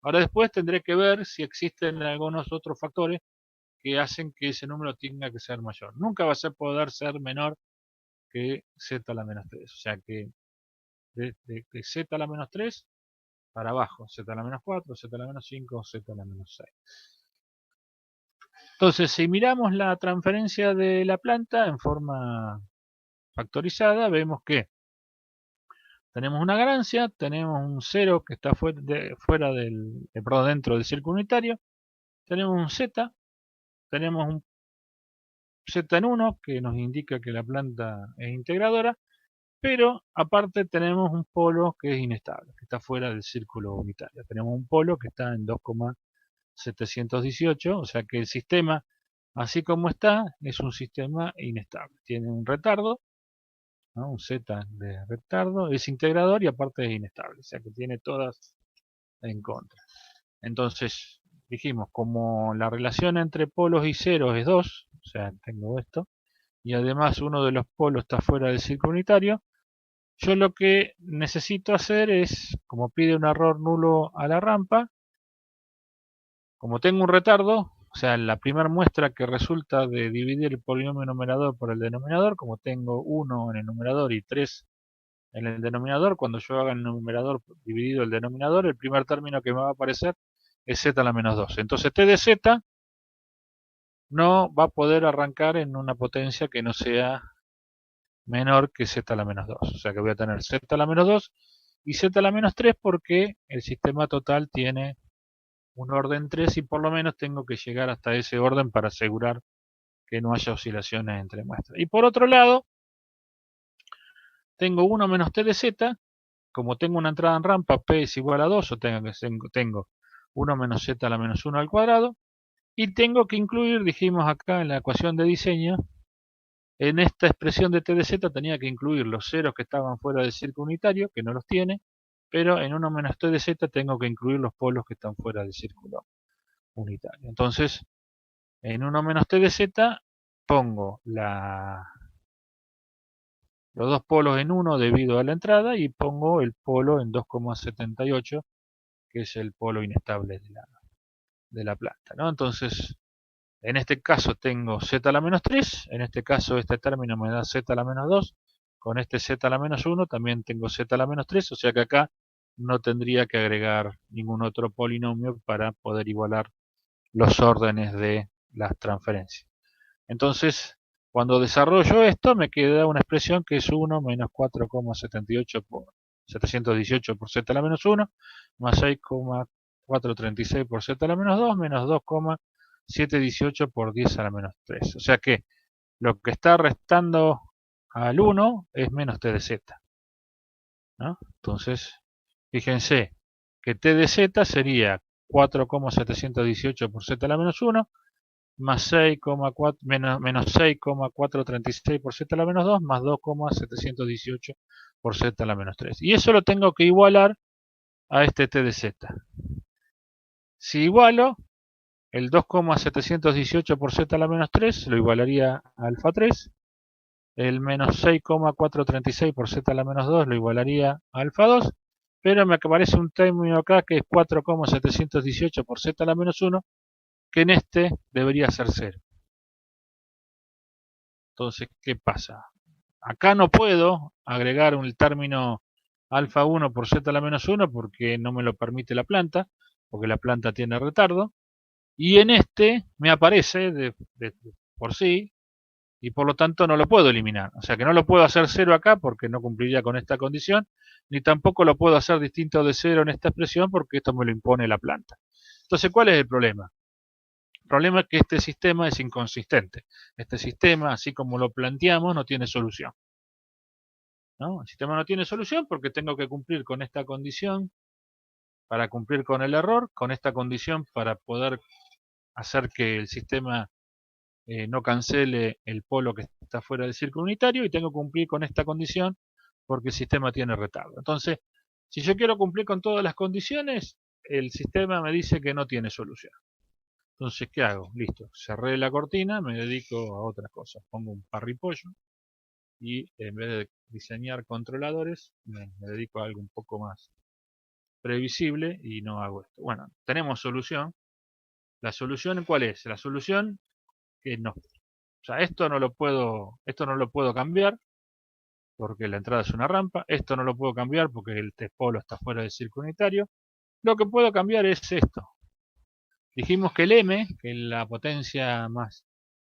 Ahora después tendré que ver si existen algunos otros factores que hacen que ese número tenga que ser mayor. Nunca va a poder ser menor que z a la menos 3. O sea que de z a la menos 3 para abajo, z a la menos 4, z a la menos 5, z a la menos 6. Entonces, si miramos la transferencia de la planta en forma factorizada, vemos que Tenemos una ganancia, tenemos un 0 que está dentro del círculo unitario, tenemos un Z, tenemos un Z en 1 que nos indica que la planta es integradora, pero aparte tenemos un polo que es inestable, que está fuera del círculo unitario. Tenemos un polo que está en 2,718, o sea que el sistema, así como está, es un sistema inestable. Tiene un retardo, ¿no? Un Z de retardo, es integrador y aparte es inestable, o sea que tiene todas en contra. Entonces, dijimos, como la relación entre polos y ceros es 2, o sea, tengo esto, y además uno de los polos está fuera del círculo unitario, yo lo que necesito hacer es, como pide un error nulo a la rampa, como tengo un retardo, o sea, la primera muestra que resulta de dividir el polinomio numerador por el denominador, como tengo 1 en el numerador y 3 en el denominador, cuando yo haga el numerador dividido el denominador, el primer término que me va a aparecer es z a la menos 2. Entonces t de z no va a poder arrancar en una potencia que no sea menor que z a la menos 2. O sea que voy a tener z a la menos 2 y z a la menos 3 porque el sistema total tiene un orden 3 y por lo menos tengo que llegar hasta ese orden para asegurar que no haya oscilaciones entre muestras. Y por otro lado, tengo 1 menos t de z, como tengo una entrada en rampa, p es igual a 2, o tengo 1 menos z a la menos 1 al cuadrado, y tengo que incluir, dijimos acá en la ecuación de diseño, en esta expresión de t de z tenía que incluir los ceros que estaban fuera del círculo unitario, que no los tiene, pero en 1 menos t de z tengo que incluir los polos que están fuera del círculo unitario. Entonces, en 1 menos t de z pongo los dos polos en 1 debido a la entrada y pongo el polo en 2,78, que es el polo inestable de la planta, ¿no? Entonces, en este caso tengo z a la menos 3, en este caso este término me da z a la menos 2, con este z a la menos 1 también tengo z a la menos 3, o sea que acá no tendría que agregar ningún otro polinomio para poder igualar los órdenes de las transferencias. Entonces, cuando desarrollo esto, me queda una expresión que es 1 menos 4,78 por 718 por z a la menos 1, más 6,436 por z a la menos 2, menos 2,718 por 10 a la menos 3. O sea que lo que está restando al 1 es menos t de z, ¿no? Entonces, fíjense que t de z sería 4,718 por z a la menos 1, más 6,4 menos 6,436 por z a la menos 2, más 2,718 por z a la menos 3. Y eso lo tengo que igualar a este t de z. Si igualo, el 2,718 por z a la menos 3 lo igualaría a alfa 3. El menos 6,436 por z a la menos 2 lo igualaría a alfa 2. Pero me aparece un término acá que es 4,718 por z a la menos 1, que en este debería ser 0. Entonces, ¿qué pasa? Acá no puedo agregar un término alfa 1 por z a la menos 1 porque no me lo permite la planta, porque la planta tiene retardo. Y en este me aparece por sí, y por lo tanto no lo puedo eliminar. O sea que no lo puedo hacer 0 acá porque no cumpliría con esta condición, ni tampoco lo puedo hacer distinto de 0 en esta expresión porque esto me lo impone la planta. Entonces, ¿cuál es el problema? El problema es que este sistema es inconsistente. Este sistema, así como lo planteamos, no tiene solución, ¿no? El sistema no tiene solución porque tengo que cumplir con esta condición para cumplir con el error, con esta condición para poder hacer que el sistema no cancele el polo que está fuera del círculo unitario, y tengo que cumplir con esta condición porque el sistema tiene retardo. Entonces, si yo quiero cumplir con todas las condiciones, el sistema me dice que no tiene solución. Entonces, ¿qué hago? Listo, cerré la cortina, me dedico a otras cosas. Pongo un parripollo y en vez de diseñar controladores, me dedico a algo un poco más previsible y no hago esto. Bueno, tenemos solución. ¿La solución cuál es? La solución que no. O sea, esto no lo puedo cambiar porque la entrada es una rampa. Esto no lo puedo cambiar porque el T-polo está fuera del círculo unitario. Lo que puedo cambiar es esto. Dijimos que el M, que es la potencia más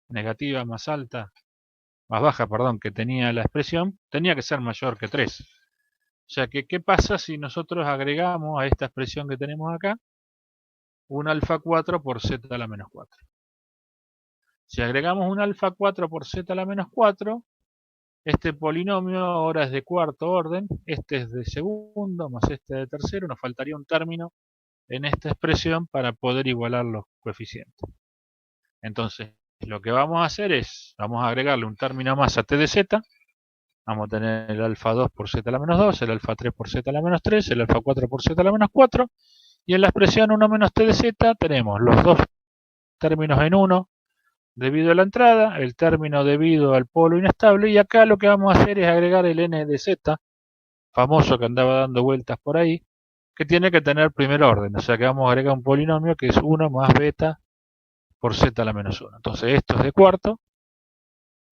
negativa, más baja, que tenía la expresión, tenía que ser mayor que 3. O sea que, ¿qué pasa si nosotros agregamos a esta expresión que tenemos acá un alfa 4 por z a la menos 4? Si agregamos un alfa 4 por z a la menos 4, este polinomio ahora es de cuarto orden, este es de segundo, más este de tercero, nos faltaría un término en esta expresión para poder igualar los coeficientes. Entonces, lo que vamos a hacer es, vamos a agregarle un término más a t de z, vamos a tener el alfa 2 por z a la menos 2, el alfa 3 por z a la menos 3, el alfa 4 por z a la menos 4, y en la expresión 1 menos t de z tenemos los dos términos en 1 debido a la entrada, el término debido al polo inestable, y acá lo que vamos a hacer es agregar el n de z, famoso que andaba dando vueltas por ahí, que tiene que tener primer orden, o sea que vamos a agregar un polinomio que es 1 más beta por z a la menos 1. Entonces esto es de cuarto,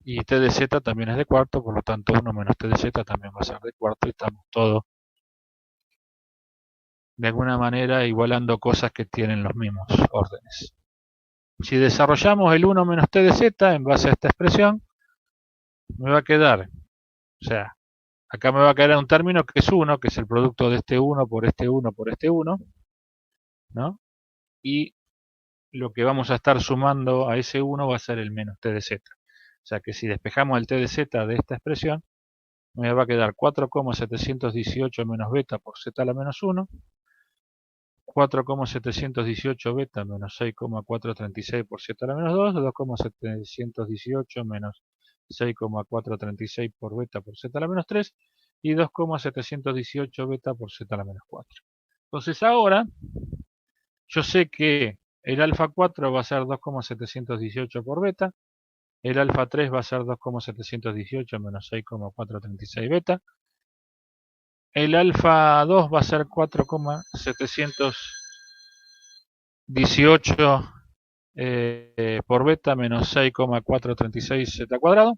y t de z también es de cuarto, por lo tanto 1 menos t de z también va a ser de cuarto, y estamos todos de alguna manera igualando cosas que tienen los mismos órdenes. Si desarrollamos el 1 menos t de z en base a esta expresión, me va a quedar, o sea, acá me va a quedar un término que es 1, que es el producto de este 1 por este 1 por este 1, ¿no? Y lo que vamos a estar sumando a ese 1 va a ser el menos t de z. O sea que si despejamos el t de z de esta expresión, me va a quedar 4,718 menos beta por z a la menos 1, 4,718 beta menos 6,436 por z a la menos 2, 2,718 menos 6,436 por beta por z a la menos 3, y 2,718 beta por z a la menos 4. Entonces ahora, yo sé que el alfa 4 va a ser 2,718 por beta, el alfa 3 va a ser 2,718 menos 6,436 beta, el alfa 2 va a ser 4,718 por beta menos 6,436 z cuadrado,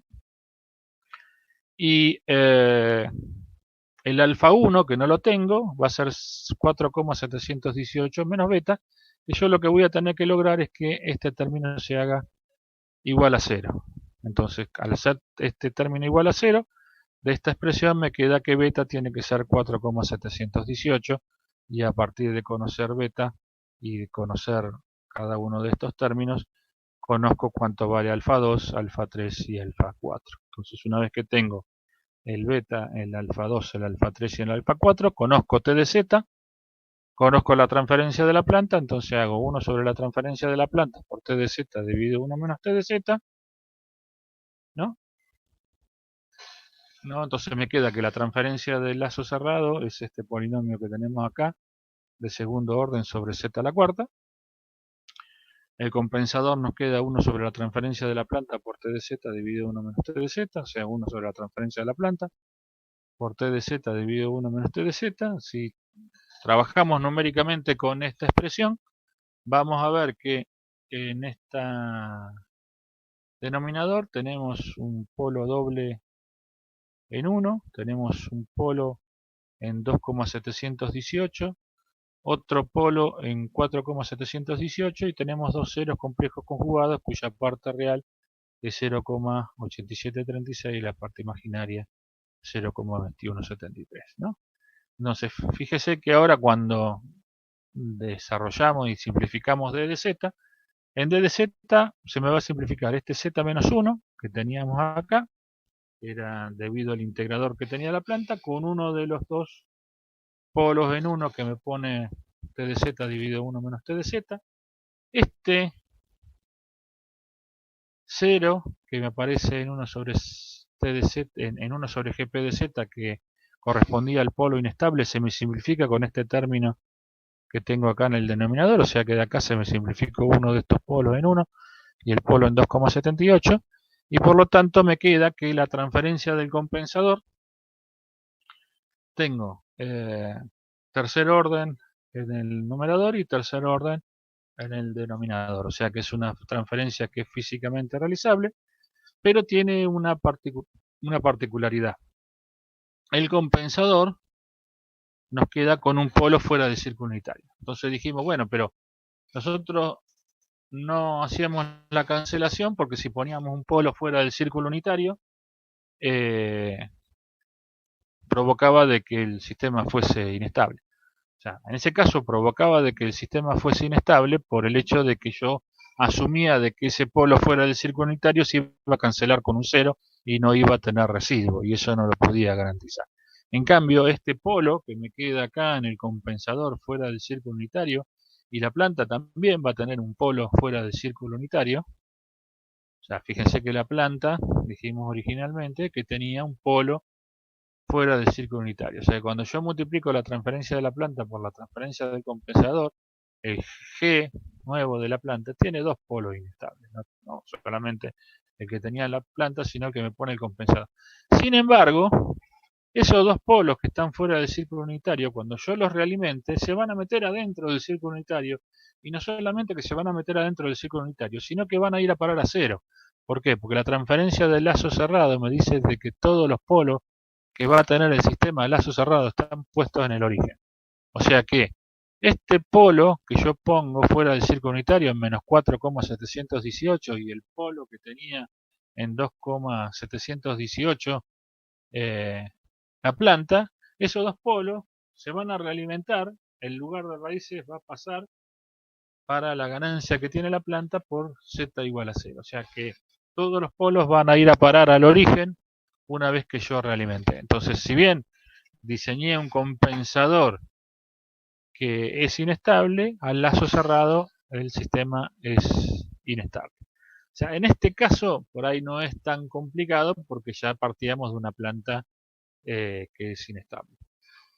y el alfa 1, que no lo tengo, va a ser 4,718 menos beta, y yo lo que voy a tener que lograr es que este término se haga igual a 0. Entonces, al hacer este término igual a 0, de esta expresión me queda que beta tiene que ser 4,718, y a partir de conocer beta y de conocer cada uno de estos términos, conozco cuánto vale alfa 2, alfa 3 y alfa 4. Entonces, una vez que tengo el beta, el alfa 2, el alfa 3 y el alfa 4, conozco t de z, conozco la transferencia de la planta, entonces hago 1 sobre la transferencia de la planta por t de z dividido 1 menos t de z, ¿no? Entonces me queda que la transferencia del lazo cerrado es este polinomio que tenemos acá, de segundo orden sobre z a la cuarta. El compensador nos queda 1 sobre la transferencia de la planta por t de z dividido 1 menos t de z, o sea 1 sobre la transferencia de la planta por t de z dividido 1 menos t de z. Si trabajamos numéricamente con esta expresión, vamos a ver que en este denominador tenemos un polo doble en 1, tenemos un polo en 2,718, otro polo en 4,718, y tenemos dos ceros complejos conjugados cuya parte real es 0,8736 y la parte imaginaria 0,2173, ¿no? Entonces, fíjese que ahora cuando desarrollamos y simplificamos d de z, en d de z se me va a simplificar este z menos 1 que teníamos acá, era debido al integrador que tenía la planta, con uno de los dos polos en 1 que me pone t de z dividido 1 menos t de z. Este 0 que me aparece en 1 sobre t de z, en 1 sobre gp de z, que correspondía al polo inestable, se me simplifica con este término que tengo acá en el denominador, o sea que de acá se me simplificó uno de estos polos en 1 y el polo en 2,78, y por lo tanto me queda que la transferencia del compensador, tengo tercer orden en el numerador y tercer orden en el denominador, o sea que es una transferencia que es físicamente realizable, pero tiene una particularidad. El compensador nos queda con un polo fuera del círculo unitario. Entonces dijimos, bueno, pero nosotros no hacíamos la cancelación porque si poníamos un polo fuera del círculo unitario, provocaba de que el sistema fuese inestable. O sea, en ese caso provocaba de que el sistema fuese inestable por el hecho de que yo asumía de que ese polo fuera del círculo unitario se iba a cancelar con un cero y no iba a tener residuo, y eso no lo podía garantizar. En cambio, este polo que me queda acá en el compensador fuera del círculo unitario, y la planta también va a tener un polo fuera del círculo unitario. O sea, fíjense que la planta, dijimos originalmente, que tenía un polo fuera del círculo unitario. O sea, cuando yo multiplico la transferencia de la planta por la transferencia del compensador, el G nuevo de la planta tiene dos polos inestables, no solamente el que tenía la planta, sino que me pone el compensador. Sin embargo, esos dos polos que están fuera del círculo unitario, cuando yo los realimente, se van a meter adentro del círculo unitario, y no solamente que se van a meter adentro del círculo unitario, sino que van a ir a parar a cero. ¿Por qué? Porque la transferencia del lazo cerrado me dice de que todos los polos que va a tener el sistema de lazo cerrado están puestos en el origen. O sea que este polo que yo pongo fuera del círculo unitario en menos 4,718 y el polo que tenía en 2,718 la planta, esos dos polos se van a realimentar, el lugar de raíces va a pasar para la ganancia que tiene la planta por z igual a 0. O sea que todos los polos van a ir a parar al origen una vez que yo realimenté. Entonces, si bien diseñé un compensador que es inestable, al lazo cerrado el sistema es inestable. O sea, en este caso, por ahí no es tan complicado porque ya partíamos de una planta que es inestable.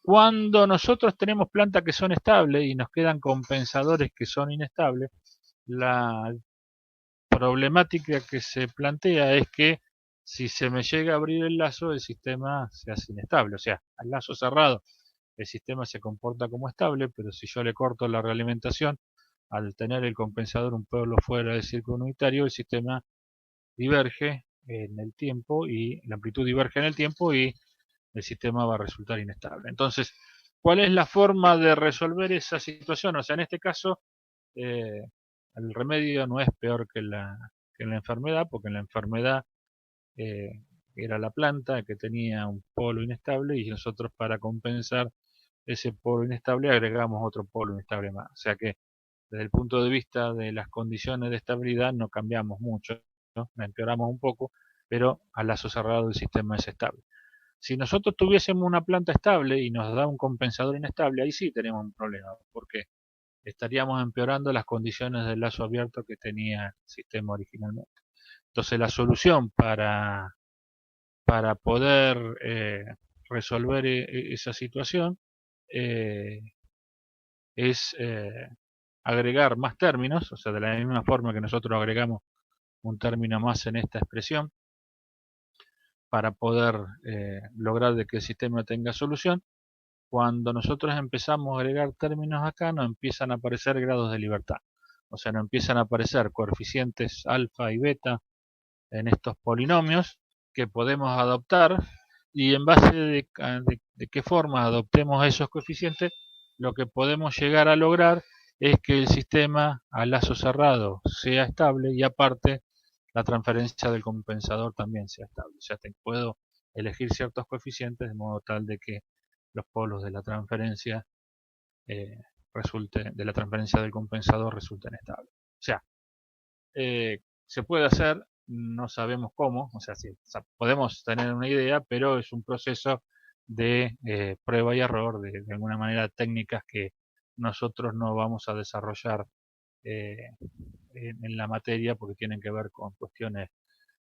Cuando nosotros tenemos plantas que son estables y nos quedan compensadores que son inestables, la problemática que se plantea es que si se me llega a abrir el lazo, el sistema se hace inestable. O sea, al lazo cerrado, el sistema se comporta como estable, pero si yo le corto la realimentación, al tener el compensador un polo fuera del círculo unitario, el sistema diverge en el tiempo y la amplitud diverge en el tiempo y el sistema va a resultar inestable. Entonces, ¿cuál es la forma de resolver esa situación? O sea, en este caso, el remedio no es peor que la enfermedad, porque en la enfermedad era la planta que tenía un polo inestable y nosotros para compensar ese polo inestable agregamos otro polo inestable más. O sea que desde el punto de vista de las condiciones de estabilidad no cambiamos mucho, ¿no? Empeoramos un poco, pero al lazo cerrado el sistema es estable. Si nosotros tuviésemos una planta estable y nos da un compensador inestable, ahí sí tenemos un problema, porque estaríamos empeorando las condiciones del lazo abierto que tenía el sistema originalmente. Entonces la solución para poder resolver esa situación es agregar más términos, o sea, de la misma forma que nosotros agregamos un término más en esta expresión, para poder lograr de que el sistema tenga solución. Cuando nosotros empezamos a agregar términos acá, nos empiezan a aparecer grados de libertad. O sea, nos empiezan a aparecer coeficientes alfa y beta en estos polinomios que podemos adoptar, y en base de qué forma adoptemos esos coeficientes, lo que podemos llegar a lograr es que el sistema a lazo cerrado sea estable y aparte la transferencia del compensador también sea estable. O sea, puedo elegir ciertos coeficientes de modo tal de que los polos de la transferencia de la transferencia del compensador resulten estables. O sea, se puede hacer, no sabemos cómo, o sea, sí, podemos tener una idea, pero es un proceso de prueba y error, de alguna manera técnicas que nosotros no vamos a desarrollar en la materia porque tienen que ver con cuestiones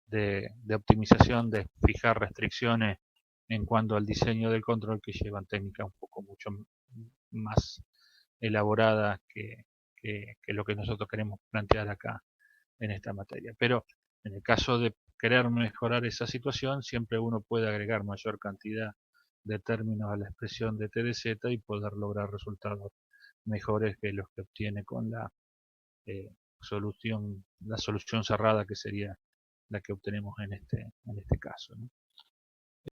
de optimización, de fijar restricciones en cuanto al diseño del control, que llevan técnicas un poco mucho más elaboradas que lo que nosotros queremos plantear acá en esta materia. Pero en el caso de querer mejorar esa situación, siempre uno puede agregar mayor cantidad de términos a la expresión de T de Z y poder lograr resultados mejores que los que obtiene con la solución cerrada, que sería la que obtenemos en este caso, ¿no?